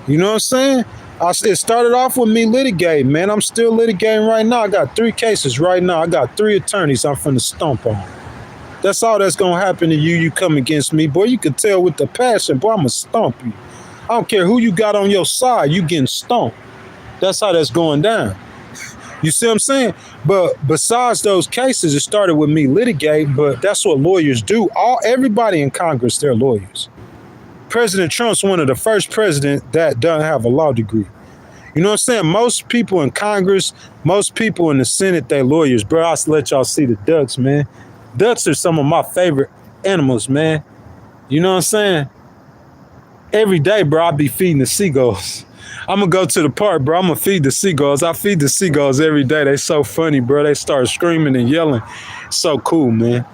You know what I'm saying? It started off with me litigating, man. I'm still litigating right now. I got 3 cases right now. I got 3 attorneys I'm finna stomp on. That's all that's gonna happen to you. You come against me, boy. You can tell with the passion, boy. I'ma stomp you. I don't care who you got on your side. You getting stomped. That's how that's going down. You see what I'm saying? But besides those cases, it started with me litigating. But that's what lawyers do. Everybody in Congress, they're lawyers. President Trump's one of the first presidents that doesn't have a law degree. You know what I'm saying? Most people in Congress, most people in the Senate, they lawyers. Bro, I'll let y'all see the ducks, man. Ducks are some of my favorite animals, man. You know what I'm saying? Every day, bro, I be feeding the seagulls. I'm going to go to the park, bro. I'm going to feed the seagulls. I feed the seagulls every day. They so funny, bro. They start screaming and yelling. It's so cool, man.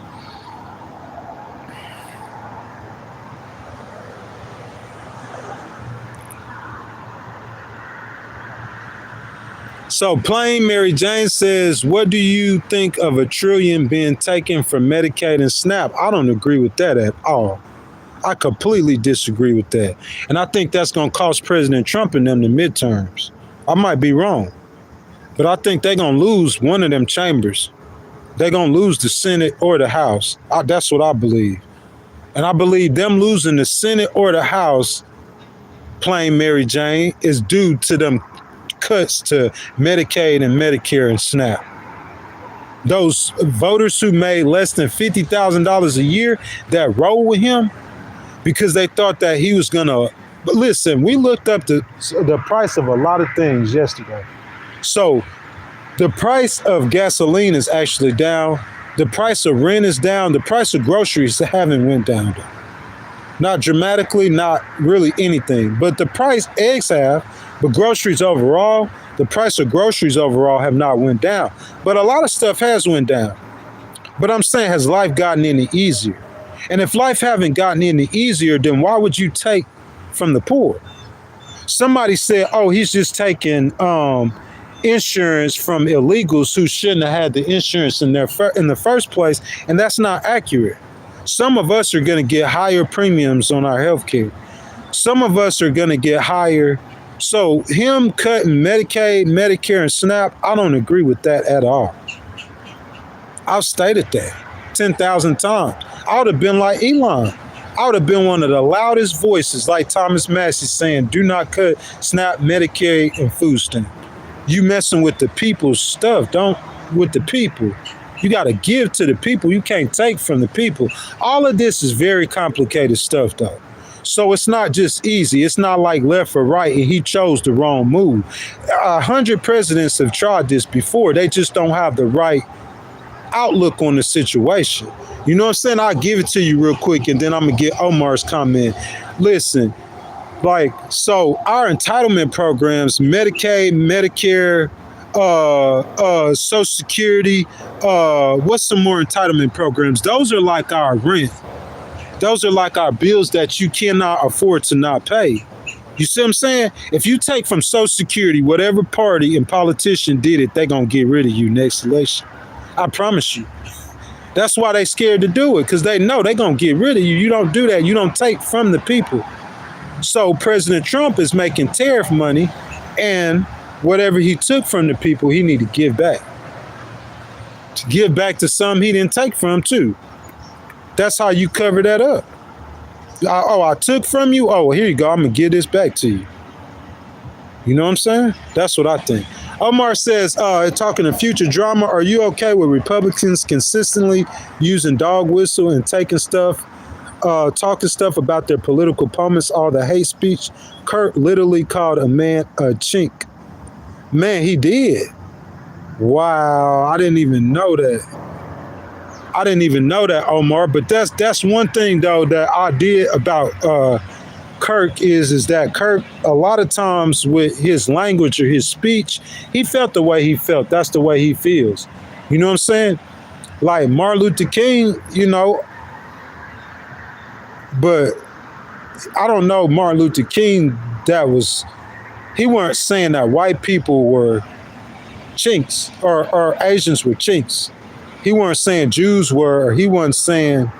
So plain Mary Jane says, what do you think of $1 trillion being taken from Medicaid and SNAP? I don't agree with that at all. I completely disagree with that. And I think that's going to cost President Trump and them the midterms. I might be wrong, but I think they're going to lose one of them chambers. They're going to lose the Senate or the House. That's what I believe. And I believe them losing the Senate or the House, plain Mary Jane, is due to them cuts to Medicaid and Medicare and SNAP. Those voters who made less than $50,000 a year that rolled with him because they thought that he was going to. But listen, we looked up the price of a lot of things yesterday. So the price of gasoline is actually down. The price of rent is down. The price of groceries haven't went down. Not dramatically, not really anything. But the price, eggs have, but groceries overall, the price of groceries overall have not went down. But a lot of stuff has went down. But I'm saying, has life gotten any easier? And if life haven't gotten any easier, then why would you take from the poor? Somebody said, oh, he's just taking insurance from illegals who shouldn't have had the insurance in the first place. And that's not accurate. Some of us are going to get higher premiums on our health care. Some of us are going to get higher. So him cutting Medicaid, Medicare, and SNAP, I don't agree with that at all. I've stated that 10,000 times. I would have been like Elon. I would have been one of the loudest voices like Thomas Massey saying, do not cut SNAP, Medicaid, and food stamp. You messing with the people's stuff. Don't with the people. You got to give to the people. You can't take from the people. All of this is very complicated stuff, though. So it's not just easy. It's not like left or right, and he chose the wrong move. 100 presidents have tried this before. They just don't have the right outlook on the situation. You know what I'm saying? I'll give it to you real quick, and then I'm going to get Omar's comment. Listen, so our entitlement programs, Medicaid, Medicare, Social Security, what's some more entitlement programs? Those are like our rent. Those are like our bills that you cannot afford to not pay. You see what I'm saying? If you take from Social Security, whatever party and politician did it, they're going to get rid of you next election. I promise you. That's why they scared to do it, because they know they're going to get rid of you. You don't do that. You don't take from the people. So President Trump is making tariff money, and whatever he took from the people, he need to give back. To give back to some he didn't take from, too. That's how you cover that up. I took from you. Oh, well, here you go. I'm going to give this back to you. You know what I'm saying? That's what I think. Omar says, talking to future drama, are you okay with Republicans consistently using dog whistle and taking stuff, talking stuff about their political opponents, all the hate speech? Kurt literally called a man a chink. Man, he did. Wow, I didn't even know that. I didn't even know that, Omar. But that's one thing though that I did about Kirk is that Kirk, a lot of times with his language or his speech, he felt the way he felt. That's the way he feels. You know what I'm saying? Like Martin Luther King, you know. But I don't know Martin Luther King. He weren't saying that white people were chinks or Asians were chinks. He weren't saying Jews were, or he wasn't saying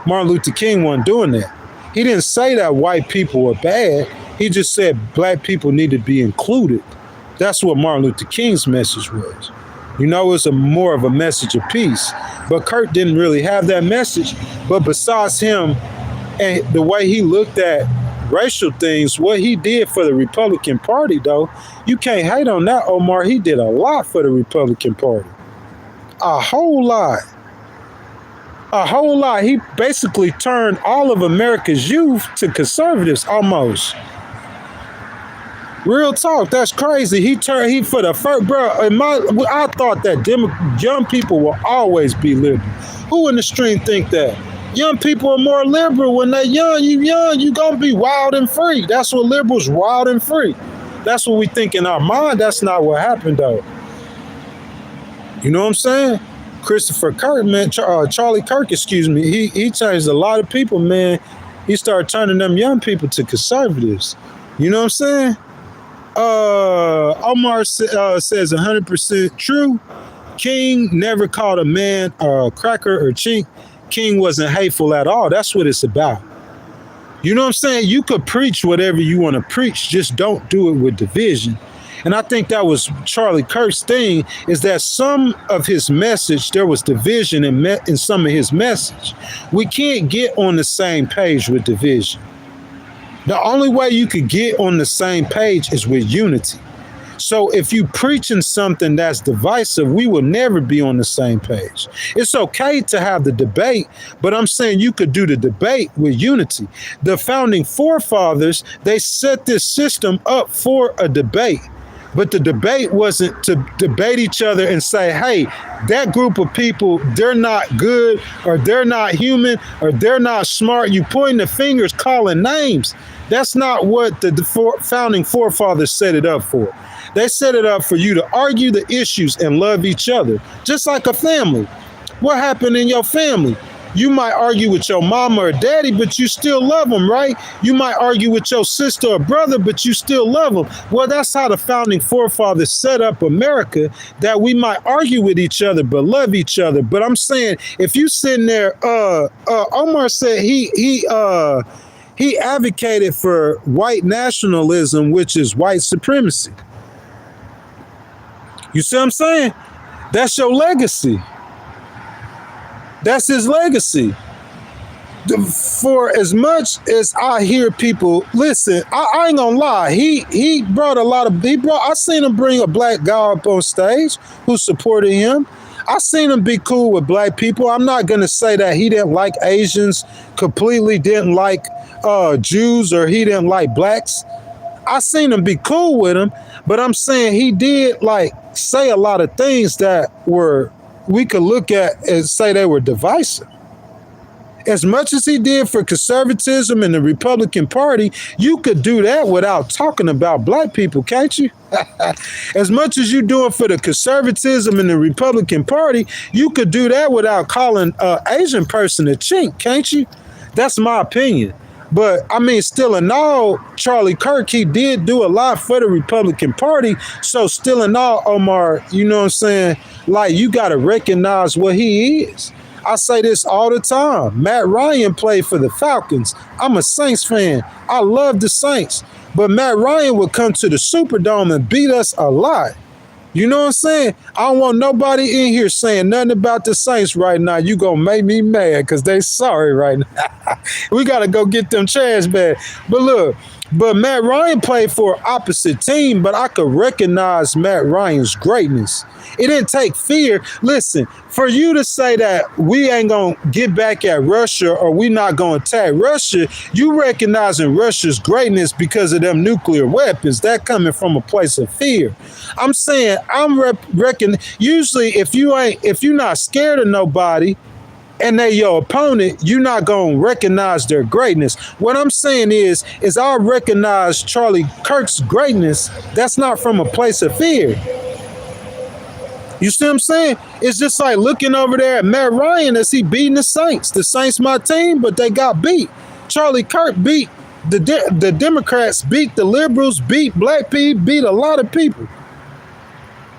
Martin Luther King wasn't doing that. He didn't say that white people were bad. He just said black people need to be included. That's what Martin Luther King's message was. You know, it's more of a message of peace. But Kurt didn't really have that message. But besides him and the way he looked at racial things, what he did for the Republican Party, though, you can't hate on that, Omar. He did a lot for the Republican Party. A whole lot. A whole lot. He basically turned all of America's youth to conservatives almost. Real talk, that's crazy. He for the first, bro. I thought that young people will always be liberal. Who in the stream think that? Young people are more liberal when they're young. You gonna be wild and free. That's what liberals, wild and free. That's what we think in our mind. That's not what happened though. You know what I'm saying? Christopher Kirk, man, Charlie Kirk, excuse me. He changed a lot of people, man. He started turning them young people to conservatives. You know what I'm saying? Omar says 100% true. King never called a man a cracker or chink. King wasn't hateful at all. That's what it's about. You know what I'm saying? You could preach whatever you want to preach, just don't do it with division. And I think that was Charlie Kirk's thing, is that some of his message, there was division in some of his message. We can't get on the same page with division. The only way you could get on the same page is with unity. So if you preaching something that's divisive, we will never be on the same page. It's okay to have the debate, but I'm saying you could do the debate with unity. The founding forefathers, they set this system up for a debate. But the debate wasn't to debate each other and say, hey, that group of people, they're not good, or they're not human, or they're not smart. You pointing the fingers, calling names. That's not what the founding forefathers set it up for. They set it up for you to argue the issues and love each other, just like a family. What happened in your family? You might argue with your mama or daddy, but you still love them, right? You might argue with your sister or brother, but you still love them. Well, that's how the founding forefathers set up America, that we might argue with each other, but love each other. But I'm saying, if you sitting there, Omar said he advocated for white nationalism, which is white supremacy. You see what I'm saying? That's your legacy. That's his legacy. For as much as I hear people, listen, I ain't gonna lie. He brought a lot of, I seen him bring a black guy up on stage who supported him. I seen him be cool with black people. I'm not gonna say that he didn't like Asians, completely didn't like Jews, or he didn't like blacks. I seen him be cool with him, but I'm saying he did like say a lot of things that were, we could look at and say they were divisive. As much as he did for conservatism and the Republican Party, you could do that without talking about black people, can't you? As much as you're doing for the conservatism and the Republican Party, you could do that without calling an Asian person a chink, can't you? That's my opinion. But I mean, still in all, Charlie Kirk, he did do a lot for the Republican Party. So still in all, Omar, you know what I'm saying? Like, you got to recognize what he is. I say this all the time. Matt Ryan played for the Falcons. I'm a Saints fan. I love the Saints. But Matt Ryan would come to the Superdome and beat us a lot. You know what I'm saying? I don't want nobody in here saying nothing about the Saints right now. You gonna make me mad because they sorry right now. We gotta go get them trash bags. But look, but Matt Ryan played for an opposite team, but I could recognize Matt Ryan's greatness. It didn't take fear. Listen, for you to say that we ain't gonna get back at Russia or we not gonna attack Russia, you recognizing Russia's greatness because of them nuclear weapons. That coming from a place of fear. I'm saying, usually if you're not scared of nobody and they your opponent, you're not gonna recognize their greatness. What I'm saying is I recognize Charlie Kirk's greatness. That's not from a place of fear. You see what I'm saying? It's just like looking over there at Matt Ryan as he beating the Saints. The Saints my team, but they got beat. Charlie Kirk beat the Democrats, beat the liberals, beat black people, beat a lot of people.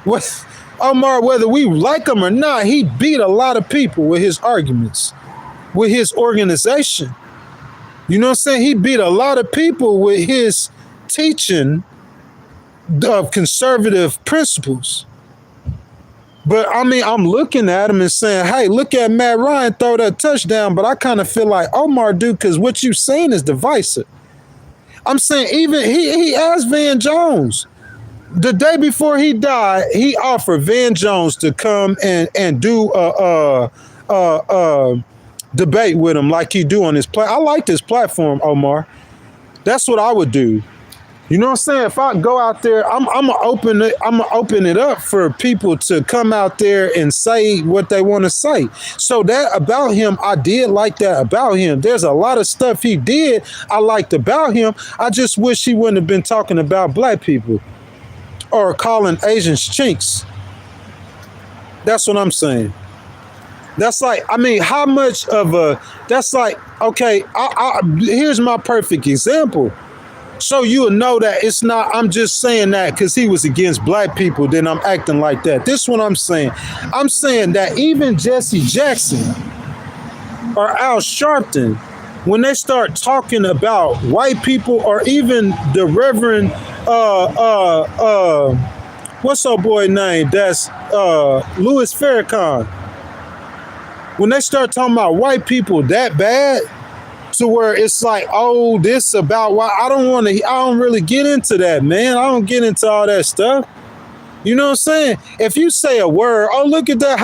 What, Omar, whether we like him or not, he beat a lot of people with his arguments, with his organization. You know what I'm saying? He beat a lot of people with his teaching of conservative principles. But I mean, I'm looking at him and saying, hey, look at Matt Ryan throw that touchdown. But I kind of feel like Omar do, because what you saying is divisive. I'm saying even he asked Van Jones. The day before he died, he offered Van Jones to come and do a debate with him like he do on his platform. I like this platform, Omar. That's what I would do. You know what I'm saying? If I go out there, I'm gonna open it up for people to come out there and say what they want to say. So that about him, I did like that about him. There's a lot of stuff he did I liked about him. I just wish he wouldn't have been talking about black people or calling Asians chinks. That's what I'm saying. That's like, I mean, how much of a, that's like, okay, here's my perfect example. So you'll know that it's not, I'm just saying that because he was against black people, then I'm acting like that. This is what I'm saying. I'm saying that even Jesse Jackson or Al Sharpton, when they start talking about white people, or even the Reverend what's our boy name? That's Louis Farrakhan. When they start talking about white people that bad, to where it's like, oh, this about why I don't really get into that, man. I don't get into all that stuff. You know what I'm saying? If you say a word, oh, look at that,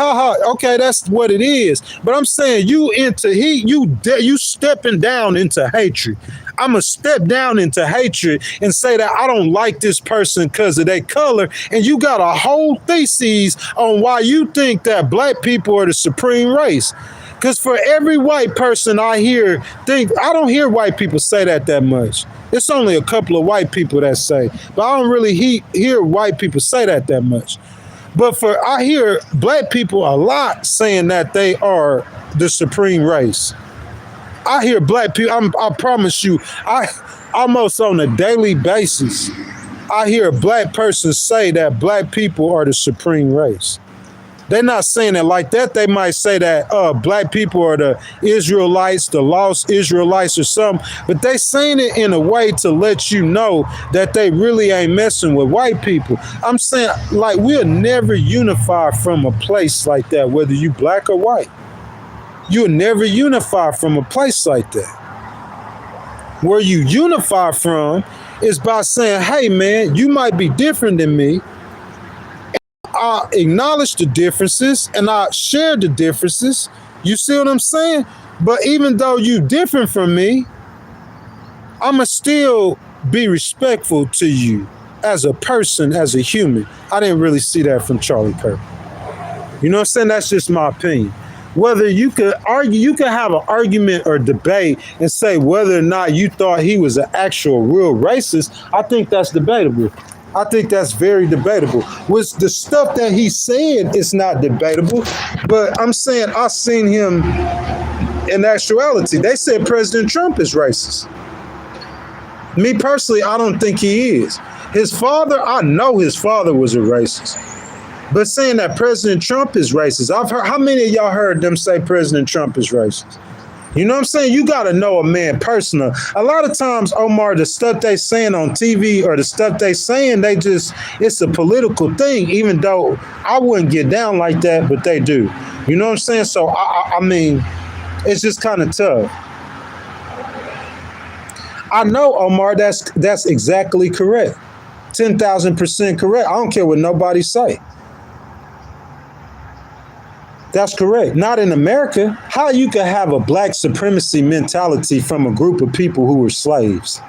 okay, that's what it is. But I'm saying you stepping down into hatred. I'm going to step down into hatred and say that I don't like this person because of their color. And you got a whole thesis on why you think that black people are the supreme race. Because for every white person I don't hear white people say that much. It's only a couple of white people that say, but I don't really hear white people say that much. But I hear black people a lot saying that they are the supreme race. I hear black people, I promise you, I almost on a daily basis, I hear a black person say that black people are the supreme race. They're not saying it like that. They might say that black people are the Israelites, the lost Israelites or something, but they saying it in a way to let you know that they really ain't messing with white people. I'm saying, like, we'll never unify from a place like that, whether you black or white. You'll never unify from a place like that. Where you unify from is by saying, hey, man, you might be different than me. I acknowledge the differences and I share the differences. You see what I'm saying? But even though you different from me, I'ma still be respectful to you as a person, as a human. I didn't really see that from Charlie Kirk. You know what I'm saying? That's just my opinion. Whether you could argue, you could have an argument or debate and say whether or not you thought he was an actual real racist. I think that's debatable. I think that's very debatable. With the stuff that he's saying, it's not debatable. But I'm saying I've seen him in actuality. They said President Trump is racist. Me personally, I don't think he is. His father, I know his father was a racist. But saying that President Trump is racist, I've heard, how many of y'all heard them say President Trump is racist? You know what I'm saying? You got to know a man personal. A lot of times, Omar, the stuff they saying on TV or the stuff they saying, it's a political thing, even though I wouldn't get down like that, but they do. You know what I'm saying? So, I mean, it's just kind of tough. I know, Omar, that's exactly correct. 10,000% correct. I don't care what nobody say. That's correct. Not in America. How you can have a black supremacy mentality from a group of people who were slaves?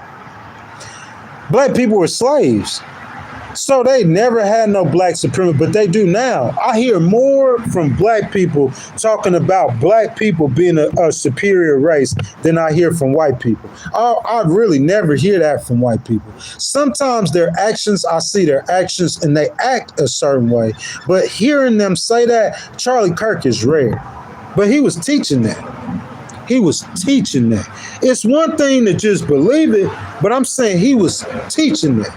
Black people were slaves. So they never had no black supremacy, but they do now. I hear more from black people talking about black people being a superior race than I hear from white people. I really never hear that from white people. Sometimes their actions, I see their actions and they act a certain way, but hearing them say that, Charlie Kirk is rare. But he was teaching that. He was teaching that. It's one thing to just believe it, but I'm saying he was teaching that.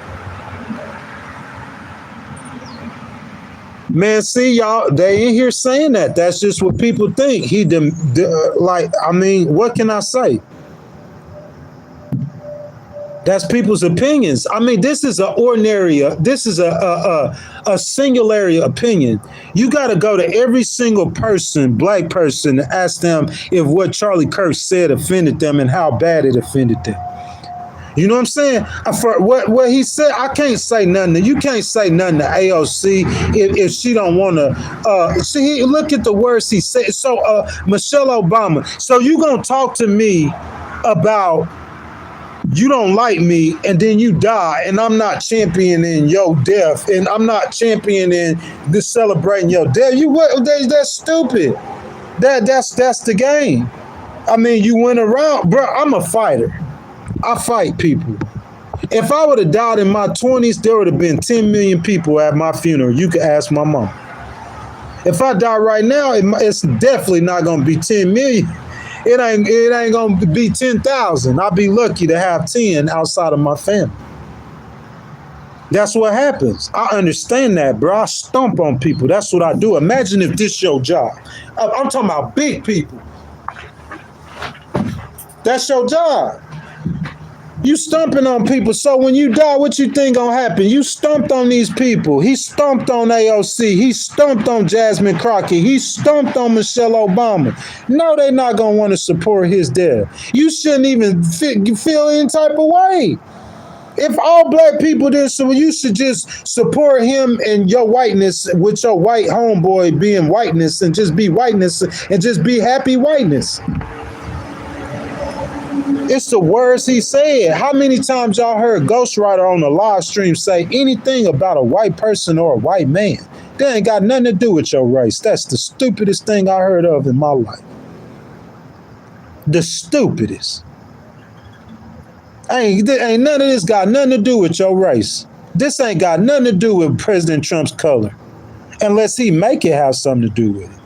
Man, see, y'all, they in here saying that. That's just what people think. What can I say? That's people's opinions. I mean, this is a singular opinion. You got to go to every single person, black person, and ask them if what Charlie Kirk said offended them and how bad it offended them. You know what I'm saying? For what he said, I can't say nothing. You can't say nothing to AOC if she don't want to. Look at the words he said. So, Michelle Obama. So you gonna talk to me about you don't like me, and then you die, and I'm not championing your death, and I'm not championing this celebrating your death. That's stupid. That's the game. I mean, you went around, bro. I'm a fighter. I fight people. If I would have died in my 20s, there would have been 10 million people at my funeral. You could ask my mom. If I die right now, it's definitely not going to be 10 million. It ain't gonna be 10,000. I'll be lucky to have 10 outside of my family. That's what happens. I understand that, bro. I stomp on people. That's what I do. Imagine if this your job. I'm talking about big people. That's your job. You stomping on people. So when you die, what you think gonna happen? You stomped on these people. He stomped on AOC. He stomped on Jasmine Crockett. He stomped on Michelle Obama. No, they not gonna want to support his death. You shouldn't even feel any type of way. If all black people did so, you should just support him and your whiteness with your white homeboy being whiteness and just be whiteness and just be happy whiteness. It's the words he said. How many times y'all heard Ghostwriter on the live stream say anything about a white person or a white man? That ain't got nothing to do with your race. That's the stupidest thing I heard of in my life. The stupidest. Ain't none of this got nothing to do with your race. This ain't got nothing to do with President Trump's color. Unless he make it have something to do with it.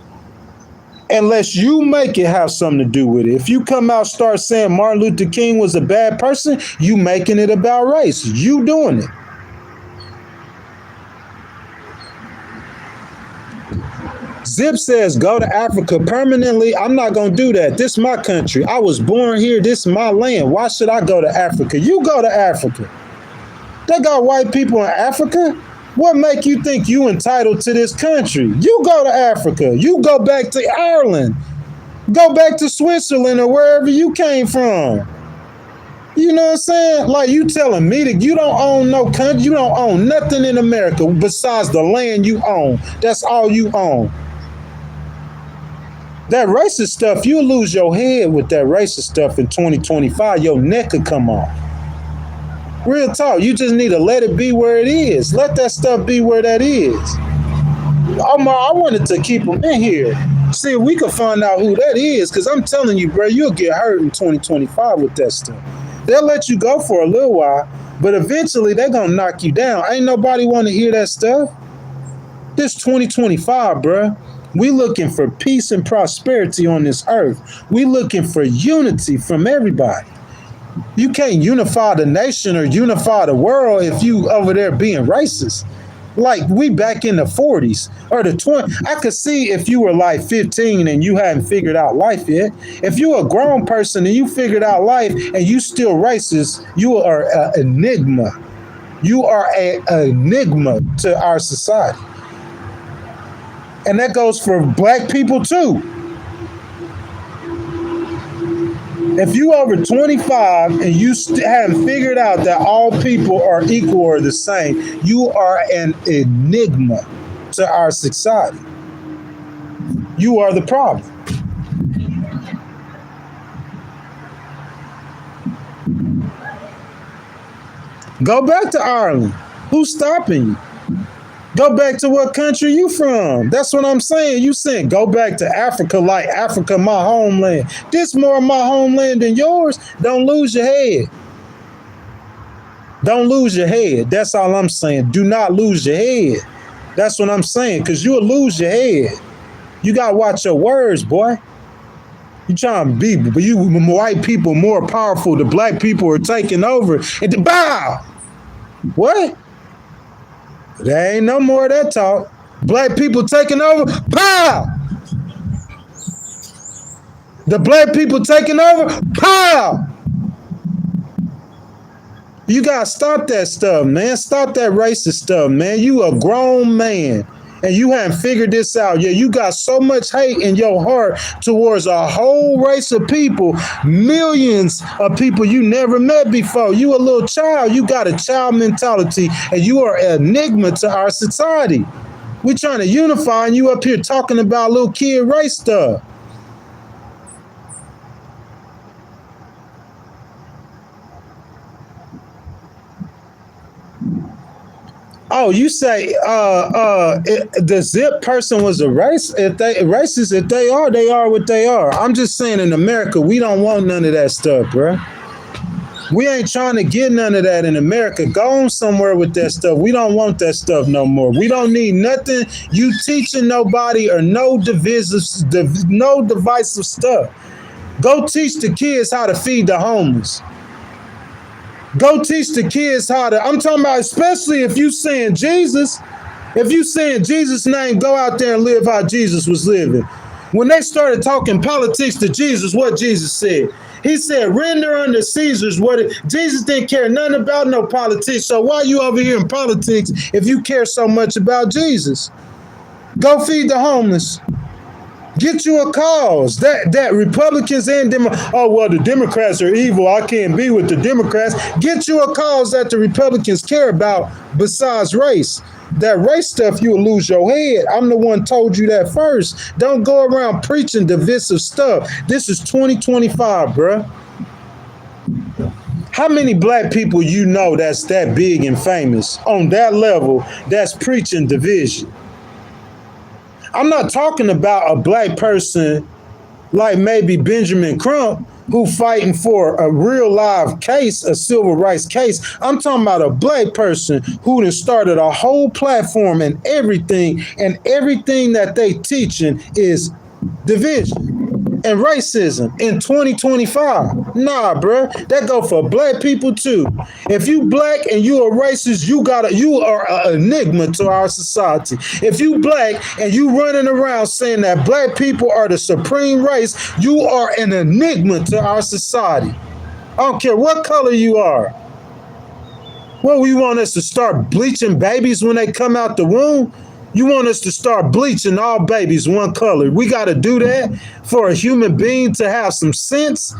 Unless you make it have something to do with it. If you come out start saying Martin Luther King was a bad person, you making it about race. You doing it. Zip says, go to Africa permanently. I'm not going to do that. This is my country. I was born here. This is my land. Why should I go to Africa? You go to Africa. They got white people in Africa. What make you think you entitled to this country? You go to Africa. You go back to Ireland. Go back to Switzerland or wherever you came from. You know what I'm saying? Like you telling me that you don't own no country. You don't own nothing in America besides the land you own. That's all you own. That racist stuff, you'll lose your head with that racist stuff in 2025. Your neck could come off. Real talk. You just need to let it be where it is. Let that stuff be where that is. Omar, I wanted to keep them in here. See if we could find out who that is. Because I'm telling you, bro, you'll get hurt in 2025 with that stuff. They'll let you go for a little while, but eventually they're going to knock you down. Ain't nobody want to hear that stuff. This 2025, bro. We looking for peace and prosperity on this earth. We looking for unity from everybody. You can't unify the nation or unify the world if you over there being racist. Like we back in the 40s or the 20s. I could see if you were like 15 and you hadn't figured out life yet. If you're a grown person and you figured out life and you still racist, you are an enigma. You are an enigma to our society. And that goes for black people too. If you over 25 and you haven't figured out that all people are equal or the same, you are an enigma to our society. You are the problem. Go back to Ireland. Who's stopping you? Go back to what country you from. That's what I'm saying. You saying go back to Africa like Africa my homeland. This more my homeland than yours. Don't lose your head. Don't lose your head. That's all I'm saying. Do not lose your head. That's what I'm saying, because you'll lose your head. You got to watch your words, boy. You trying to be, but you white people more powerful. The black people are taking over. And the bow. What? There ain't no more of that talk. Black people taking over. Pow! The black people taking over. Pow! You gotta stop that stuff, man. Stop that racist stuff, man. You a grown man and you haven't figured this out. Yeah, you got so much hate in your heart towards a whole race of people, millions of people you never met before. You a little child. You got a child mentality and you are an enigma to our society. We're trying to unify and you up here talking about little kid race stuff. Oh, you say the Zip person was a race? If they racist, if they are what they are. I'm just saying, in America, we don't want none of that stuff, bro. We ain't trying to get none of that in America. Go on somewhere with that stuff. We don't want that stuff no more. We don't need nothing you teaching nobody or no divisive stuff. Go teach the kids how to feed the homeless. Go teach the kids how to, I'm talking about, especially if you saying Jesus, if you saying Jesus' name, go out there and live how Jesus was living. When they started talking politics to Jesus, what Jesus said? He said, render unto Caesar's what it, Jesus didn't care nothing about no politics. So why are you over here in politics if you care so much about Jesus? Go feed the homeless. Get you a cause. That Republicans and oh well, the Democrats are evil. I can't be with the Democrats. Get you a cause that the Republicans care about besides race. That race stuff, you'll lose your head. I'm the one told you that first. Don't go around preaching divisive stuff. This is 2025, bruh. How many black people you know that's that big and famous on that level that's preaching division? I'm not talking about a black person like maybe Benjamin Crump who fighting for a real live case, a civil rights case. I'm talking about a black person who done started a whole platform and everything that they teaching is division and racism in 2025. Nah, bro, that go for black people too. If you black and you are racist, you are an enigma to our society. If you black and you running around saying that black people are the supreme race, you are an enigma to our society. I don't care what color you are. Well, we want us to start bleaching babies when they come out the womb? You want us to start bleaching all babies one color? We got to do that for a human being to have some sense?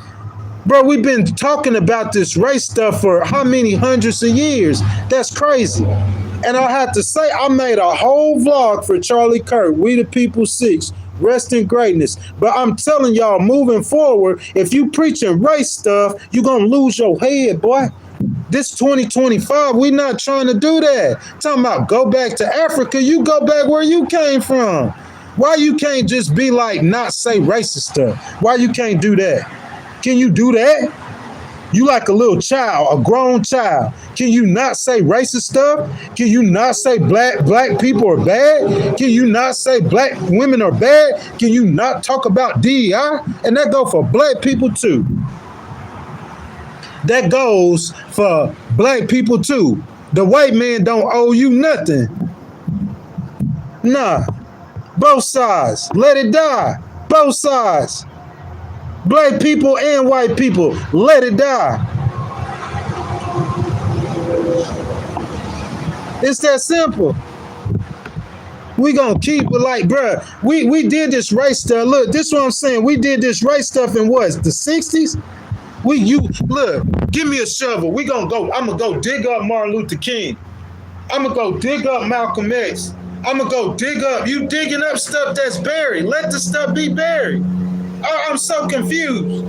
Bro, we've been talking about this race stuff for how many hundreds of years? That's crazy. And I have to say, I made a whole vlog for Charlie Kirk, We the People 6, Rest in Greatness. But I'm telling y'all, moving forward, if you preaching race stuff, you're going to lose your head, boy. This 2025, we not trying to do that. Talking about go back to Africa, you go back where you came from. Why you can't just be like, not say racist stuff? Why you can't do that? Can you do that? You like a little child, a grown child. Can you not say racist stuff? Can you not say black people are bad? Can you not say black women are bad? Can you not talk about DEI? And that go for black people too. That goes for black people too. The white man don't owe you nothing. Nah. Both sides. Let it die. Both sides. Black people and white people. Let it die. It's that simple. We gonna keep it like, bruh, we did this race stuff. Look, this is what I'm saying. We did this race stuff in what? The 60s? Look, give me a shovel. We gonna go. I'm gonna go dig up Martin Luther King. I'm gonna go dig up Malcolm X. I'm gonna go dig up. You digging up stuff that's buried. Let the stuff be buried. I'm so confused.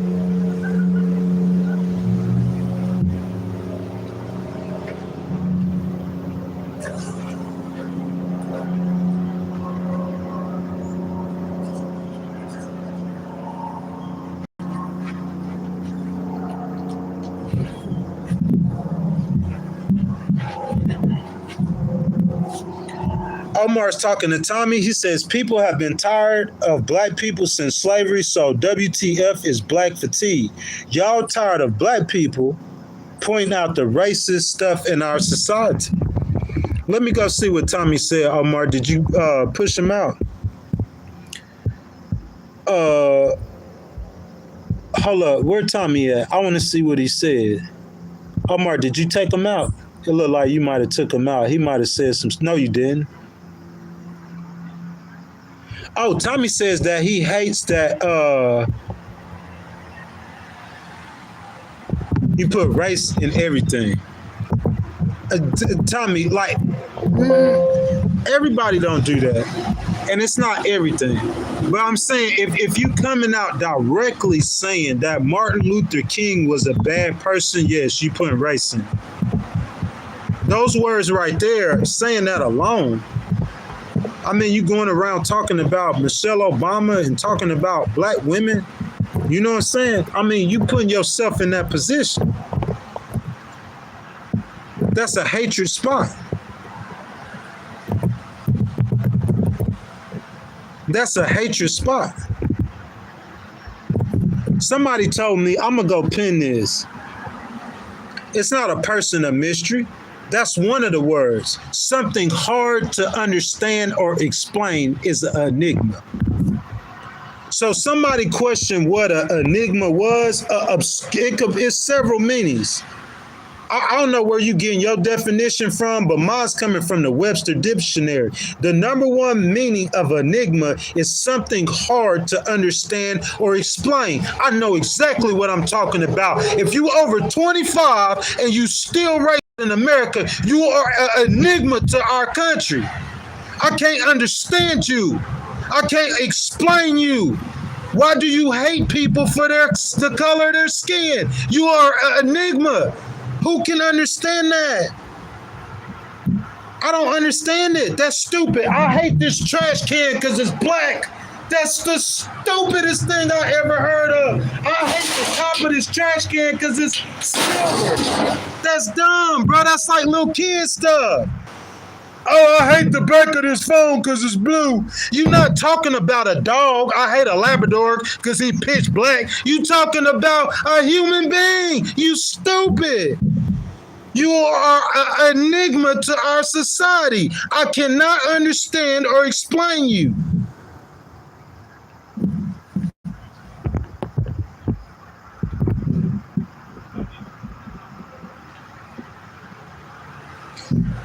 Omar's talking to Tommy. He says, people have been tired of black people since slavery, so WTF is black fatigue. Y'all tired of black people pointing out the racist stuff in our society. Let me go see what Tommy said. Omar, did you push him out? Hold up, where Tommy at? I want to see what he said. Omar, did you take him out? It looked like you might have took him out. He might have said some. No, you didn't. Oh, Tommy says that he hates that you put race in everything. Tommy, like, everybody don't do that. And it's not everything. But I'm saying, if you coming out directly saying that Martin Luther King was a bad person, yes, you putting race in. Those words right there, saying that alone, I mean, you going around talking about Michelle Obama and talking about black women. You know what I'm saying? I mean, you putting yourself in that position. That's a hatred spot. That's a hatred spot. Somebody told me, I'm going to go pin this. It's not a person of mystery. That's one of the words. Something hard to understand or explain is an enigma. So somebody questioned what an enigma was. It's several meanings. I don't know where you're getting your definition from, but mine's coming from the Webster Dictionary. The number one meaning of enigma is something hard to understand or explain. I know exactly what I'm talking about. If you over 25 and you still raised in America, you are an enigma to our country. I can't understand you. I can't explain you. Why do you hate people for the color of their skin? You are an enigma. Who can understand that? I don't understand it. That's stupid. I hate this trash can because it's black. That's the stupidest thing I ever heard of. I hate the top of this trash can because it's silver. That's dumb, bro. That's like little kid stuff. Oh, I hate the back of this phone because it's blue. You're not talking about a dog. I hate a Labrador because he pitch black. You talking about a human being. You stupid. You are an enigma to our society. I cannot understand or explain you.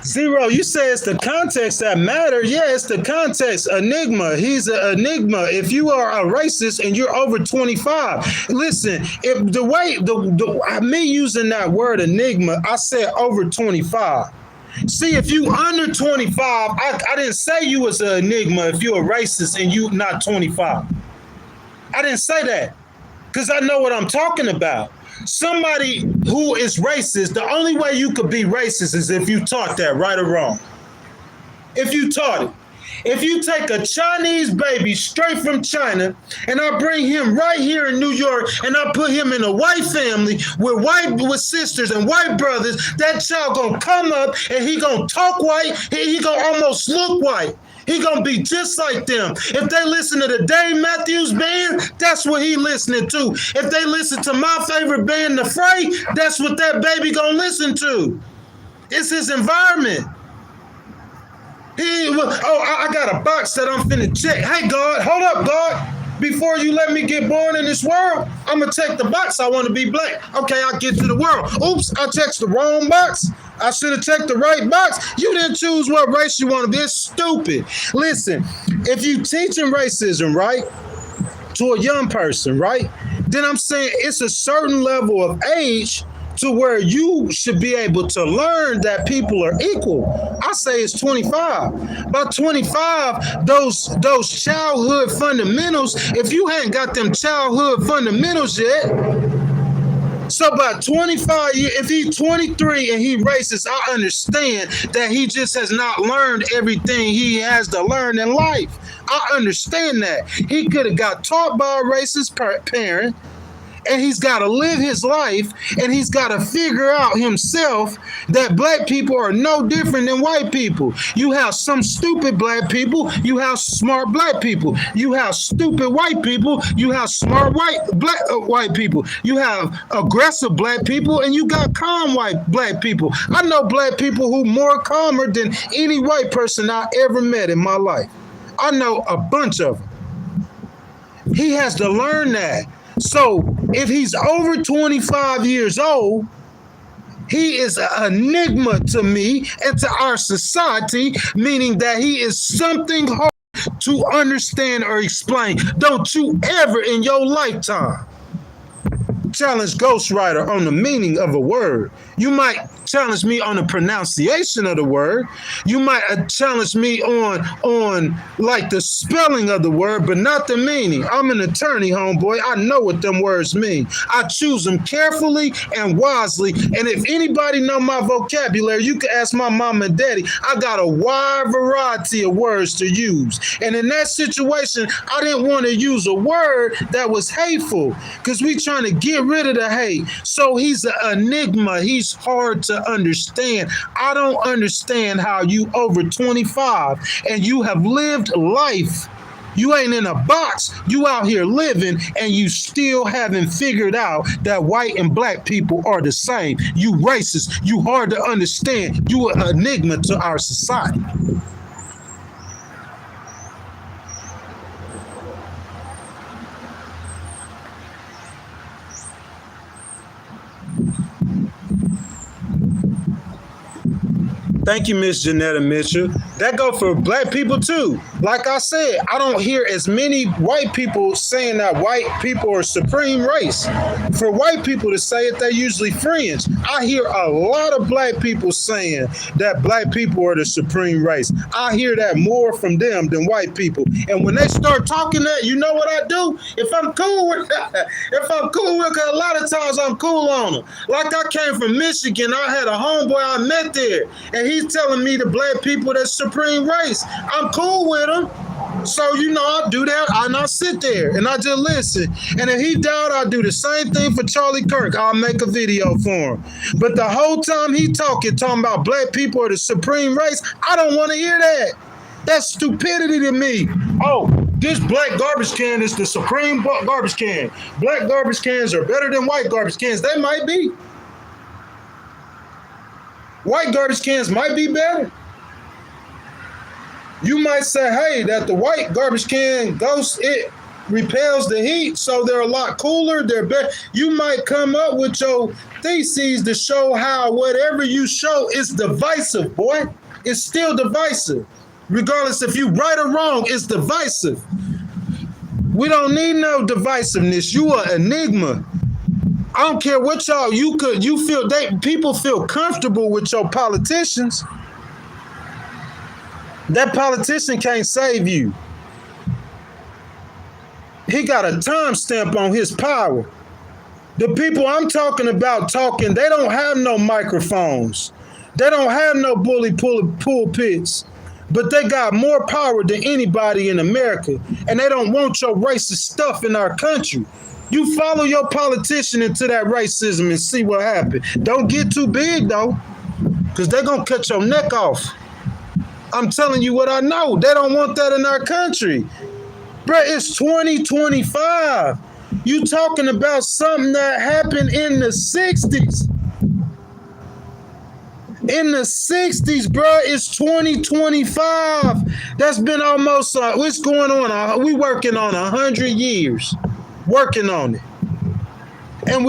Zero, you say it's the context that matters. Yeah, it's the context. Enigma. He's an enigma. If you are a racist and you're over 25, listen, if the way me using that word enigma, I said over 25. See, if you under 25, I didn't say you was an enigma if you're a racist and you not 25. I didn't say that because I know what I'm talking about. Somebody who is racist, the only way you could be racist is if you taught that, right or wrong. If you taught it. If you take a Chinese baby straight from China and I bring him right here in New York and I put him in a white family with sisters and white brothers, that child gonna come up and he gonna talk white, he gonna almost look white. He gonna be just like them. If they listen to the Dave Matthews Band, that's what he listening to. If they listen to my favorite band, The Fray, that's what that baby gonna listen to. It's his environment. I got a box that I'm finna check. Hey, God, hold up, God. Before you let me get born in this world, I'm gonna check the box. I want to be black. Okay, I get to the world. Oops, I checked the wrong box. I should have checked the right box. You didn't choose what race you want to be. It's stupid. Listen, if you teaching racism, right, to a young person, right, then I'm saying it's a certain level of age to where you should be able to learn that people are equal. I say it's 25. By 25, those childhood fundamentals, if you hadn't got them childhood fundamentals yet, so by 25 years, if he's 23 and he racist, I understand that he just has not learned everything he has to learn in life. I understand that. He could have got taught by a racist parent, and he's got to live his life, and he's got to figure out himself that black people are no different than white people. You have some stupid black people, you have smart black people, you have stupid white people, you have smart white people, you have aggressive black people, and you got calm black people. I know black people who more calmer than any white person I ever met in my life. I know a bunch of them. He has to learn that. So if he's over 25 years old, he is an enigma to me and to our society, meaning that he is something hard to understand or explain. Don't you ever in your lifetime challenge ghostwriter on the meaning of a word. You might challenge me on the pronunciation of the word. You might challenge me on like the spelling of the word, but not the meaning. I'm an attorney, homeboy. I know what them words mean. I choose them carefully and wisely. And if anybody know my vocabulary, you can ask my mom and daddy. I got a wide variety of words to use. And in that situation, I didn't want to use a word that was hateful because we trying to get rid of the hate. So he's an enigma. He's hard to understand. I don't understand how you over 25 and you have lived life You ain't in a box. You out here living, and you still haven't figured out that white and black people are the same. You racist. You hard to understand. You an enigma to our society. Thank you, Miss Janetta Mitchell. That go for black people too. Like I said, I don't hear as many white people saying that white people are supreme race. For white people to say it, they're usually friends. I hear a lot of black people saying that black people are the supreme race. I hear that more from them than white people. And when they start talking that, you know what I do? If I'm cool with because a lot of times I'm cool on them. Like I came from Michigan, I had a homeboy I met there, and he's telling me the black people that's supreme race. I'm cool with him. So, you know, I do that, and I sit there, and I just listen. And if he died, I'll do the same thing for Charlie Kirk. I'll make a video for him. But the whole time he talking about black people are the supreme race, I don't want to hear that. That's stupidity to me. Oh, this black garbage can is the supreme garbage can. Black garbage cans are better than white garbage cans. They might be. White garbage cans might be better. You might say, hey, that the white garbage can it repels the heat, so they're a lot cooler, they're better. You might come up with your theses to show how whatever you show is divisive, boy. It's still divisive. Regardless if you right or wrong, it's divisive. We don't need no divisiveness. You are an enigma. I don't care what people feel comfortable with your politicians. That politician can't save you. He got a timestamp on his power. The people I'm talking about they don't have no microphones. They don't have no bully pulpits. But they got more power than anybody in America. And they don't want your racist stuff in our country. You follow your politician into that racism and see what happens. Don't get too big, though, because they're going to cut your neck off. I'm telling you what I know. They don't want that in our country. Bro, it's 2025. You talking about something that happened in the 60s. In the 60s, bro, it's 2025. That's been almost, what's going on? We working on 100 years. Working on it. And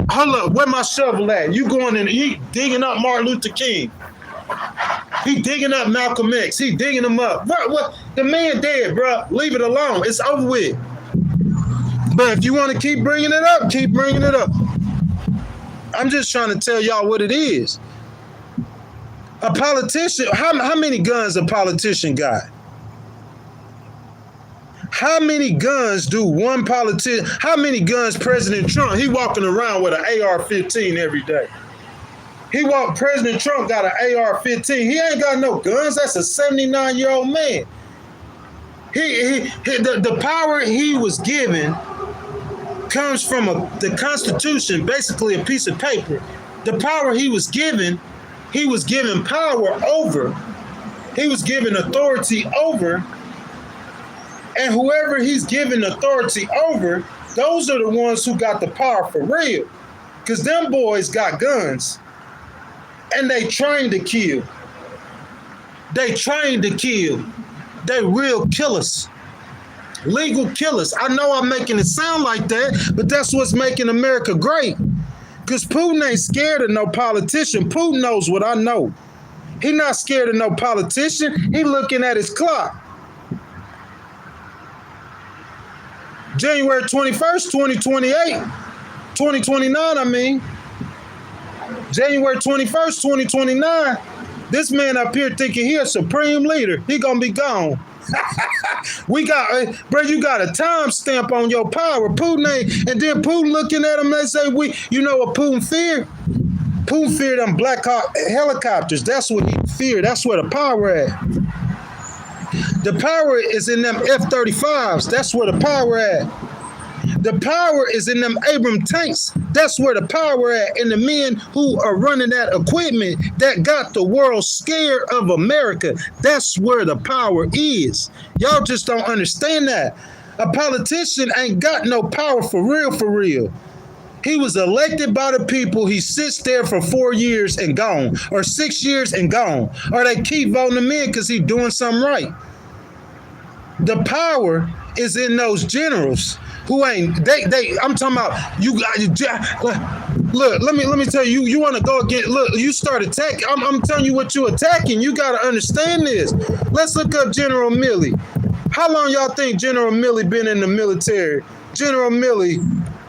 hold up, where my shovel at? You going in, he digging up Martin Luther King. He digging up Malcolm X. He digging them up. What? The man dead, bro. Leave it alone. It's over with. But if you want to keep bringing it up, keep bringing it up. I'm just trying to tell y'all what it is. A politician, how many guns a politician got? How many guns do one politician, how many guns President Trump, he walking around with an AR-15 every day. President Trump got an AR-15. He ain't got no guns. That's a 79-year-old man. The power he was given comes from the Constitution, basically a piece of paper. The power he was given power over. He was given authority over. And whoever he's given authority over, those are the ones who got the power for real. Because them boys got guns. And they trained to kill. They real killers. Legal killers. I know I'm making it sound like that, but that's what's making America great. Because Putin ain't scared of no politician. Putin knows what I know. He not scared of no politician. He looking at his clock. January 21st, 2029, I mean. January 21st, 2029, this man up here thinking he a supreme leader. He gonna be gone. You got a time stamp on your power. Putin ain't, and then Putin looking at him, they say, you know what Putin feared? Putin feared them Black Hawk helicopters. That's what he feared. That's where the power at. The power is in them F-35s. That's where the power at. The power is in them Abram tanks. That's where the power at. And the men who are running that equipment that got the world scared of America. That's where the power is. Y'all just don't understand that. A politician ain't got no power for real, for real. He was elected by the people. He sits there for 4 years and gone, or 6 years and gone, or they keep voting him in because he's doing something right. The power is in those generals who ain't I'm talking about you look, let me tell you, you want to go against, look, you start attacking. I'm telling you what you attacking. You got to understand this. Let's look up General Milley. How long y'all think General Milley been in the military? General Milley,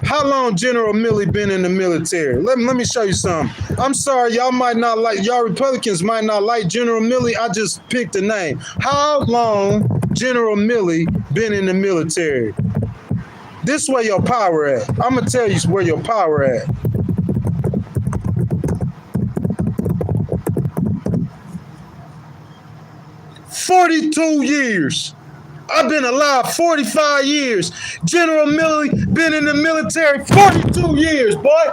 how long General Milley been in the military? Let me show you something. I'm sorry, y'all might not like, y'all Republicans might not like General Milley. I just picked a name. How long General Milley been in the military? This where your power at. I'm gonna tell you where your power at. "42 years. I've been alive 45 years. General Milley been in the military 42 years, boy.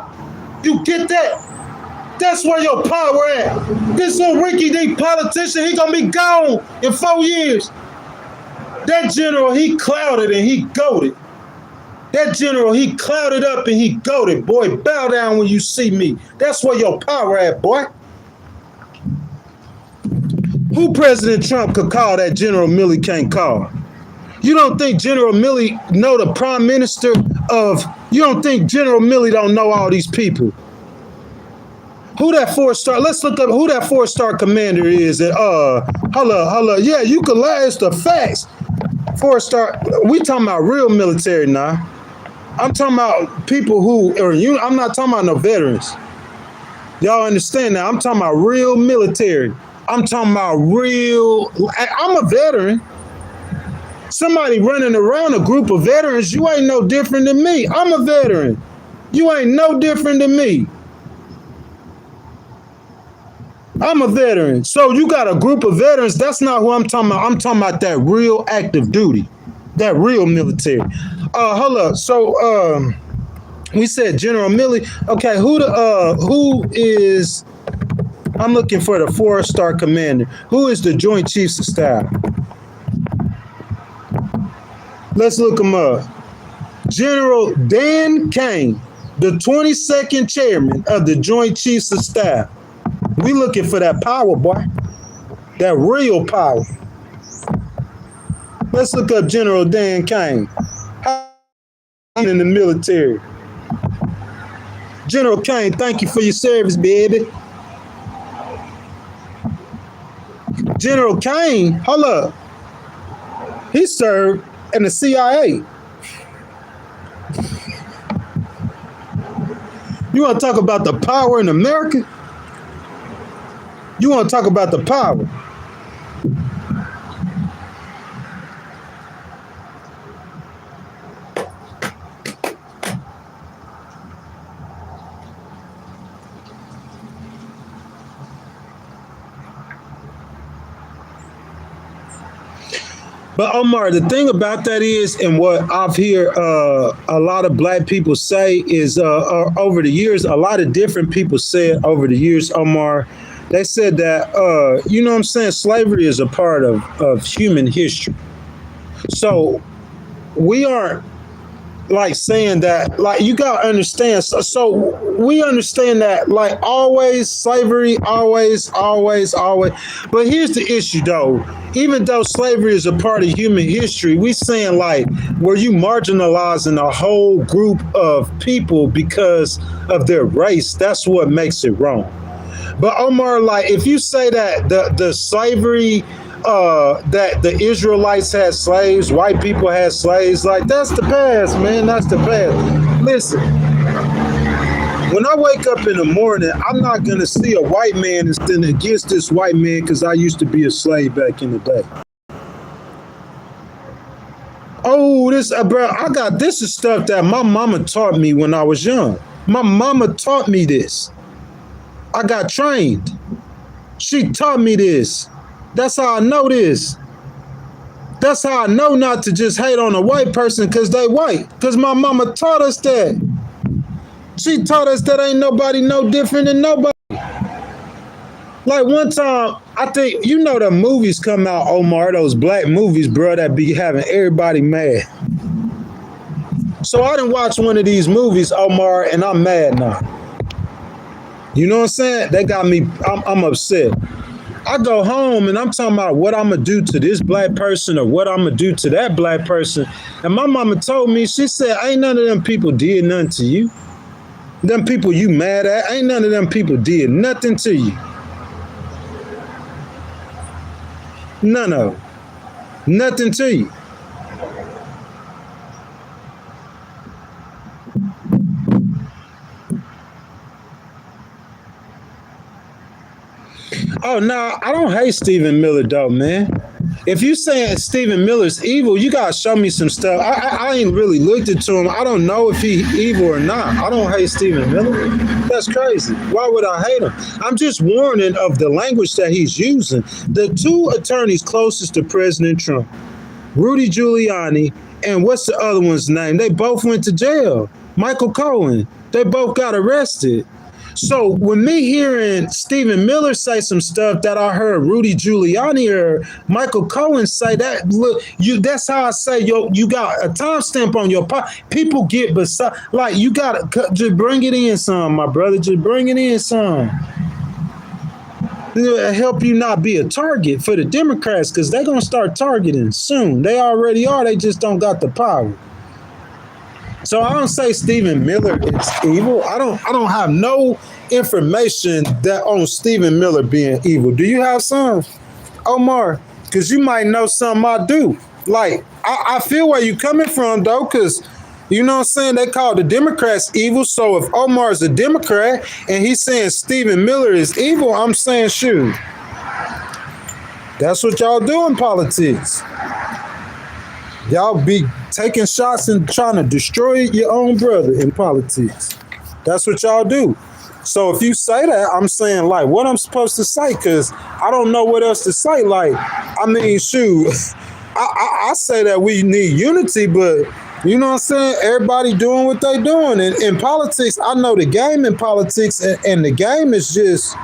You get that? That's where your power at. This little Ricky D politician, he gonna be gone in 4 years. That general, he clouded and he goated. That general, he clouded up and he goated. Boy, bow down when you see me. That's where your power at, boy. Who President Trump could call that General Milley can't call? You don't think General Milley know the prime minister of, you don't think General Milley don't know all these people? Who that 4-star, let's look up who that 4-star commander is. Holla. Yeah, you can lie, it's the facts. 4-star, we talking about real military now. I'm talking about people who are, I'm not talking about no veterans. Y'all understand that? I'm talking about real military. I'm talking about real, I'm a veteran. Somebody running around a group of veterans, you ain't no different than me. I'm a veteran. You ain't no different than me. I'm a veteran. So you got a group of veterans. That's not who I'm talking about. I'm talking about that real active duty, that real military. Hold up. So we said General Milley. Okay, who is, I'm looking for the 4-star commander. Who is the Joint Chiefs of Staff? Let's look him up. General Dan Kane, the 22nd chairman of the Joint Chiefs of Staff. We looking for that power, boy. That real power. Let's look up General Dan Kane. How in the military? General Kane, thank you for your service, baby. General Kane, hold up. He served in the CIA. You want to talk about the power in America? You want to talk about the power? But Omar, the thing about that is, and what I've heard a lot of black people say is over the years, a lot of different people said over the years, Omar, they said that, you know what I'm saying, slavery is a part of human history. So we aren't like saying that, like, you got to understand. So we understand that, like, always slavery, always. But here's the issue, though. Even though slavery is a part of human history, we saying, like, were you marginalizing a whole group of people because of their race? That's what makes it wrong. But Omar, like, if you say that the slavery, that the Israelites had slaves, white people had slaves, like, that's the past, man. That's the past. Listen, when I wake up in the morning, I'm not going to see a white man and stand against this white man because I used to be a slave back in the day. Oh, bro, this is stuff that my mama taught me when I was young. My mama taught me this. I got trained. She taught me this. That's how I know this. That's how I know not to just hate on a white person because they white. Because my mama taught us that. She taught us that ain't nobody no different than nobody. Like one time, I think, you know the movies come out, Omar, those black movies, bro, that be having everybody mad. So I done watched one of these movies, Omar, and I'm mad now. You know what I'm saying? They got me, I'm upset. I go home and I'm talking about what I'm going to do to this black person or what I'm going to do to that black person. And my mama told me, she said, ain't none of them people did nothing to you. Them people you mad at, ain't none of them people did nothing to you. None of them. Nothing to you. Oh, no, I don't hate Stephen Miller, though, man. If you saying Stephen Miller's evil, you got to show me some stuff. I ain't really looked into him. I don't know if he evil or not. I don't hate Stephen Miller. That's crazy. Why would I hate him? I'm just warning of the language that he's using. The two attorneys closest to President Trump, Rudy Giuliani, and what's the other one's name? They both went to jail. Michael Cohen. They both got arrested. So when me hearing Stephen Miller say some stuff that I heard Rudy Giuliani or Michael Cohen say, that look, that's how I say you got a timestamp on your pot. People get beside, like you got to just bring it in some, my brother. Just bring it in some. It'll help you not be a target for the Democrats because they're gonna start targeting soon. They already are. They just don't got the power. So I don't say Stephen Miller is evil. I don't have no information that on Stephen Miller being evil. Do you have some, Omar? Because you might know something I do. Like, I feel where you coming from, though, because, you know what I'm saying, they call the Democrats evil. So if Omar is a Democrat and he's saying Stephen Miller is evil, I'm saying, shoot, that's what y'all do in politics. Y'all be taking shots and trying to destroy your own brother in politics. That's what y'all do. So if you say that, I'm saying, like, what I'm supposed to say, because I don't know what else to say. Like, I mean, shoot, I say that we need unity, but you know what I'm saying? Everybody doing what they doing. And in politics, I know the game in politics, and the game is just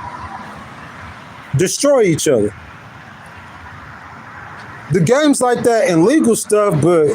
destroy each other. The game's like that in legal stuff, but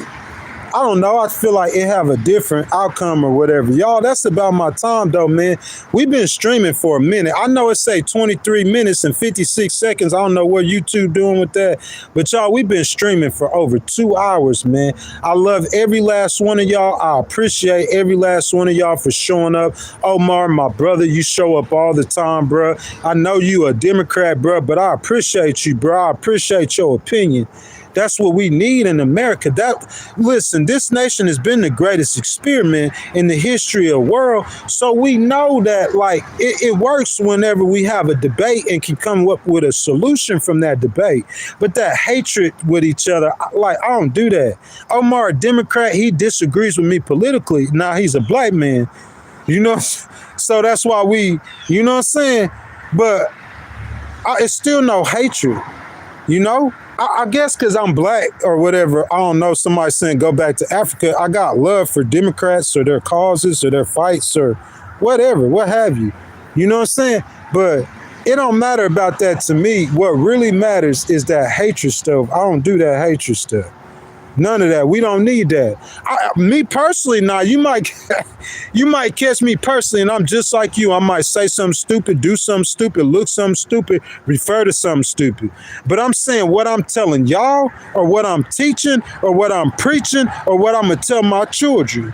I don't know. I feel like it have a different outcome or whatever. Y'all, that's about my time, though, man. We've been streaming for a minute. I know it say 23 minutes and 56 seconds. I don't know what YouTube doing with that. But, y'all, we've been streaming for over 2 hours, man. I love every last one of y'all. I appreciate every last one of y'all for showing up. Omar, my brother, you show up all the time, bro. I know you a Democrat, bro, but I appreciate you, bro. I appreciate your opinion. That's what we need in America. Listen, this nation has been the greatest experiment in the history of the world. So we know that, like, it works whenever we have a debate and can come up with a solution from that debate. But that hatred with each other, like, I don't do that. Omar, a Democrat, he disagrees with me politically. Now he's a black man, you know? So that's why you know what I'm saying? But it's still no hatred, you know? I guess because I'm black or whatever, I don't know, somebody saying go back to Africa. I got love for Democrats or their causes or their fights or whatever, what have you. You know what I'm saying? But it don't matter about that to me. What really matters is that hatred stuff. I don't do that hatred stuff. None of that. We don't need that. Me personally, now you might catch me personally, and I'm just like you. I might say something stupid, do something stupid, look something stupid, refer to something stupid. But I'm saying what I'm telling y'all, or what I'm teaching, or what I'm preaching, or what I'm gonna tell my children.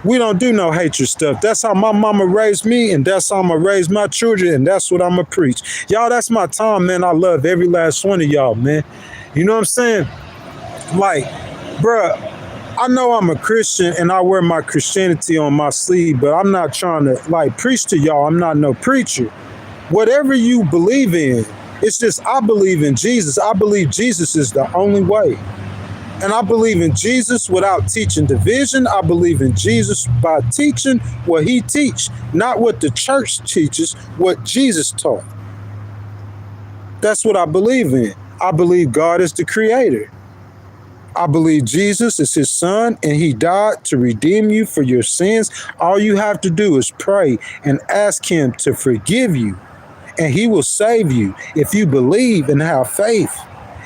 We don't do no hatred stuff. That's how my mama raised me, and that's how I'm gonna raise my children, and that's what I'm gonna preach. Y'all, that's my time, man. I love every last one of y'all, man. You know what I'm saying? Like, bruh, I know I'm a Christian and I wear my Christianity on my sleeve, but I'm not trying to, like, preach to y'all. I'm not no preacher. Whatever you believe in, it's just I believe in Jesus. I believe Jesus is the only way. And I believe in Jesus without teaching division. I believe in Jesus by teaching what he teach, not what the church teaches, what Jesus taught. That's what I believe in. I believe God is the creator. I believe Jesus is his son and he died to redeem you for your sins. All you have to do is pray and ask him to forgive you, and he will save you if you believe and have faith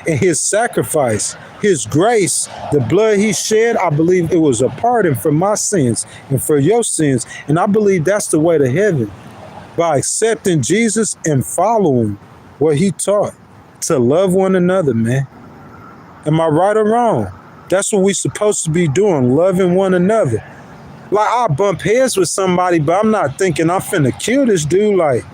in his sacrifice, his grace, the blood he shed. I believe it was a pardon for my sins and for your sins. And I believe that's the way to heaven, by accepting Jesus and following what he taught, to love one another, man. Am I right or wrong? That's what we supposed to be doing, loving one another. Like, I bump heads with somebody, but I'm not thinking I'm finna kill this dude. Like,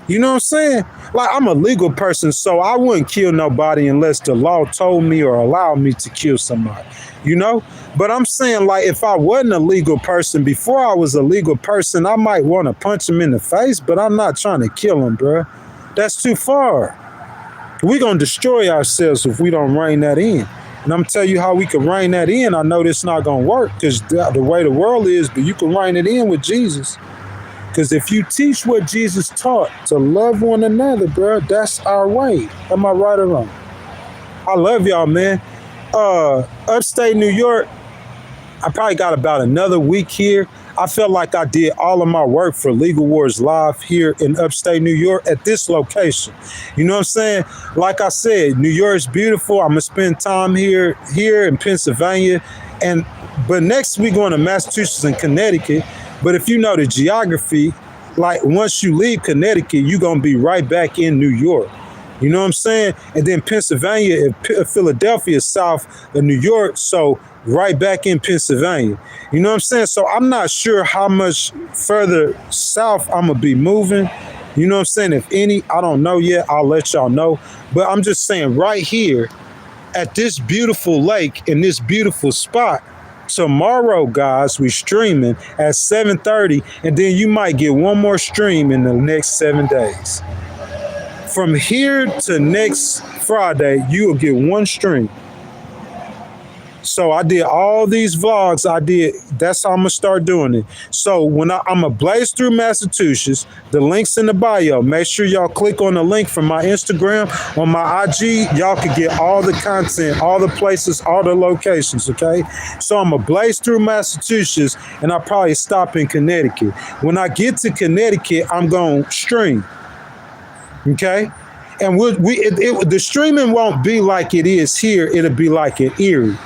you know what I'm saying? Like, I'm a legal person, so I wouldn't kill nobody unless the law told me or allowed me to kill somebody, you know? But I'm saying, like, if I wasn't a legal person, before I was a legal person, I might want to punch him in the face, but I'm not trying to kill him, bruh. That's too far. We're going to destroy ourselves if we don't rein that in. And I'm telling you how we can rein that in. I know this not going to work because the way the world is, but you can rein it in with Jesus. Because if you teach what Jesus taught, to love one another, bro, that's our way. Am I right or wrong? I love y'all, man. Upstate New York, I probably got about another week here. I felt like I did all of my work for Legal Wars Live here in upstate New York at this location. You know what I'm saying? Like I said, New York's beautiful. I'm going to spend time here in Pennsylvania. But next we're going to Massachusetts and Connecticut. But if you know the geography, like once you leave Connecticut, you're going to be right back in New York. You know what I'm saying? And then Pennsylvania and Philadelphia is south of New York, so right back in Pennsylvania. You know what I'm saying? So I'm not sure how much further south I'm going to be moving. You know what I'm saying? If any, I don't know yet. I'll let y'all know. But I'm just saying right here at this beautiful lake in this beautiful spot, tomorrow, guys, we streaming at 7:30, and then you might get one more stream in the next 7 days. From here to next Friday, you will get one stream. So I did all these vlogs. That's how I'm going to start doing it. So when I'm going to blaze through Massachusetts, the link's in the bio. Make sure y'all click on the link from my Instagram, on my IG. Y'all can get all the content, all the places, all the locations, okay? So I'm going to blaze through Massachusetts, and I'll probably stop in Connecticut. When I get to Connecticut, I'm going to stream, okay? And the streaming won't be like it is here. It'll be like in Erie.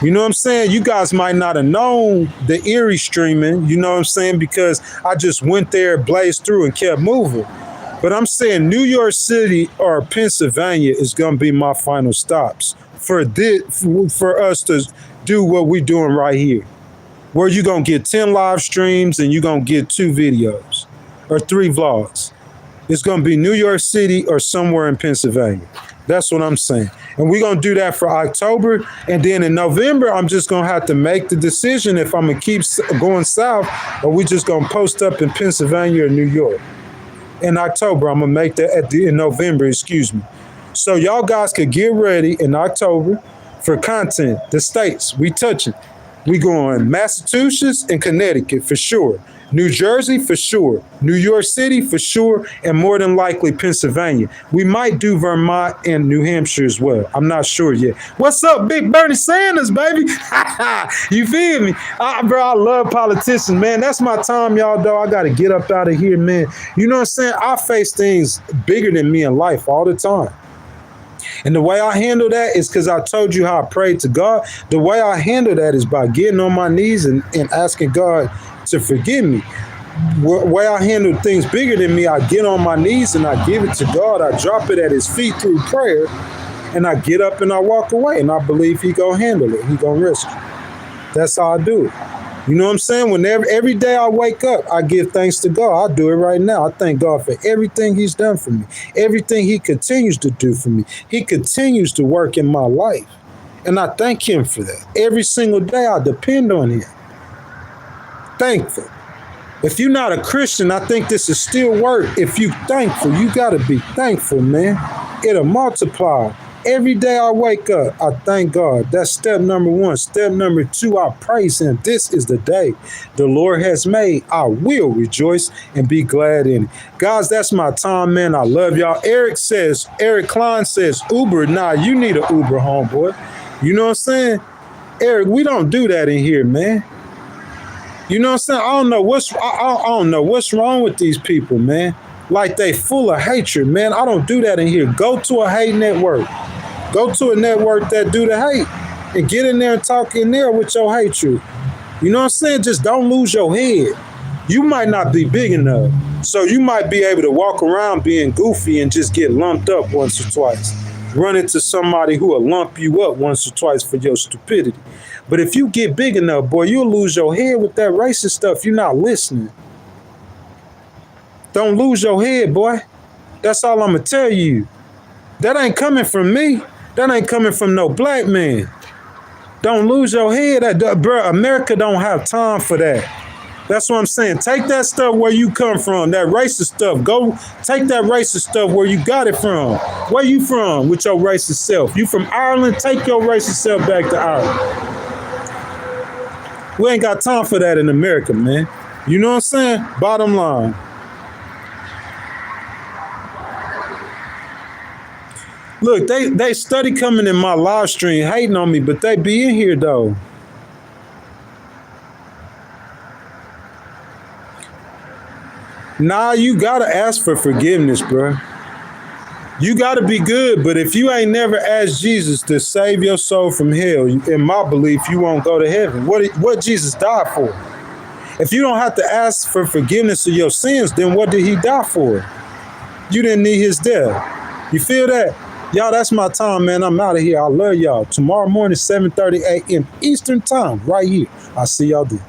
You know what I'm saying? You guys might not have known the Erie streaming, you know what I'm saying? Because I just went there, blazed through, and kept moving. But I'm saying New York City or Pennsylvania is going to be my final stops for us to do what we're doing right here. Where you're going to get 10 live streams and you're going to get 2 videos or 3 vlogs. It's going to be New York City or somewhere in Pennsylvania. That's what I'm saying. And we're going to do that for October. And then in November, I'm just going to have to make the decision if I'm going to keep going south or we just going to post up in Pennsylvania or New York. In October, I'm going to make that in November, excuse me. So y'all guys could get ready in October for content. The states, we touching. We going Massachusetts and Connecticut for sure. New Jersey for sure. New York City for sure. And more than likely Pennsylvania. We might do Vermont and New Hampshire as well. I'm not sure yet. What's up, Big Bernie Sanders, baby? You feel me? Bro, I love politicians, man. That's my time, y'all, though. I got to get up out of here, man. You know what I'm saying? I face things bigger than me in life all the time. And the way I handle that is because I told you how I prayed to God. The way I handle that is by getting on my knees and asking God to forgive me. The way I handle things bigger than me, I get on my knees and I give it to God. I drop it at his feet through prayer, and I get up and I walk away, and I believe he gonna handle it. He gonna rescue. That's how I do it. You know what I'm saying? Whenever every day I wake up, I give thanks to God. I do it right now. I thank God for everything he's done for me, everything he continues to do for me. He continues to work in my life, and I thank him for that. Every single day I depend on him. Thankful. If you're not a Christian, I think this is still work. If you thankful, you got to be thankful, man. It'll multiply. Every day I wake up, I thank God. That's step number 1. Step number 2, I praise him. This is the day the Lord has made. I will rejoice and be glad in it. Guys, that's my time, man. I love y'all. Eric Klein says, Uber. Nah, you need an Uber, homeboy. You know what I'm saying? Eric, we don't do that in here, man. You know what I'm saying? I don't know what's wrong with these people, man. Like they full of hatred, man. I don't do that in here. Go to a hate network. Go to a network that do the hate and get in there and talk in there with your hatred. You know what I'm saying? Just don't lose your head. You might not be big enough. So you might be able to walk around being goofy and just get lumped up once or twice. Run into somebody who will lump you up once or twice for your stupidity. But if you get big enough, boy, you'll lose your head with that racist stuff. You're not listening. Don't lose your head, boy. That's all I'm going to tell you. That ain't coming from me. That ain't coming from no black man. Don't lose your head. Bro, America don't have time for that. That's what I'm saying. Take that stuff where you come from, that racist stuff. Go take that racist stuff where you got it from. Where you from with your racist self? You from Ireland? Take your racist self back to Ireland. We ain't got time for that in America, man. You know what I'm saying? Bottom line. Look, they study coming in my live stream hating on me, but they be in here though. Nah, you gotta ask for forgiveness, bro. You gotta be good, but if you ain't never asked Jesus to save your soul from hell, in my belief, you won't go to heaven. What Jesus died for? If you don't have to ask for forgiveness of your sins, then what did he die for? You didn't need his death. You feel that? Y'all, that's my time, man. I'm out of here. I love y'all. Tomorrow morning, 7:30 a.m. Eastern time, right here. I'll see y'all then.